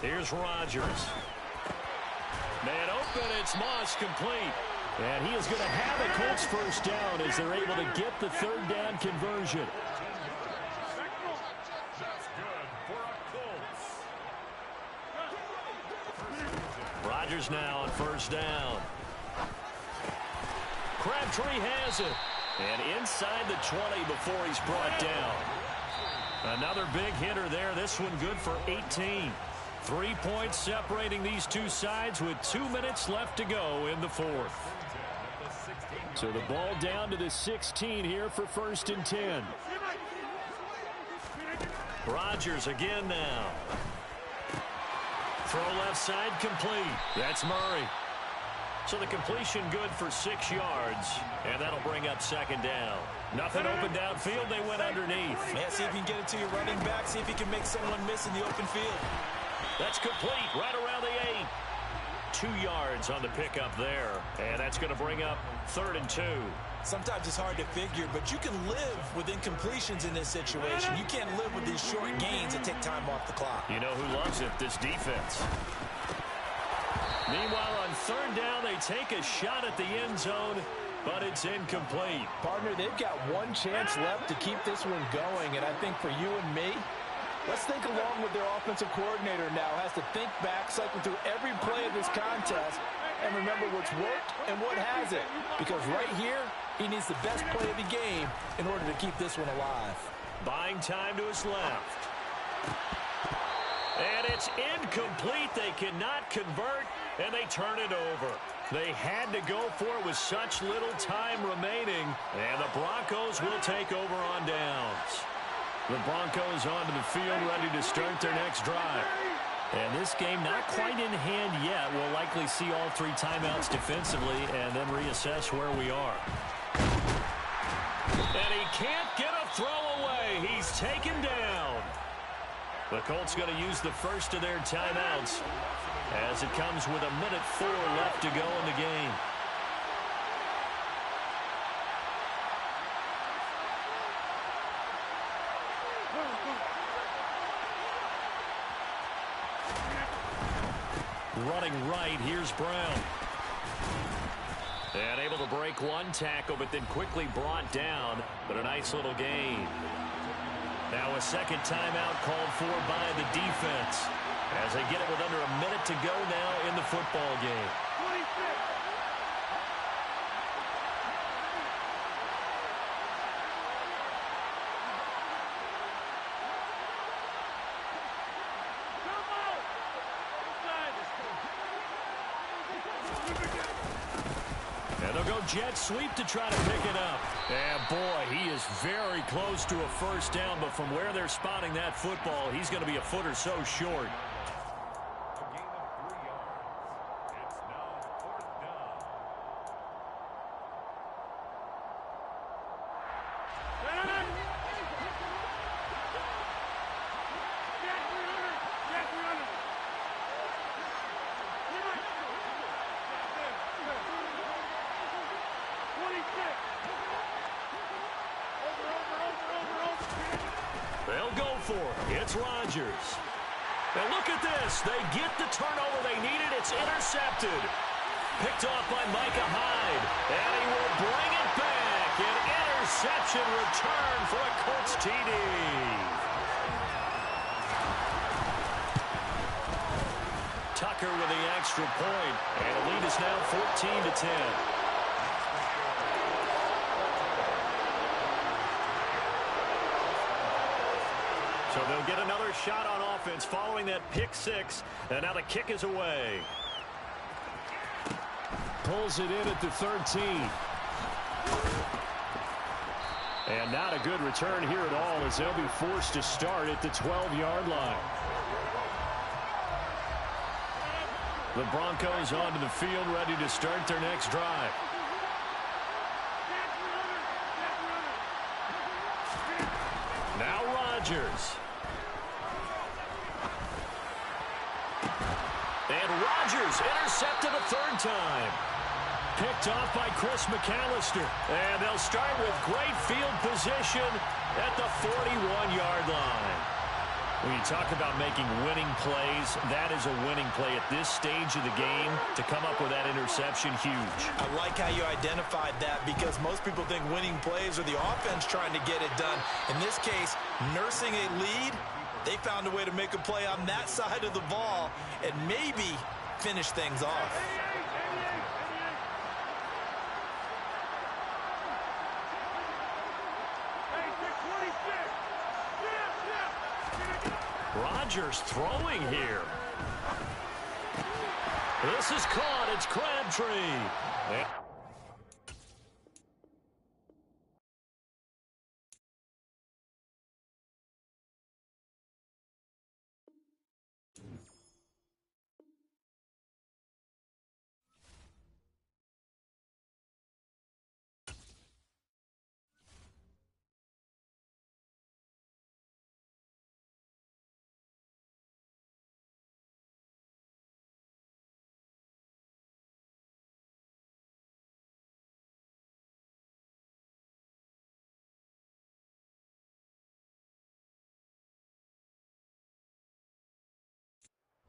Here's Rodgers. Man open, it's Moss complete. And he is going to have a Colts 1st down as they're able to get the 3rd down conversion. Rodgers now on 1st down. Crabtree has it. And inside the 20 before he's brought down. Another big hitter there. This one good for 18. 3 points separating these two sides with 2 minutes left to go in the 4th. So the ball down to the 16 here for 1st and 10. Rodgers again now. Throw left side complete. That's Murray. So the completion good for 6 yards. And that'll bring up 2nd down. Nothing open downfield. They went underneath. Yeah, see if you can get it to your running back. See if you can make someone miss in the open field. That's complete right around the 8. 2 yards on the pickup there. And that's going to bring up 3rd and 2. Sometimes it's hard to figure, but you can live with incompletions in this situation. You can't live with these short gains that take time off the clock. You know who loves it? This defense. Meanwhile, on 3rd down, they take a shot at the end zone, but it's incomplete. Partner, they've got one chance left to keep this one going, and I think for you and me, let's think along with their offensive coordinator now. Has to think back, cycle through every play of this contest, and remember what's worked and what hasn't. Because right here, he needs the best play of the game in order to keep this one alive. Buying time to his left. And it's incomplete. They cannot convert, and they turn it over. They had to go for it with such little time remaining, and the Broncos will take over on downs. The Broncos onto the field, ready to start their next drive. And this game not quite in hand yet. We'll likely see all 3 timeouts defensively and then reassess where we are. And he can't get a throw away. He's taken down. The Colts going to use the first of their timeouts as it comes with 1:04 left to go in the game. Running right, here's Brown. And able to break one tackle, but then quickly brought down. But a nice little gain. Now a second timeout called for by the defense as they get it with under 1 minute to go now in the football game. 26. And they'll go jet sweep to try to pick it up. And boy, he is very close to a first down, but from where they're spotting that football, he's going to be a foot or so short. A gain of 3 yards. It's now 4th down. They'll go for it. It's Rodgers. And look at this. They get the turnover they needed. It's intercepted. Picked off by Micah Hyde. And he will bring it back. An interception return for a Colts TD. Tucker with the extra point. And the lead is now 14-10. So they'll get another shot on offense following that pick 6. And now the kick is away. Pulls it in at the 13. And not a good return here at all as they'll be forced to start at the 12-yard line. The Broncos onto the field, ready to start their next drive. Now Rodgers. And Rodgers intercepted a 3rd time. Picked off by Chris McAllister. And they'll start with great field position at the 41-yard line. When you talk about making winning plays, that is a winning play at this stage of the game. To come up with that interception, huge. I like how you identified that because most people think winning plays are the offense trying to get it done. In this case, nursing a lead, they found a way to make a play on that side of the ball and maybe finish things off. Rodgers throwing here. This is caught. It's Crabtree.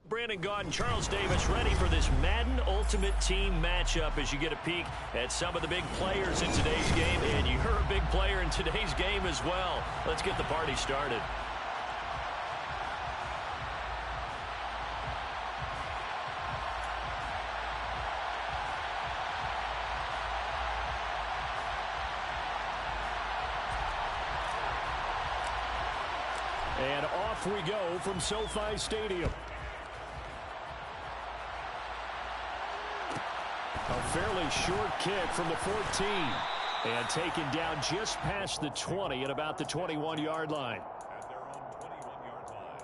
Brandon Gaudin, Charles Davis ready for this Madden Ultimate Team matchup as you get a peek at some of the big players in today's game. And you're a big player in today's game as well. Let's get the party started. And off we go from SoFi Stadium. A fairly short kick from the 14. And taken down just past the 20 at about the 21-yard line. At their own 21-yard line.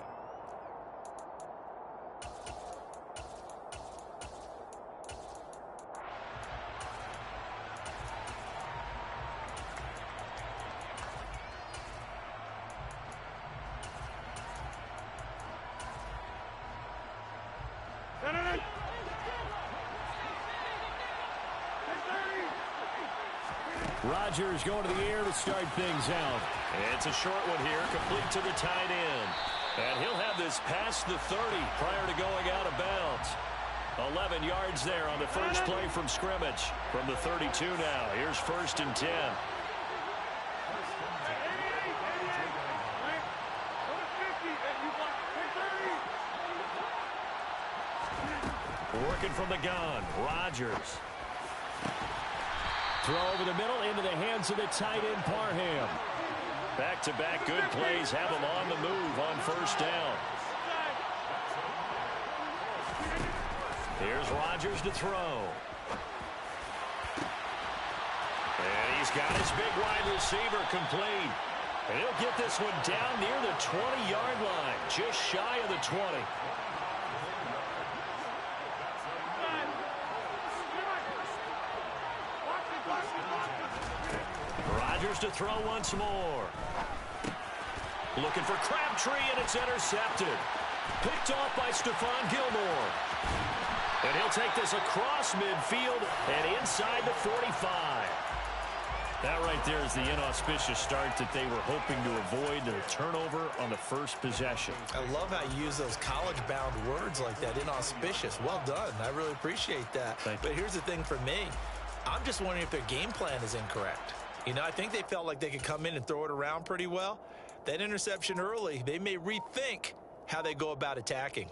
Rodgers going to the air to start things out. It's a short one here, complete to the tight end. And he'll have this past the 30 prior to going out of bounds. 11 yards there on the first play from scrimmage. From the 32 now, here's 1st and 10. Working from the gun, Rodgers. Throw over the middle into the hands of the tight end, Parham. Back-to-back good plays have him on the move on 1st down. Here's Rodgers to throw. And he's got his big wide receiver complete. And he'll get this one down near the 20-yard line, just shy of the 20. Rodgers to throw once more. Looking for Crabtree, and it's intercepted. Picked off by Stephon Gilmore. And he'll take this across midfield and inside the 45. That right there is the inauspicious start that they were hoping to avoid, the turnover on the first possession. I love how you use those college-bound words like that, inauspicious. Well done. I really appreciate that. But here's the thing for me. I'm just wondering if their game plan is incorrect. You know, I think they felt like they could come in and throw it around pretty well. That interception early, they may rethink how they go about attacking.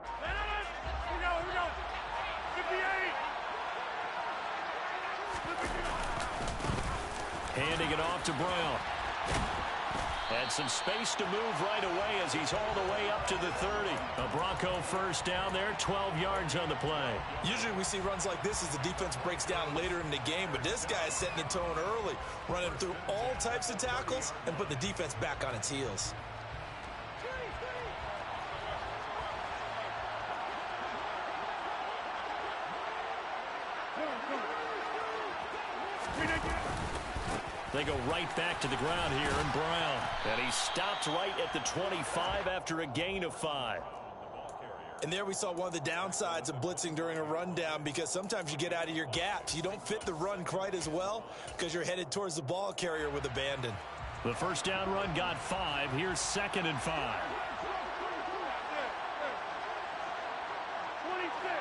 Here we go. 58. Handing it off to Brown. And some space to move right away as he's all the way up to the 30. A Bronco first down there, 12 yards on the play. Usually we see runs like this as the defense breaks down later in the game, but this guy is setting the tone early, running through all types of tackles and putting the defense back on its heels. They go right back to the ground here in Brown. And he stopped right at the 25 after a gain of 5. And there we saw one of the downsides of blitzing during a rundown, because sometimes you get out of your gaps. You don't fit the run quite as well because you're headed towards the ball carrier with abandon. The first down run got 5. Here's 2nd and 5. 26.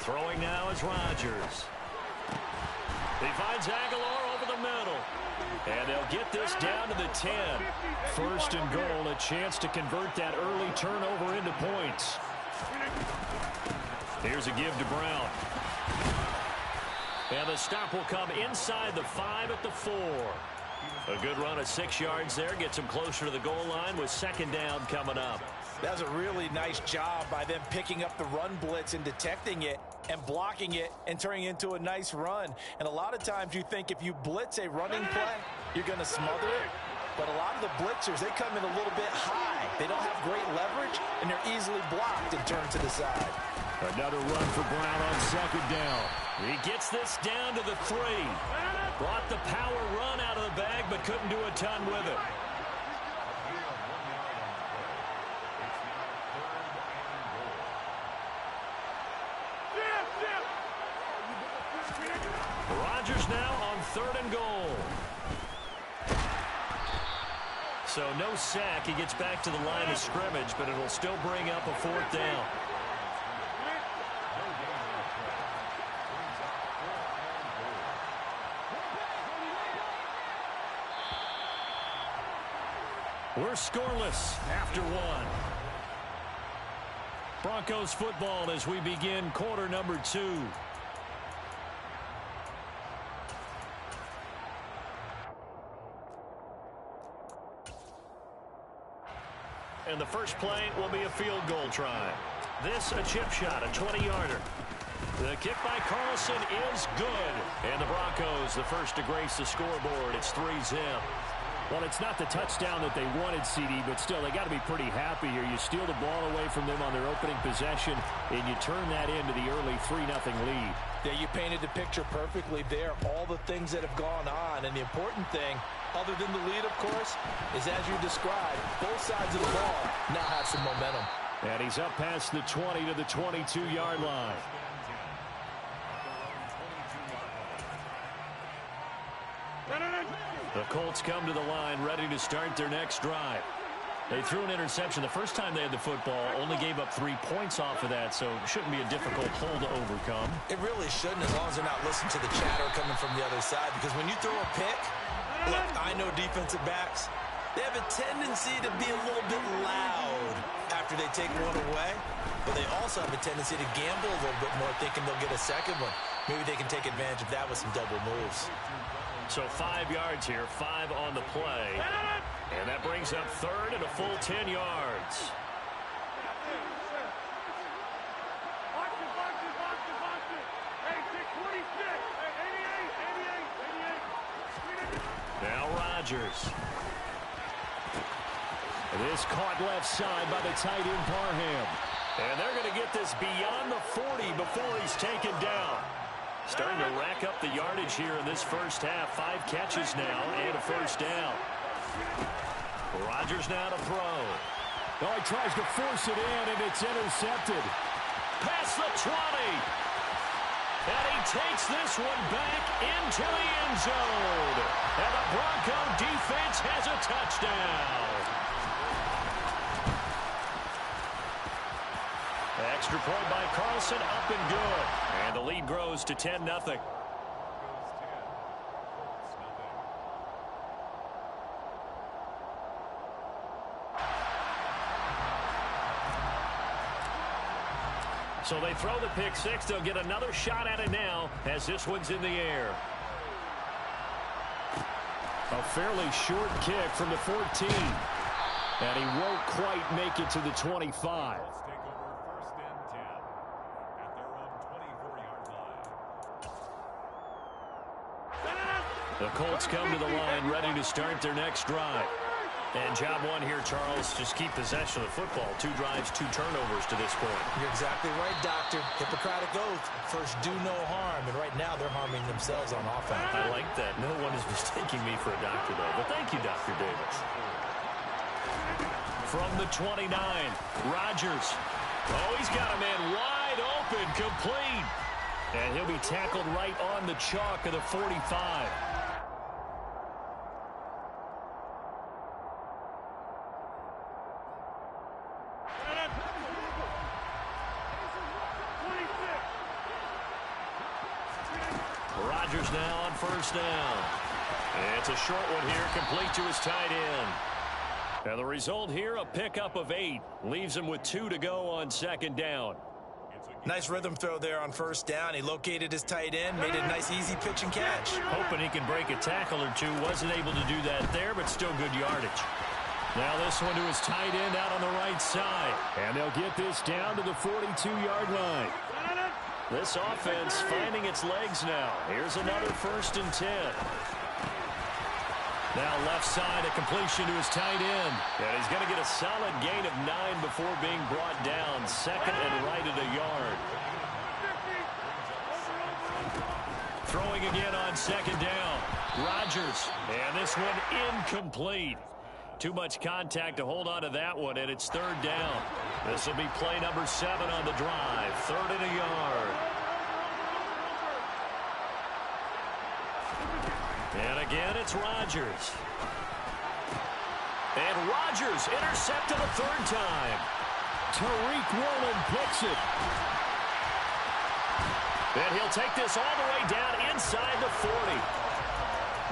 Throwing now is Rodgers. He finds Aguilar over the middle. And they'll get this down to the 10. 1st and goal, a chance to convert that early turnover into points. Here's a give to Brown. And the stop will come inside the 5 at the 4. A good run of 6 yards there. Gets him closer to the goal line with 2nd down coming up. That was a really nice job by them picking up the run blitz and detecting it and blocking it and turning it into a nice run. And a lot of times you think if you blitz a running play, you're going to smother it. But a lot of the blitzers, they come in a little bit high. They don't have great leverage, and they're easily blocked and turned to the side. Another run for Brown on 2nd down. He gets this down to the 3. Brought the power run out of the bag, but couldn't do a ton with it. Rodgers now on 3rd and goal. So no sack. He gets back to the line of scrimmage, but it'll still bring up a 4th down. We're scoreless after 1. Broncos football as we begin quarter number 2. And the first play will be a field goal try. This a chip shot, a 20-yarder. The kick by Carlson is good. And the Broncos, the first to grace the scoreboard. It's 3-0. Well, it's not the touchdown that they wanted, CD, but still, they got to be pretty happy here. You steal the ball away from them on their opening possession, and you turn that into the early 3-0 lead. Yeah, you painted the picture perfectly there. All the things that have gone on, and the important thing, other than the lead, of course, is as you described, both sides of the ball now have some momentum. And he's up past the 20 to the 22-yard line. The Colts come to the line ready to start their next drive. They threw an interception the first time they had the football, only gave up 3 points off of that, so it shouldn't be a difficult hole to overcome. It really shouldn't, as long as they're not listening to the chatter coming from the other side, because when you throw a pick, look, I know defensive backs, they have a tendency to be a little bit loud after they take one away, but they also have a tendency to gamble a little bit more, thinking they'll get a second one. Maybe they can take advantage of that with some double moves. So 5 yards here, 5 on the play. And that brings up 3rd and a full 10 yards. Now Rodgers. This caught left side by the tight end Parham. And they're going to get this beyond the 40 before he's taken down. Starting to rack up the yardage here in this first half. 5 catches now and a first down. Rodgers now to throw. Oh, he tries to force it in, and it's intercepted. Past the 20. And he takes this one back into the end zone. And the Bronco defense has a touchdown. Extra point by Carlson, up and good. And the lead grows to 10-0. So they throw the pick six. They'll get another shot at it now as this one's in the air. A fairly short kick from the 14. And he won't quite make it to the 25. The Colts come to the line ready to start their next drive. And job one here, Charles, just keep possession of the football. 2 drives, 2 turnovers to this point. You're exactly right, Doctor. Hippocratic oath. First, do no harm. And right now, they're harming themselves on offense. I like that. No one is mistaking me for a doctor, though. But thank you, Dr. Davis. From the 29, Rodgers. Oh, he's got a man wide open, complete. And he'll be tackled right on the chalk of the 45. Rodgers now on first down. It's a short one here, complete to his tight end. And the result here, a pickup of 8. Leaves him with 2 to go on second down. Nice rhythm throw there on first down. He located his tight end, made a nice easy pitch and catch. Hoping he can break a tackle or two. Wasn't able to do that there, but still good yardage. Now this one to his tight end out on the right side. And they'll get this down to the 42-yard line. This offense finding its legs now. Here's another 1st and 10. Now left side, a completion to his tight end. And he's going to get a solid gain of 9 before being brought down. Second and right at a yard. Throwing again on second down. Rodgers. And this one incomplete. Too much contact to hold on to that one, and it's 3rd down. This will be play number 7 on the drive. 3rd and a yard. And again, it's Rodgers. And Rodgers intercepted a third time. Tariq Woolen picks it. And he'll take this all the way down inside the 40.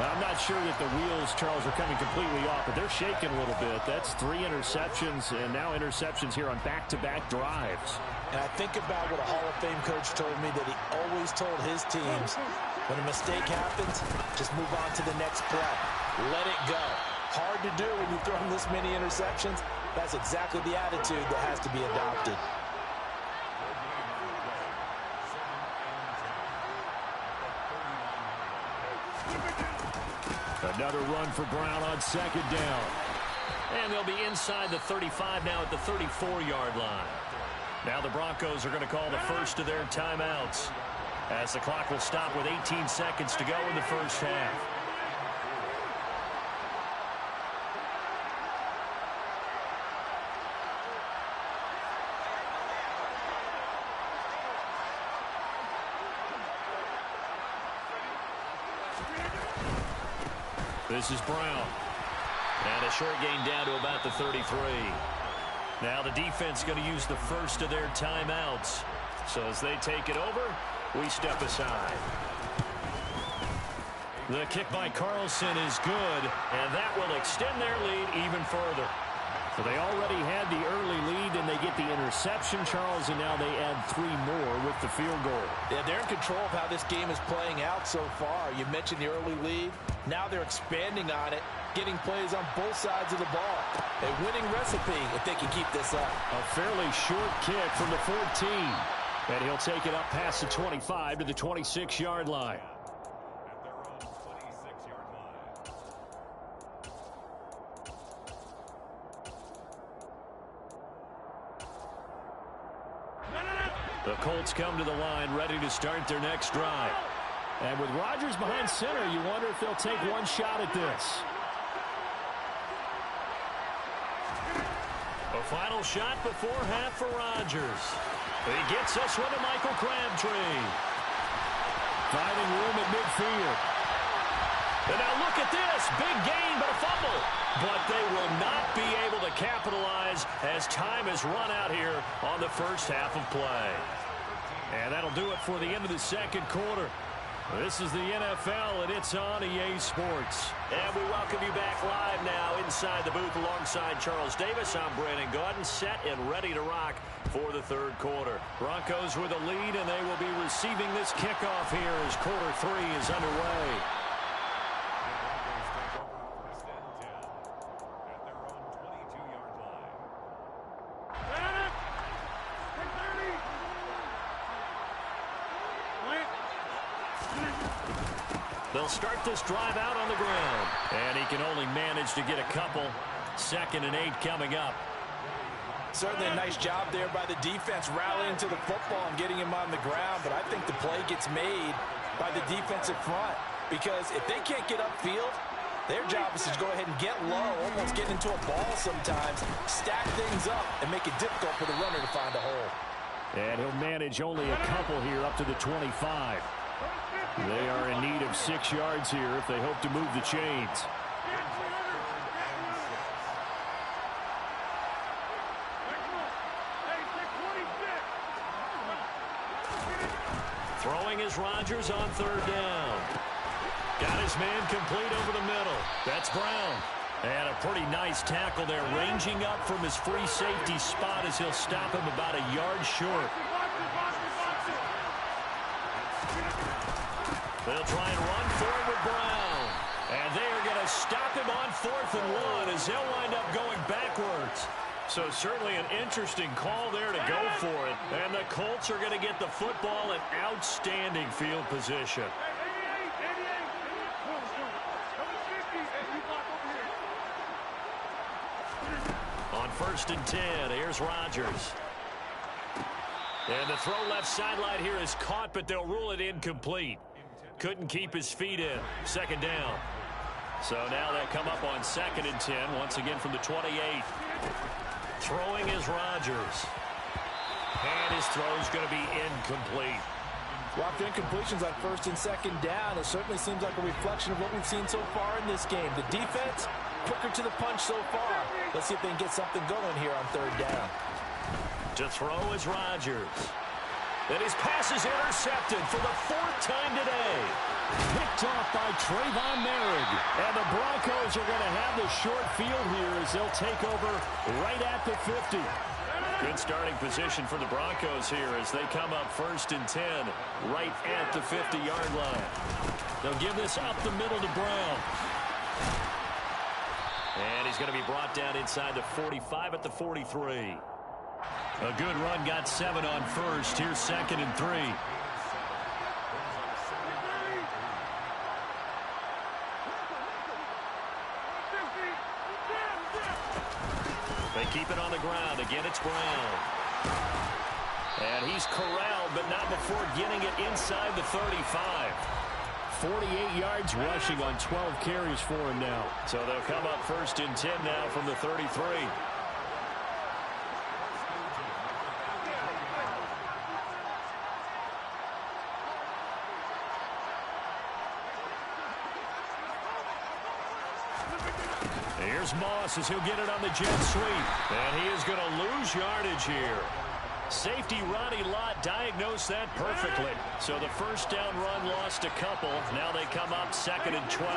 I'm not sure that the wheels, Charles, are coming completely off, but they're shaking a little bit. That's 3 interceptions, and now interceptions here on back-to-back drives. And I think about what a Hall of Fame coach told me, that he always told his teams, when a mistake happens, just move on to the next play. Let it go. Hard to do when you throw this many interceptions. That's exactly the attitude that has to be adopted. Another run for Brown on second down. And they'll be inside the 35 now at the 34-yard line. Now the Broncos are going to call the first of their timeouts, as the clock will stop with 18 seconds to go in the first half. This is Brown. And a short gain down to about the 33. Now the defense going to use the first of their timeouts. So as they take it over, we step aside. The kick by Carlson is good, and that will extend their lead even further. So they already had the early lead, and they get the interception, Charles, and now they add 3 more with the field goal. Yeah, they're in control of how this game is playing out so far. You mentioned the early lead. Now they're expanding on it, getting plays on both sides of the ball. A winning recipe if they can keep this up. A fairly short kick from the 14. And he'll take it up past the 25 to the 26-yard line. The Colts come to the line ready to start their next drive. And with Rodgers behind center, you wonder if they'll take one shot at this. A final shot before half for Rodgers. He gets us with a Michael Crabtree. Finding room at midfield. And now look at this. Big gain, but a fumble. But they will not be able to capitalize as time has run out here on the first half of play. And that'll do it for the end of the second quarter. This is the NFL, and it's on EA Sports. And we welcome you back live now inside the booth alongside Charles Davis. I'm Brandon Gaudin, set and ready to rock for the third quarter. Broncos with a lead, and they will be receiving this kickoff here as quarter 3 is underway. They'll start this drive out on the ground. And he can only manage to get a couple. 2nd and 8 coming up. Certainly a nice job there by the defense rallying to the football and getting him on the ground. But I think the play gets made by the defensive front. Because if they can't get upfield, their job is to go ahead and get low, almost get into a ball sometimes, stack things up, and make it difficult for the runner to find a hole. And he'll manage only a couple here up to the 25. They are in need of 6 yards here if they hope to move the chains. Throwing is Rodgers on 3rd down. Got his man complete over the middle. That's Brown. And a pretty nice tackle there, ranging up from his free safety spot as he'll stop him about a yard short. They'll try and run for it with Brown. And they are going to stop him on 4th and 1 as they'll wind up going backwards. So certainly an interesting call there to go for it. And the Colts are going to get the football in outstanding field position. On 1st and 10, here's Rodgers. And the throw left sideline here is caught, but they'll rule it incomplete. Couldn't keep his feet in. 2nd down. So now they'll come up on 2nd and 10, once again from the 28. Throwing is Rodgers. And his throw's going to be incomplete. Well, after incompletions on 1st and 2nd down, it certainly seems like a reflection of what we've seen so far in this game. The defense quicker to the punch so far. Let's see if they can get something going here on third down. To throw is Rodgers. And his pass is intercepted for the 4th time today. Picked off by Trayvon Merrick. And the Broncos are going to have the short field here as they'll take over right at the 50. Good starting position for the Broncos here as they come up 1st and 10 right at the 50-yard line. They'll give this up the middle to Brown. And he's going to be brought down inside the 45 at the 43. A good run got 7 on first. Here's 2nd and 3. They keep it on the ground. Again, it's Brown. And he's corralled, but not before getting it inside the 35. 48 yards rushing on 12 carries for him now. So they'll come up 1st and 10 now from the 33. Here's Moss as he'll get it on the jet sweep. And he is going to lose yardage here. Safety Ronnie Lott diagnosed that perfectly. So the first down run lost a couple. Now they come up 2nd and 12.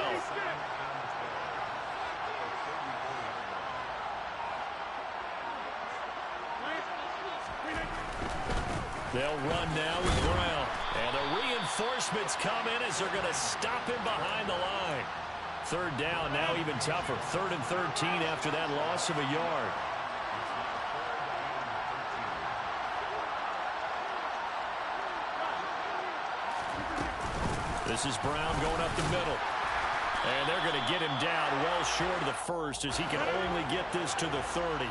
They'll run now with Brown. And the reinforcements come in as they're going to stop him behind the line. 3rd down, now even tougher. 3rd and 13 after that loss of a yard. This is Brown going up the middle. And they're going to get him down well short of the first as he can only get this to the 30.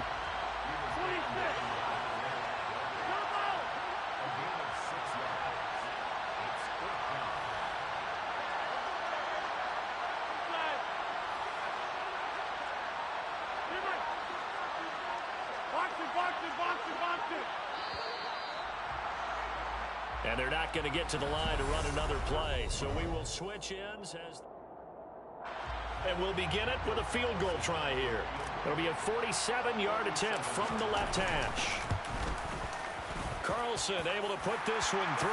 And they're not going to get to the line to run another play. So we will switch ends and we'll begin it with a field goal try here. It'll be a 47-yard attempt from the left hash. Carlson able to put this one through,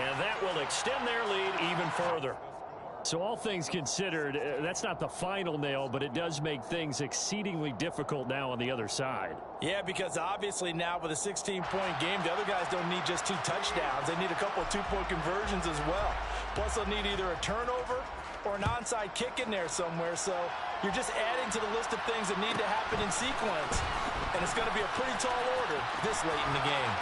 and that will extend their lead even further. So all things considered, that's not the final nail, but it does make things exceedingly difficult now on the other side. Yeah, because obviously now with a 16-point game, the other guys don't need just 2 touchdowns. They need a couple of 2-point conversions as well. Plus, they'll need either a turnover or an onside kick in there somewhere. So you're just adding to the list of things that need to happen in sequence. And it's going to be a pretty tall order this late in the game.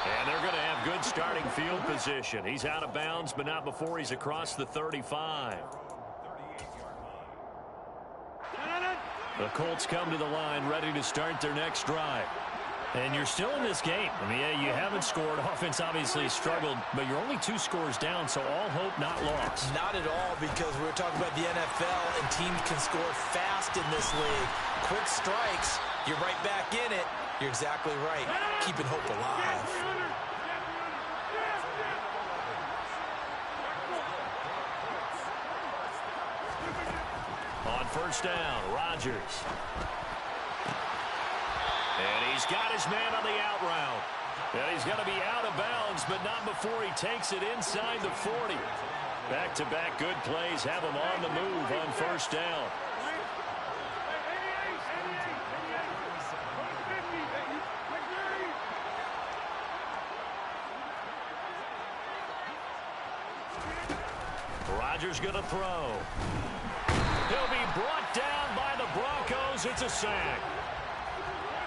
And they're going to have good starting field position. He's out of bounds, but not before he's across the 35. The Colts come to the line ready to start their next drive. And you're still in this game. I mean, yeah, you haven't scored. Offense obviously struggled, but you're only 2 scores down, so all hope not lost. Not at all, because we were talking about the NFL, and teams can score fast in this league. Quick strikes, you're right back in it. You're exactly right. Keeping hope alive. On 1st down, Rodgers. And he's got his man on the out route. And he's going to be out of bounds, but not before he takes it inside the 40. Back-to-back good plays have him on the move on 1st down. Rodgers going to throw. He'll be brought down by the Broncos. It's a sack.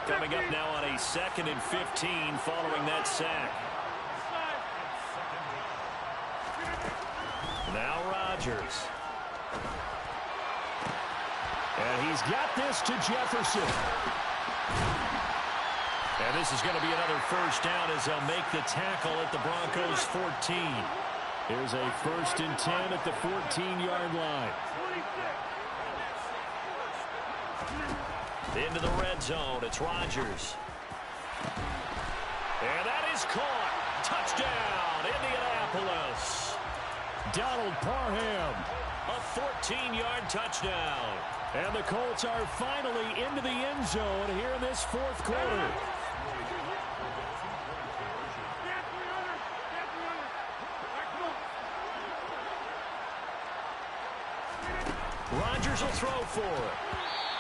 Coming up now on a 2nd and 15 following that sack. Now Rodgers. And he's got this to Jefferson. And this is going to be another 1st down as they'll make the tackle at the Broncos 14. Here's a 1st and 10 at the 14-yard line. Into the red zone. It's Rodgers. And that is caught. Touchdown, Indianapolis. Donald Parham A 14-yard touchdown. And the Colts are finally into the end zone here in this fourth quarter. Rodgers will throw for it.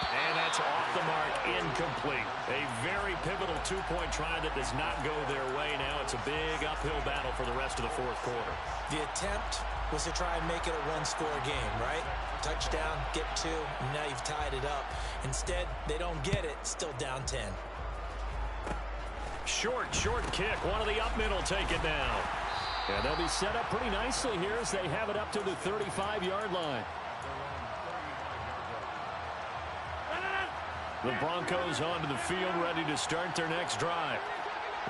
And that's off the mark, incomplete. A very pivotal two-point try that does not go their way. Now it's a big uphill battle for the rest of the fourth quarter. The attempt was to try and make it a one-score game, right? Touchdown, get two, and now you've tied it up. Instead, they don't get it, still down 10. Short kick. One of the up middle take it down. And they'll be set up pretty nicely here as they have it up to the 35-yard line. The Broncos onto the field, ready to start their next drive.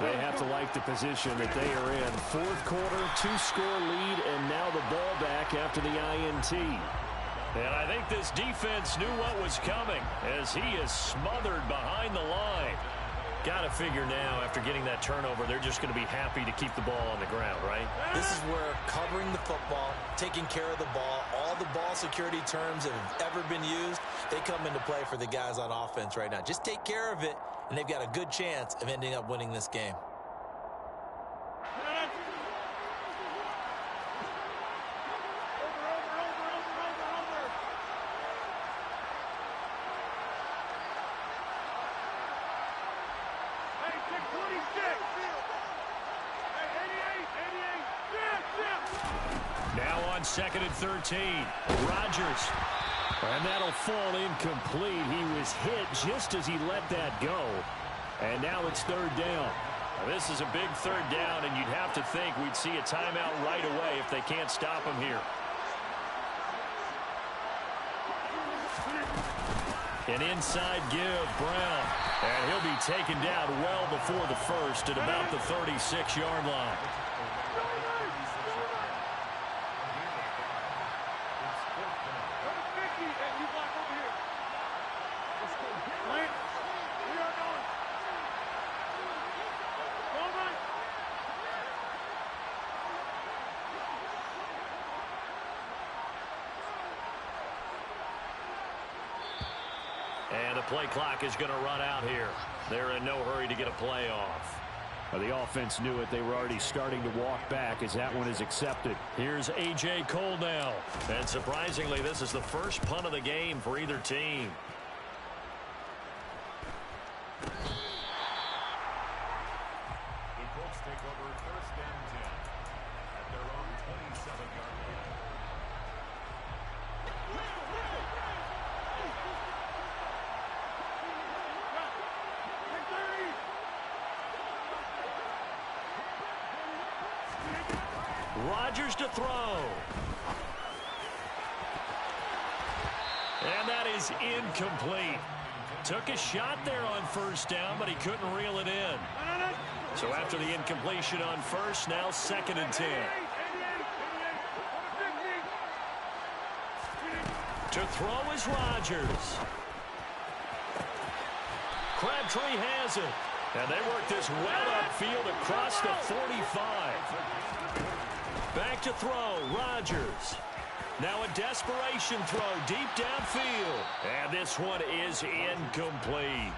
They have to like the position that they are in. Fourth quarter, 2-score lead, and now the ball back after the INT. And I think this defense knew what was coming as he is smothered behind the line. Got to figure now, after getting that turnover, they're just going to be happy to keep the ball on the ground, right? This is where covering the football, taking care of the ball, all the ball security terms that have ever been used, they come into play for the guys on offense right now. Just take care of it, and they've got a good chance of ending up winning this game. Now on 2nd and 13. Rodgers. And that'll fall incomplete. He was hit just as he let that go. And now it's third down. Now this is a big third down, and you'd have to think we'd see a timeout right away if they can't stop him here. An inside give, Brown. And he'll be taken down well before the first at about the 36-yard line. And the play clock is going to run out here. They're in no hurry to get a play off. Well, the offense knew it. They were already starting to walk back as that one is accepted. Here's A.J. Cole now. And surprisingly, this is the first punt of the game for either team. The Colts take over 1st and 10 at their own 27-yard line. Rodgers to throw. And that is incomplete. Took a shot there on first down, but he couldn't reel it in. So after the incompletion on first, now 2nd and 10. To throw is Rodgers. Crabtree has it. And they work this well upfield across the 45. Back to throw, Rodgers. Now a desperation throw deep downfield. And this one is incomplete.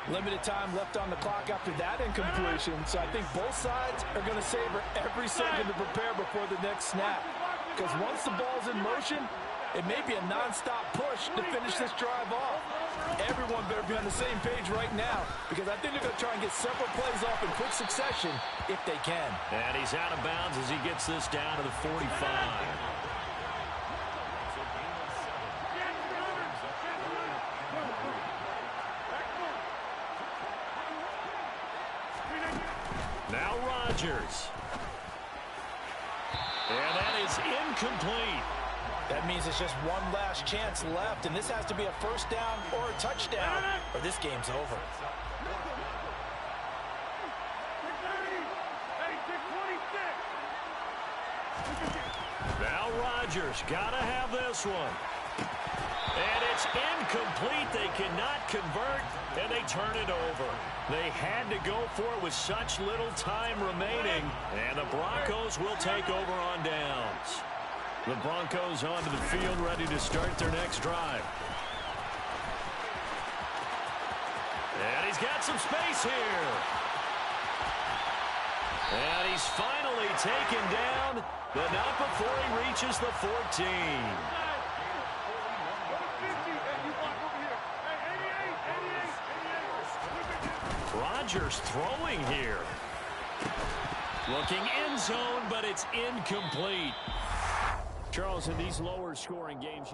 Limited time left on the clock after that incompletion, so I think both sides are going to savor every second to prepare before the next snap. Because once the ball's in motion, it may be a non-stop push to finish this drive off. Everyone better be on the same page right now, because I think they're going to try and get several plays off in quick succession if they can. And he's out of bounds as he gets this down to the 45. Now Rodgers. And that is incomplete. That means it's just one last chance left, and this has to be a first down or a touchdown, or this game's over. Now Rodgers, gotta have this one. And it's incomplete. They cannot convert, and they turn it over. They had to go for it with such little time remaining, and the Broncos will take over on downs. The Broncos onto the field, ready to start their next drive. And he's got some space here. And he's finally taken down, but not before he reaches the 14. Rodgers throwing here. Looking end zone, but it's incomplete. Charles, in these lower scoring games,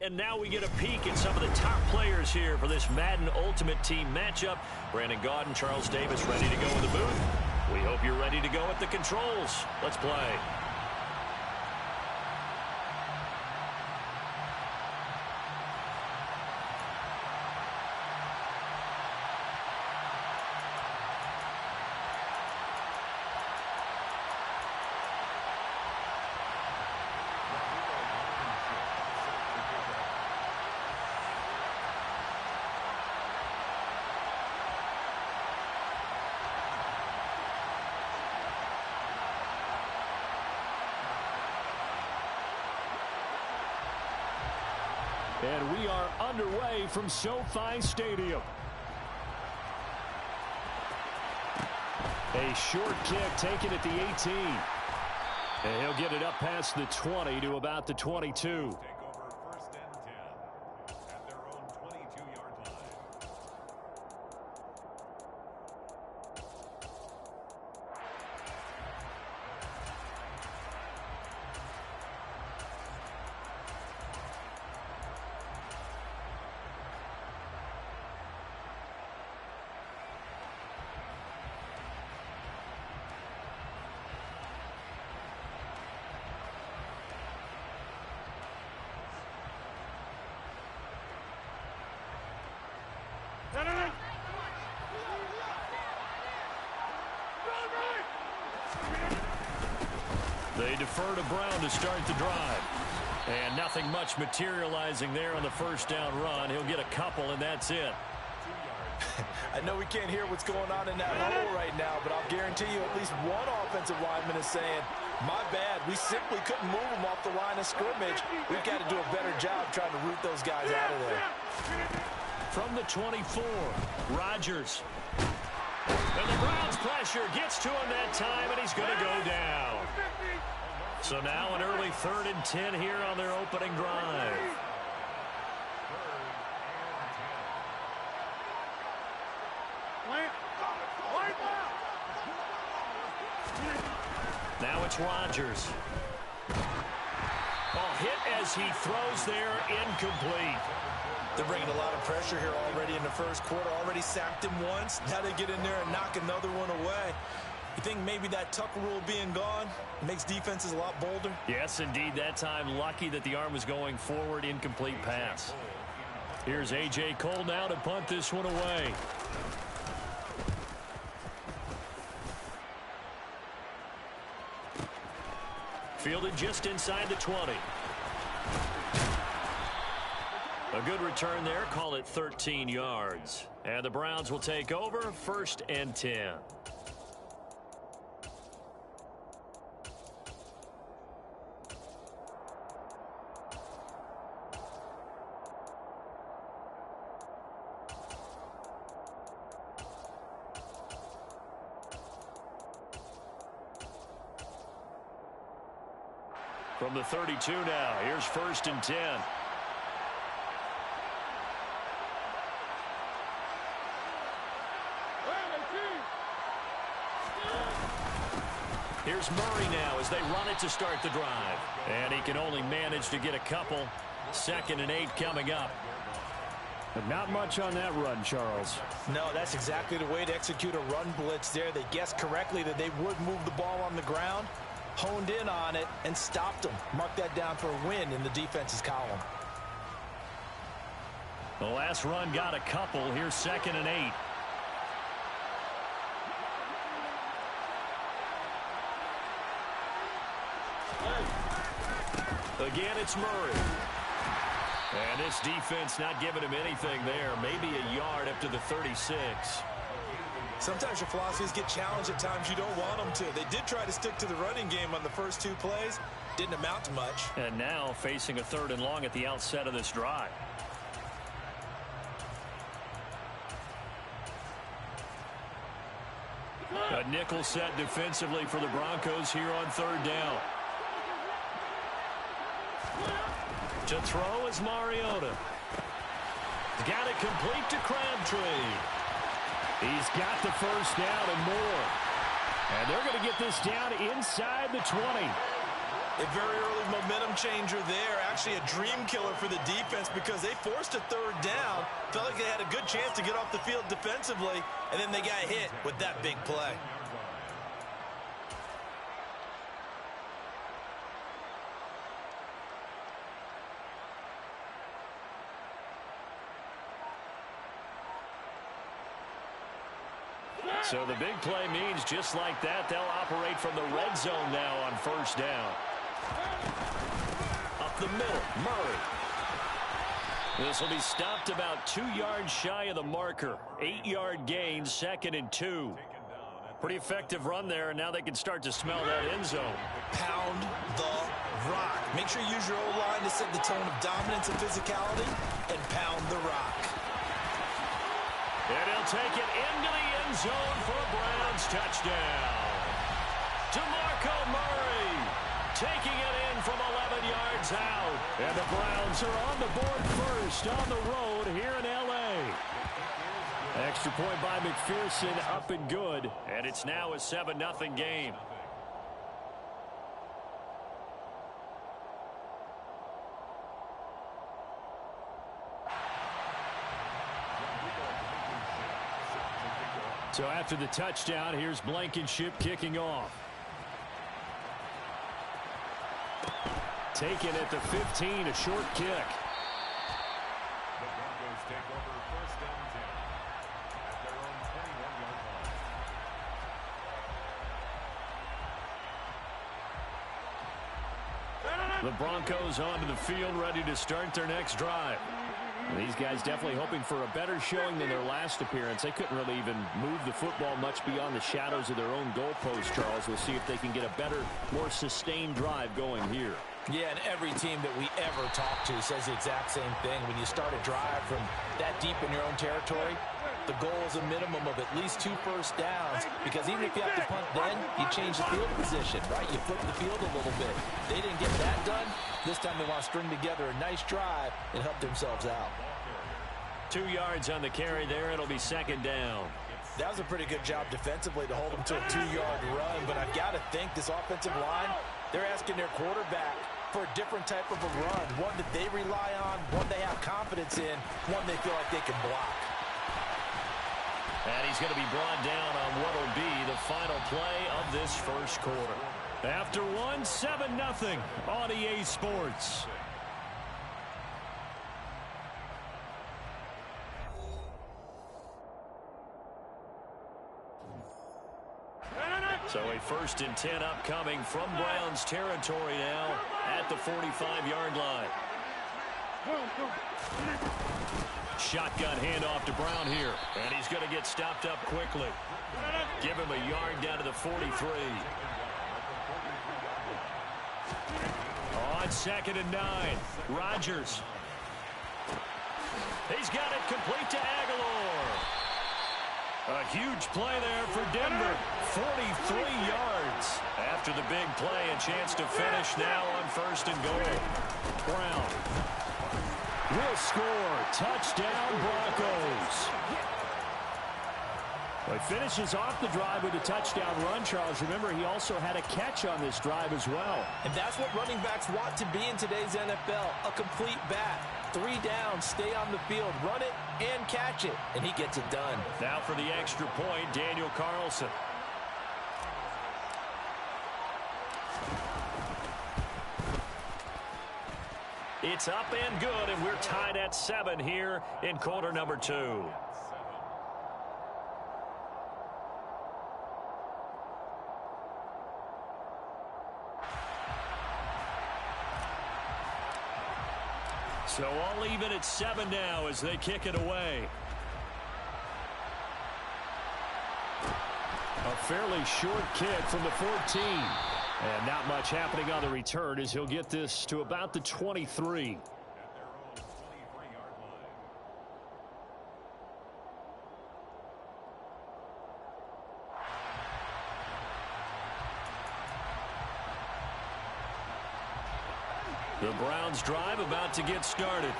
and now we get a peek at some of the top players here for this Madden Ultimate Team matchup. Brandon Gaud and Charles Davis ready to go in the booth. We hope you're ready to go at the controls. Let's play. And we are underway from SoFi Stadium. A short kick taken at the 18. And he'll get it up past the 20 to about the 22. Take over 1st and 10 at their own 22-yard line. They defer to Brown to start the drive. And nothing much materializing there on the first down run. He'll get a couple, and that's it. I know we can't hear what's going on in that hole right now, but I'll guarantee you at least one offensive lineman is saying, my bad, we simply couldn't move them off the line of scrimmage. We've got to do a better job trying to root those guys out of there. From the 24, Rodgers. And the Browns' pressure gets to him that time, and he's going to go down. So now an early 3rd and 10 here on their opening drive. Now it's Rodgers. Ball hit as he throws there, incomplete. They're bringing a lot of pressure here already in the first quarter. Already sacked him once. Now they get in there and knock another one away. You think maybe that Tucker rule being gone makes defenses a lot bolder? Yes, indeed. That time, lucky that the arm was going forward. Incomplete pass. Here's A.J. Cole now to punt this one away. Fielded just inside the 20. A good return there. Call it 13 yards. And the Browns will take over 1st and 10. From the 32 now, here's 1st and 10. Here's Murray now as they run it to start the drive. And he can only manage to get a couple. 2nd and 8 coming up. But not much on that run, Charles. No, that's exactly the way to execute a run blitz there. They guessed correctly that they would move the ball on the ground, honed in on it, and stopped them. Mark that down for a win in the defense's column. The last run got a couple. Here's 2nd and 8. Again, it's Murray. And this defense not giving him anything there. Maybe a yard up to the 36. Sometimes your philosophies get challenged at times you don't want them to. They did try to stick to the running game on the first 2 plays. Didn't amount to much. And now facing a 3rd and long at the outset of this drive. A nickel set defensively for the Broncos here on 3rd down. To throw is Mariota. He's got it complete to Crabtree. He's got the 1st down and more. And they're going to get this down inside the 20. A very early momentum changer there. Actually a dream killer for the defense because they forced a 3rd down. Felt like they had a good chance to get off the field defensively, and then they got hit with that big play. So the big play means just like that, they'll operate from the red zone now on 1st down. Up the middle, Murray. This will be stopped about 2 yards shy of the marker. 8-yard gain, 2nd and 2. Pretty effective run there, and now they can start to smell that end zone. Pound the rock. Make sure you use your O-line to set the tone of dominance and physicality, and pound the rock. And he'll take it into the end zone for a Browns touchdown. DeMarco Murray taking it in from 11 yards out. And the Browns are on the board first on the road here in L.A. Extra point by McPherson, up and good. And it's now a 7-0 game. So after the touchdown, here's Blankenship kicking off. Taken at the 15, a short kick. The Broncos take over 1st and 10 at their own 21-yard line. The Broncos onto the field, ready to start their next drive. These guys definitely hoping for a better showing than their last appearance. They couldn't really even move the football much beyond the shadows of their own goalpost, Charles. We'll see if they can get a better, more sustained drive going here. Yeah, and every team that we ever talk to says the exact same thing. When you start a drive from that deep in your own territory, the goal is a minimum of at least 2 first downs, because even if you have to punt then, you change the field position, right? You flip the field a little bit. They didn't get that done. This time they want to string together a nice drive and help themselves out. 2 yards on the carry there. It'll be 2nd down. That was a pretty good job defensively to hold them to a 2-yard run, but I've got to think this offensive line, they're asking their quarterback for a different type of a run, one that they rely on, one they have confidence in, one they feel like they can block. And he's going to be brought down on what will be the final play of this first quarter. After one, 7-0 on EA Sports. So a 1st and 10 upcoming from Browns territory now at the 45-yard line. Shotgun handoff to Brown here. And he's going to get stopped up quickly. Give him a yard down to the 43. On 2nd and 9, Rodgers. He's got it complete to Aguilar. A huge play there for Denver. 43 yards. After the big play, a chance to finish now on 1st and goal. Brown will score. Touchdown, Broncos. Well, he finishes off the drive with a touchdown run, Charles. Remember, he also had a catch on this drive as well. And that's what running backs want to be in today's NFL, a complete bat. 3 down, stay on the field, run it, and catch it. And he gets it done. Now for the extra point, Daniel Carlson. It's up and good, and we're tied at 7 here in quarter number 2. So all even at 7 now as they kick it away. A fairly short kick from the 14. And not much happening on the return as he'll get this to about the 23. The Browns drive about to get started.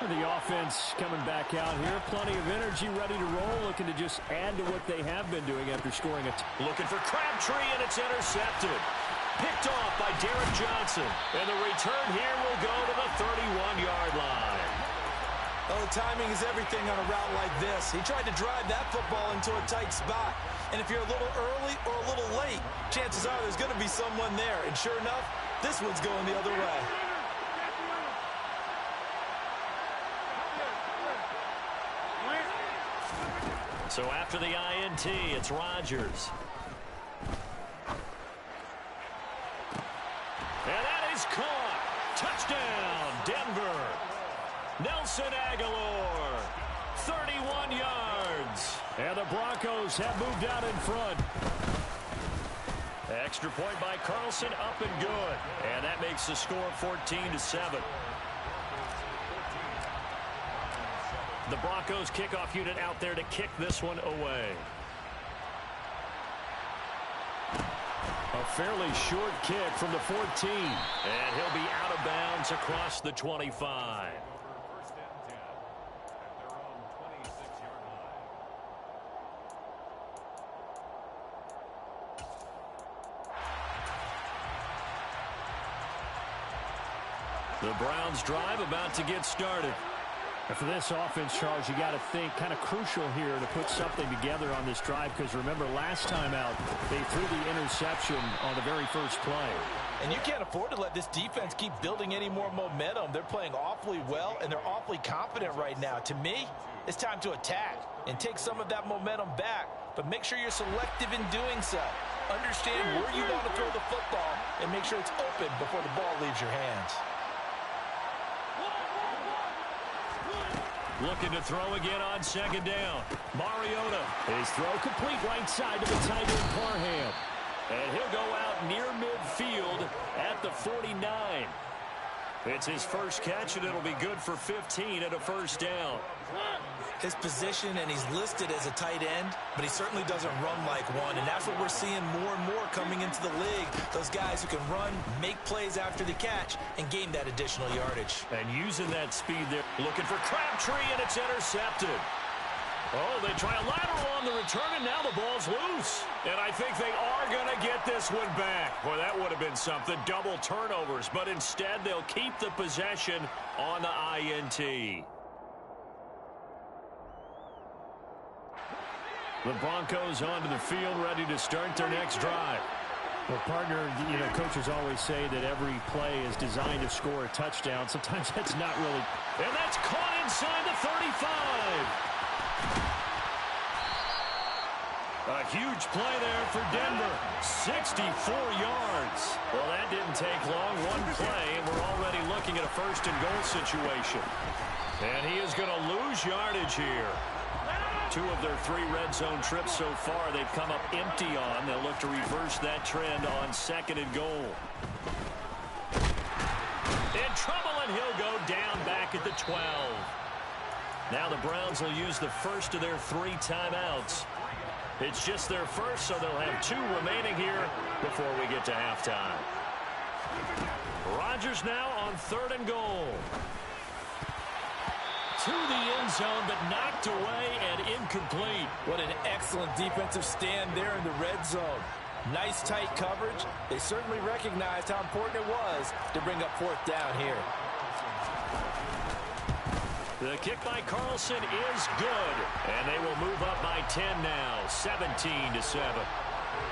The offense coming back out here. Plenty of energy, ready to roll, looking to just add to what they have been doing after scoring a looking for Crabtree, and it's intercepted. Picked off by Derek Johnson. And the return here will go to the 31-yard line. Oh, the timing is everything on a route like this. He tried to drive that football into a tight spot. And if you're a little early or a little late, chances are there's going to be someone there. And sure enough, this one's going the other way. So after the INT, it's Rodgers. And that is caught. Touchdown, Denver. Nelson Aguilar, 31 yards. And the Broncos have moved out in front. Extra point by Carlson, up and good. And that makes the score 14-7. The Broncos kickoff unit out there to kick this one away. A fairly short kick from the 14. And he'll be out of bounds across the 25. The Browns drive about to get started. And for this offense, Charles, you got to think kind of crucial here to put something together on this drive, because remember last time out they threw the interception on the very first play. And you can't afford to let this defense keep building any more momentum. They're playing awfully well, and they're awfully confident right now. To me, it's time to attack and take some of that momentum back, but make sure you're selective in doing so. Understand where you want to throw the football and make sure it's open before the ball leaves your hands. Looking to throw again on 2nd down. Mariota. His throw complete right side to the tight end Parham. And he'll go out near midfield at the 49. It's his first catch, and it'll be good for 15 at a 1st down. His position, and he's listed as a tight end, but he certainly doesn't run like one, and that's what we're seeing more and more coming into the league. Those guys who can run, make plays after the catch, and gain that additional yardage. And using that speed there. Looking for Crabtree, and it's intercepted. Oh, they try a lateral on the return, and now the ball's loose. And I think they are going to get this one back. Boy, that would have been something. Double turnovers, but instead they'll keep the possession on the INT. The Broncos onto the field, ready to start their next drive. Well, partner, you know, coaches always say that every play is designed to score a touchdown. Sometimes that's not really. And that's caught inside the 35. A huge play there for Denver. 64 yards. Well, that didn't take long. One play, and we're already looking at a 1st and goal situation. And he is going to lose yardage here. 2 of their 3 red zone trips so far they've come up empty on. They'll look to reverse that trend on 2nd and goal. In trouble, and he'll go down back at the 12. Now the Browns will use the first of their 3 timeouts. It's just their first, so they'll have 2 remaining here before we get to halftime. Rodgers now on 3rd and goal. To the end zone, but knocked away and incomplete. What an excellent defensive stand there in the red zone. Nice tight coverage. They certainly recognized how important it was to bring up 4th down here. The kick by Carlson is good, and they will move up by 10 now, 17-7.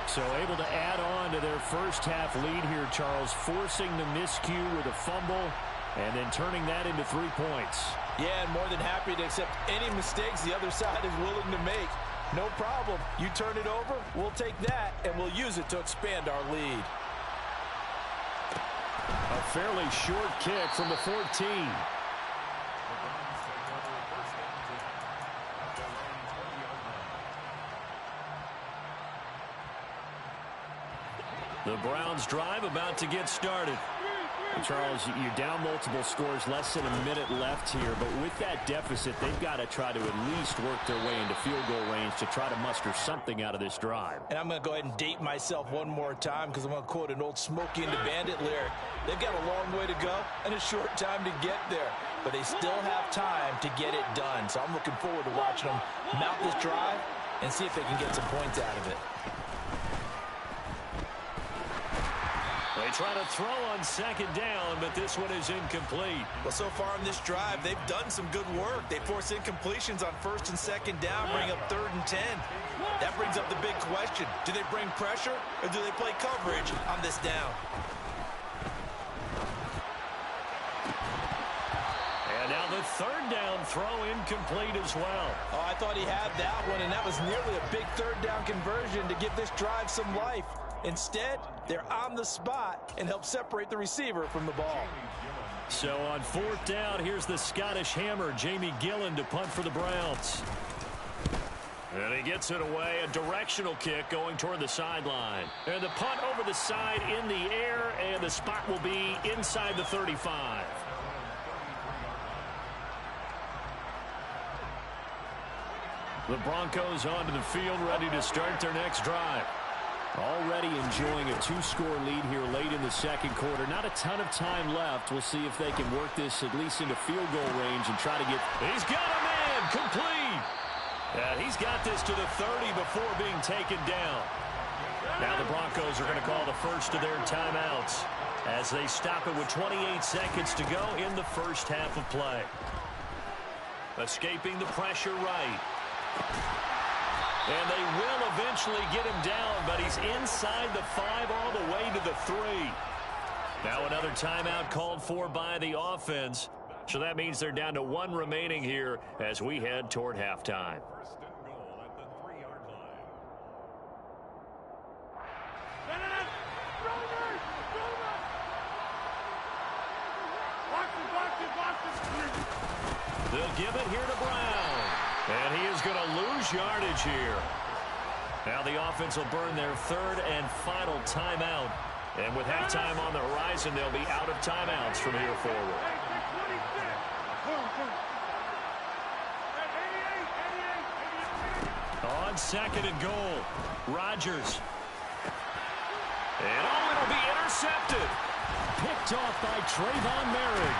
So able to add on to their first half lead here, Charles, forcing the miscue with a fumble and then turning that into 3 points. Yeah, and more than happy to accept any mistakes the other side is willing to make. No problem. You turn it over, we'll take that, and we'll use it to expand our lead. A fairly short kick from the 14. The Browns drive about to get started. Charles, you're down multiple scores, less than a minute left here, but with that deficit, they've got to try to at least work their way into field goal range to try to muster something out of this drive. And I'm going to go ahead and date myself one more time because I'm going to quote an old Smokey and the Bandit lyric. They've got a long way to go and a short time to get there, but they still have time to get it done. So I'm looking forward to watching them mount this drive and see if they can get some points out of it. They try to throw on 2nd down, but this one is incomplete. Well, so far on this drive, they've done some good work. They force incompletions on 1st and 2nd down, bring up 3rd and 10. That brings up the big question. Do they bring pressure, or do they play coverage on this down? And now the 3rd down throw incomplete as well. Oh, I thought he had that one, and that was nearly a big 3rd down conversion to give this drive some life. Instead, they're on the spot and help separate the receiver from the ball. So on 4th down, here's the Scottish Hammer, Jamie Gillen, to punt for the Browns. And he gets it away, a directional kick going toward the sideline. And the punt over the side in the air, and the spot will be inside the 35. The Broncos onto the field, ready to start their next drive. Already enjoying a 2-score lead here late in the 2nd quarter. Not a ton of time left. We'll see if they can work this at least into field goal range and try to get... He's got a man, complete. And he's got this to the 30 before being taken down. Now the Broncos are going to call the first of their timeouts as they stop it with 28 seconds to go in the first half of play. Escaping the pressure right. And they will eventually get him down, but he's inside the 5 all the way to the 3. Now another timeout called for by the offense. So that means they're down to 1 remaining here as we head toward halftime. 1st and goal at the 3-yard line. They'll give it here to Brown. And he is going to lose yardage here. Now the offense will burn their 3rd and final timeout. And with halftime on the horizon, they'll be out of timeouts from here forward. On 2nd and goal, Rodgers. And oh, it'll be intercepted. Picked off by Trayvon Merrick.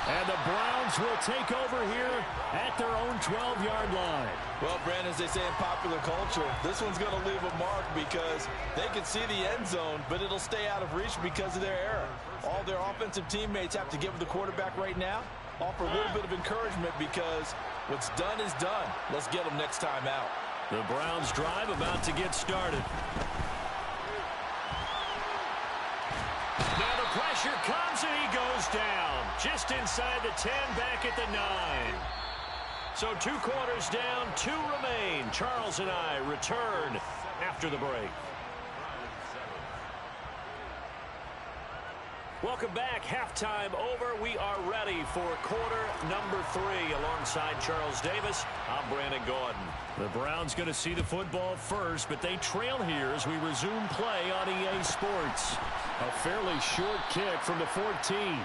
And the Browns will take over here at their own 12-yard line. Well, Brandon, as they say in popular culture, this one's going to leave a mark because they can see the end zone, but it'll stay out of reach because of their error. All their offensive teammates have to give the quarterback right now, offer a little bit of encouragement because what's done is done. Let's get them next time out. The Browns drive about to get started. Now the pressure comes and he goes down. Just inside the 10, back at the 9. So 2 quarters down, 2 remain. Charles and I return after the break. Welcome back. Halftime over. We are ready for quarter number 3. Alongside Charles Davis, I'm Brandon Gordon. The Browns going to see the football first, but they trail here as we resume play on EA Sports. A fairly short kick from the 14.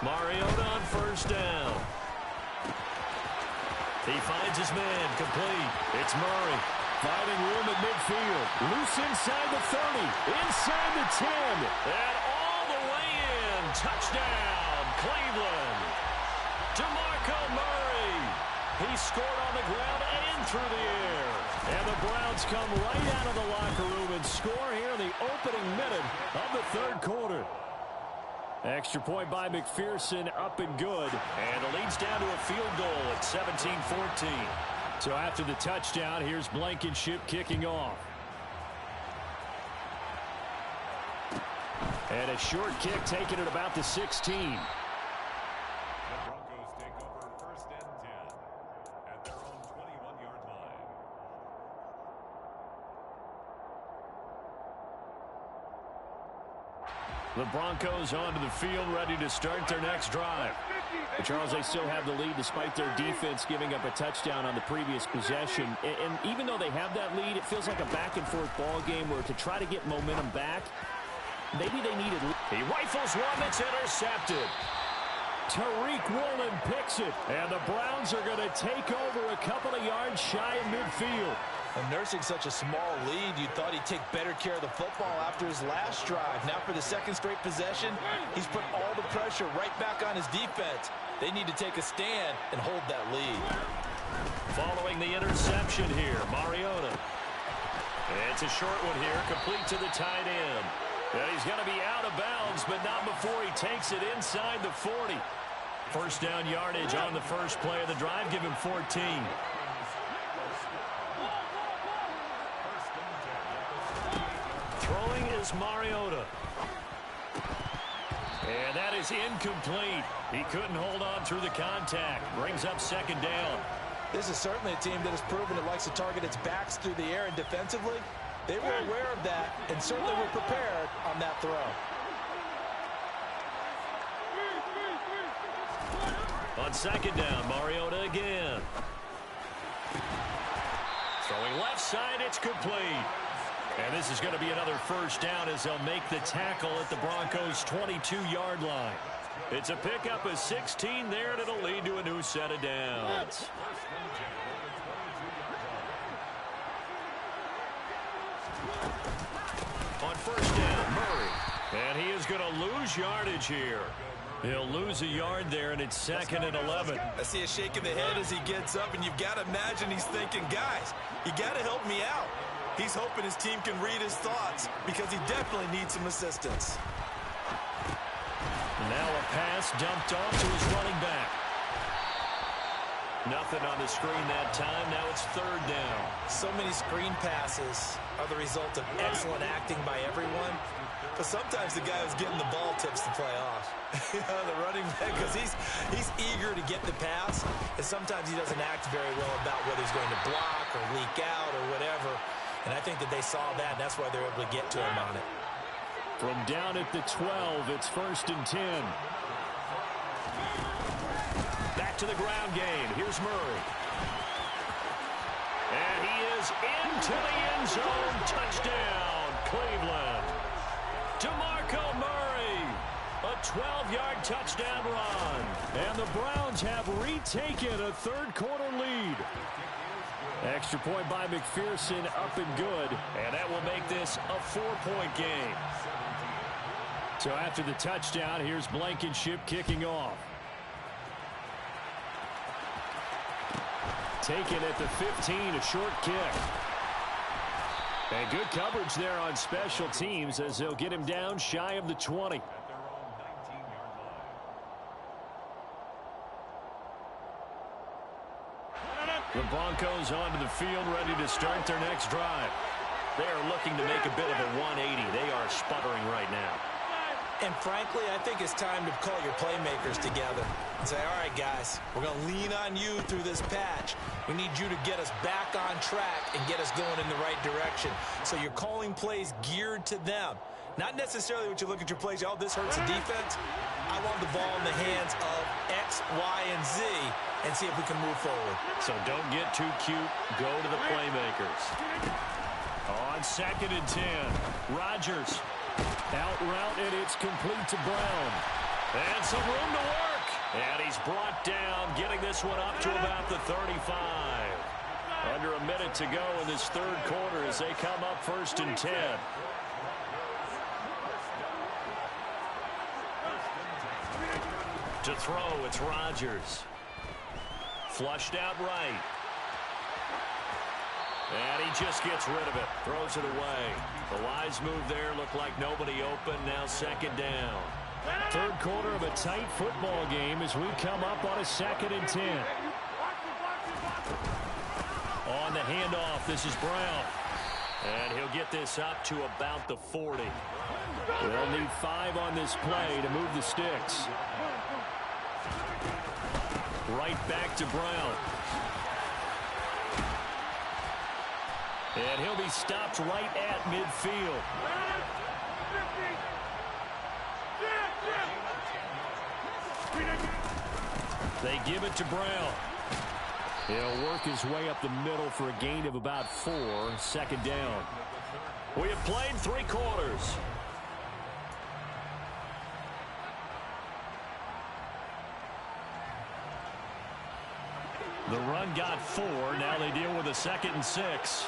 Mariota on first down. He finds his man, complete. It's Murray. Finding room at midfield. Loose inside the 30. Inside the 10. And all the way in. Touchdown, Cleveland. DeMarco Murray. He scored on the ground and through the air. And the Browns come right out of the locker room and score here in the opening minute of the third quarter. Extra point by McPherson, up and good. And the lead's down to a field goal at 17-14. So after the touchdown, here's Blankenship kicking off. And a short kick taken at about the 16. The Broncos take over first and 10 at their own 21-yard line. The Broncos onto the field, ready to start their next drive. But Charles, they still have the lead despite their defense giving up a touchdown on the previous possession. And even though they have that lead, it feels like a back-and-forth ball game where to try to get momentum back, maybe they needed. He rifles one that's intercepted. Tariq Woolen picks it, and the Browns are going to take over a couple of yards shy of midfield. And nursing such a small lead, you thought he'd take better care of the football after his last drive. Now for the second straight possession, he's put all the pressure right back on his defense. They need to take a stand and hold that lead. Following the interception here, Mariota. It's a short one here, complete to the tight end. And he's going to be out of bounds, but not before he takes it inside the 40. First down yardage on the first play of the drive, give him 14. Throwing is Mariota. And that is incomplete. He couldn't hold on through the contact. Brings up second down. This is certainly a team that has proven it likes to target its backs through the air, and defensively, they were aware of that and certainly were prepared on that throw. On second down, Mariota again. Throwing left side, it's complete. And this is going to be another first down as they'll make the tackle at the Broncos' 22-yard line. It's a pickup of 16 there, and it'll lead to a new set of downs. On first down, Murray. And he is going to lose yardage here. He'll lose a yard there, and it's second and 11. I see a shake of the head as he gets up, and you've got to imagine he's thinking, guys, you got to help me out. He's hoping his team can read his thoughts because he definitely needs some assistance. Now a pass dumped off to his running back. Nothing on the screen that time. Now it's third down. So many screen passes are the result of excellent acting by everyone. But sometimes the guy who's getting the ball tips the play off. The running back, because he's eager to get the pass, and sometimes he doesn't act very well about whether he's going to block or leak out or whatever. And I think that they saw that, and that's why they're able to get to him on it. From down at the 12, it's first and 10. Back to the ground game. Here's Murray. And he is into the end zone. Touchdown, Cleveland. DeMarco Murray. A 12-yard touchdown run. And the Browns have retaken a third-quarter lead. Extra point by McPherson, up and good. And that will make this a 4-point game. So after the touchdown, here's Blankenship kicking off. Taken at the 15, a short kick. And good coverage there on special teams as they'll get him down shy of the 20. The Broncos onto the field, ready to start their next drive. They are looking to make a bit of a 180. They are sputtering right now. And frankly, I think it's time to call your playmakers together and say, all right, guys, we're going to lean on you through this patch. We need you to get us back on track and get us going in the right direction. So you're calling plays geared to them. Not necessarily what you look at your plays, oh, this hurts the defense. I want the ball in the hands of X, Y, and Z and see if we can move forward. So don't get too cute. Go to the playmakers. On second and 10, Rodgers. Out route, and it's complete to Brown. And some room to work. And he's brought down, getting this one up to about the 35. Under a minute to go in this third quarter as they come up 1st and 10. To throw, it's Rodgers. Flushed out right. And he just gets rid of it. Throws it away. The wise move there. Looked like nobody open. Now 2nd down. Third quarter of a tight football game as we come up on a 2nd and 10. On the handoff, this is Brown. And he'll get this up to about the 40. They'll need 5 on this play to move the sticks. Right back to Brown. And he'll be stopped right at midfield. They give it to Brown. He'll work his way up the middle for a gain of about 4. 2nd down. We have played 3 quarters. The run got 4. Now they deal with a 2nd and 6.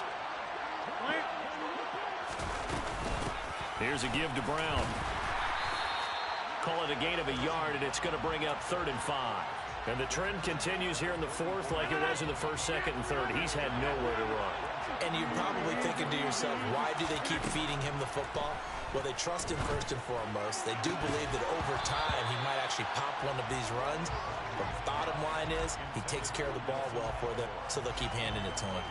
Here's a give to Brown. Call it a gain of a yard, and it's going to bring up 3rd and 5. And the trend continues here in the 4th like it was in the 1st, 2nd, and 3rd. He's had nowhere to run. And you're probably thinking to yourself, why do they keep feeding him the football? Well, they trust him first and foremost. They do believe that over time he might actually pop one of these runs. But the bottom line is he takes care of the ball well for them, so they'll keep handing it to him.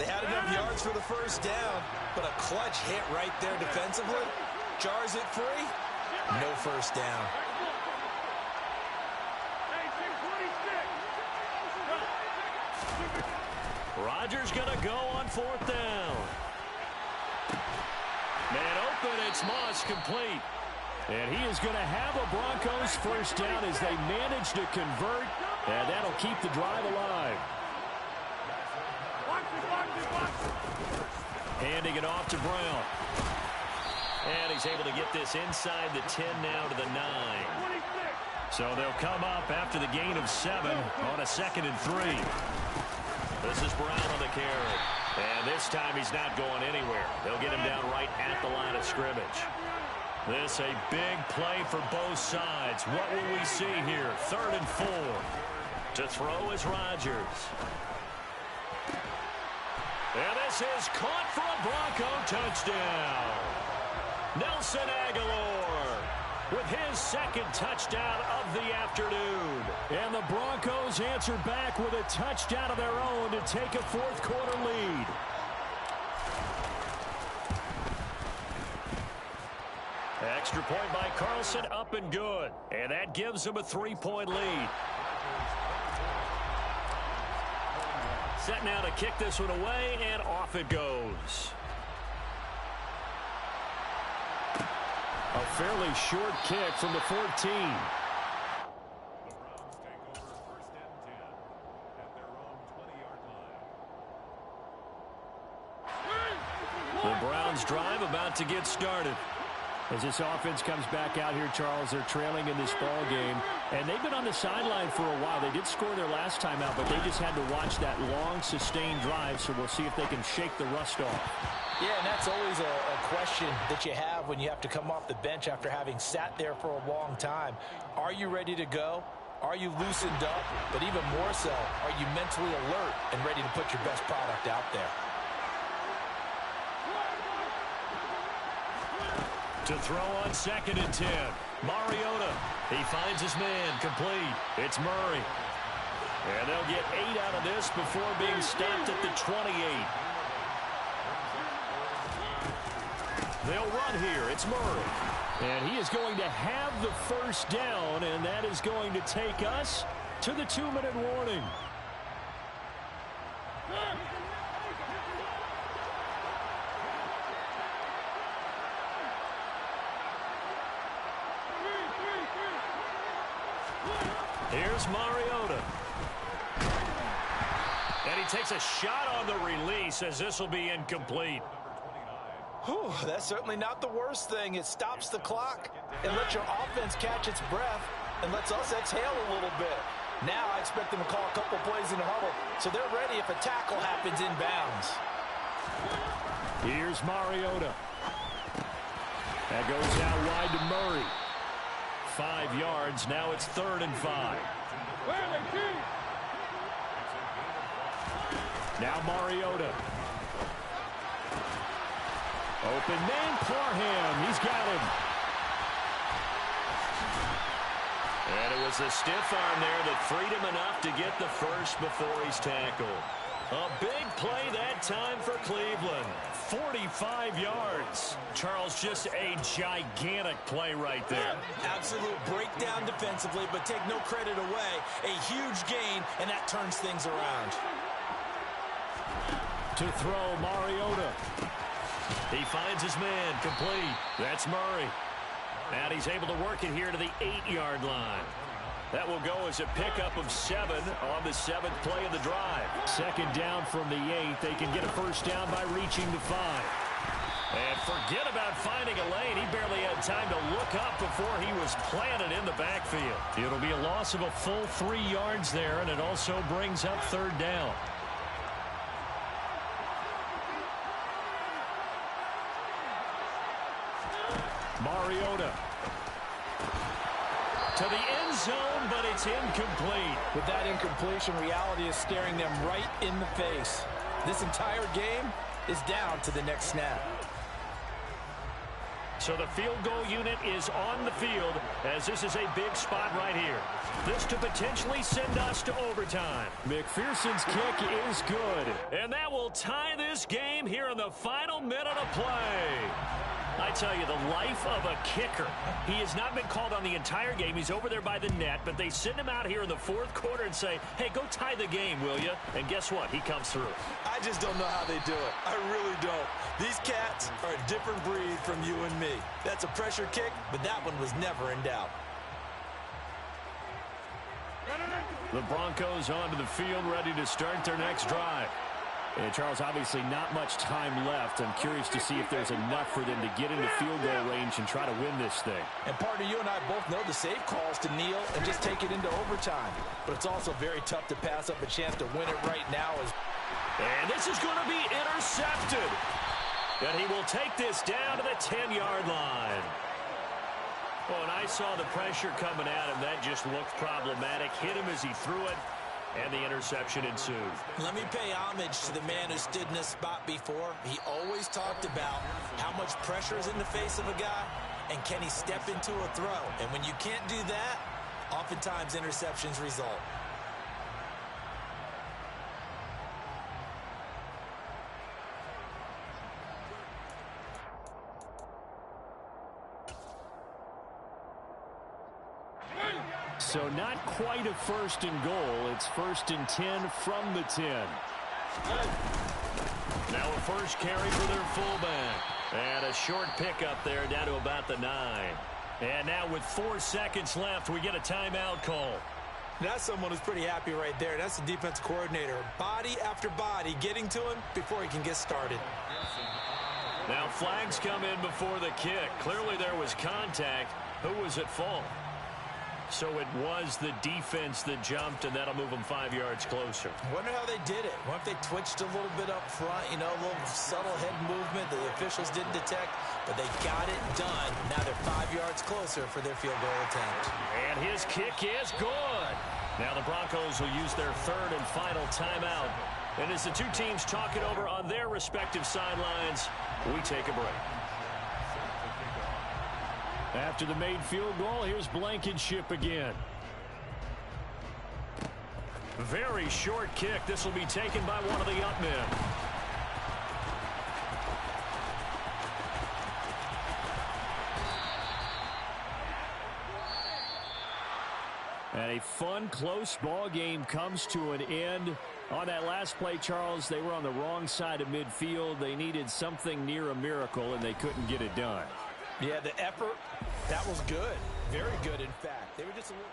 They had enough yards for the 1st down, but a clutch hit right there defensively jars it free. No 1st down. Rodgers going to go on 4th down. Man open, it's Moss, complete. And he is going to have a Broncos 1st down as they manage to convert, and that'll keep the drive alive. Handing it off to Brown. And he's able to get this inside the 10 now to the 9. So they'll come up after the gain of 7 on a 2nd and 3. This is Brown on the carry. And this time he's not going anywhere. They'll get him down right at the line of scrimmage. This a big play for both sides. What will we see here? 3rd and 4. To throw is Rodgers. And this is caught for a Bronco touchdown. Nelson Aguilar with his 2nd touchdown of the afternoon. And the Broncos answer back with a touchdown of their own to take a 4th quarter lead. Extra point by Carlson, up and good. And that gives them a 3-point lead. Set now to kick this one away, and off it goes. A fairly short kick from the 14. The Browns take over 1st and 10 at their own 20-yard line. The Browns drive about to get started. As this offense comes back out here, Charles, they're trailing in this ball game, and they've been on the sideline for a while. They did score their last time out, but they just had to watch that long, sustained drive, so we'll see if they can shake the rust off. Yeah, and that's always a question that you have when you have to come off the bench after having sat there for a long time. Are you ready to go? Are you loosened up? But even more so, are you mentally alert and ready to put your best product out there? To throw on 2nd and 10. Mariota. He finds his man, complete. It's Murray. And they'll get 8 out of this before being stopped at the 28. They'll run here. It's Murray. And he is going to have the 1st down, and that is going to take us to the 2-minute warning. Here's Mariota. And he takes a shot on the release as this will be incomplete. Whew, that's certainly not the worst thing. It stops the clock. and let your offense catch its breath and lets us exhale a little bit. Now I expect them to call a couple plays in the huddle so they're ready if a tackle happens inbounds. Here's Mariota. That goes out wide to Murray. 5 yards. Now it's 3rd and 5. Now Mariota. Open man, Parham. He's got him. And it was a stiff arm there that freed him enough to get the first before he's tackled. A big play that time for Cleveland. 45 yards. Charles, just a gigantic play right there. Absolute breakdown defensively, but take no credit away. A huge gain, and that turns things around. To throw, Mariota. He finds his man, complete. That's Murray. And he's able to work it here to the 8-yard line. That will go as a pickup of 7 on the 7th play of the drive. 2nd down from the 8. They can get a first down by reaching the 5. And forget about finding a lane. He barely had time to look up before he was planted in the backfield. It'll be a loss of a full 3 yards there, and it also brings up 3rd down. Mariota. To the end zone, but it's incomplete. With that incompletion, reality is staring them right in the face. This entire game is down to the next snap. So the field goal unit is on the field as this is a big spot right here. This to potentially send us to overtime. McPherson's kick is good. And that will tie this game here in the final minute of play. I tell you, the life of a kicker. He has not been called on the entire game. He's over there by the net, but they send him out here in the 4th quarter and say, hey, go tie the game, will you? And guess what? He comes through. I just don't know how they do it. I really don't. These cats are a different breed from you and me. That's a pressure kick, but that one was never in doubt. The Broncos onto the field, ready to start their next drive. And Charles, obviously not much time left. I'm curious to see if there's enough for them to get into field goal range and try to win this thing. And partner, you and I both know the safe calls to kneel and just take it into overtime. But it's also very tough to pass up a chance to win it right now. And this is going to be intercepted. And he will take this down to the 10-yard line. Oh, and I saw the pressure coming at him. That just looked problematic. Hit him as he threw it. And the interception ensued. Let me pay homage to the man who stood in this spot before. He always talked about how much pressure is in the face of a guy, and can he step into a throw. And when you can't do that, oftentimes interceptions result. So not quite a 1st and goal. It's 1st and 10 from the 10. Now a first carry for their fullback. And a short pickup there down to about the 9. And now with 4 seconds left, we get a timeout call. That's someone who's pretty happy right there. That's the defense coordinator. Body after body getting to him before he can get started. Now flags come in before the kick. Clearly there was contact. Who was at fault? So it was the defense that jumped, and that'll move them 5 yards closer. I wonder how they did it. I wonder if they twitched a little bit up front, you know, a little subtle head movement that the officials didn't detect, but they got it done. Now they're 5 yards closer for their field goal attempt. And his kick is good. Now the Broncos will use their 3rd and final timeout. And as the two teams talk it over on their respective sidelines, we take a break. After the made field goal, here's Blankenship again. Very short kick. This will be taken by one of the up men. And a fun, close ball game comes to an end. On that last play, Charles, they were on the wrong side of midfield. They needed something near a miracle, and they couldn't get it done. Yeah, the effort, that was good. Very good, in fact. They were just a little...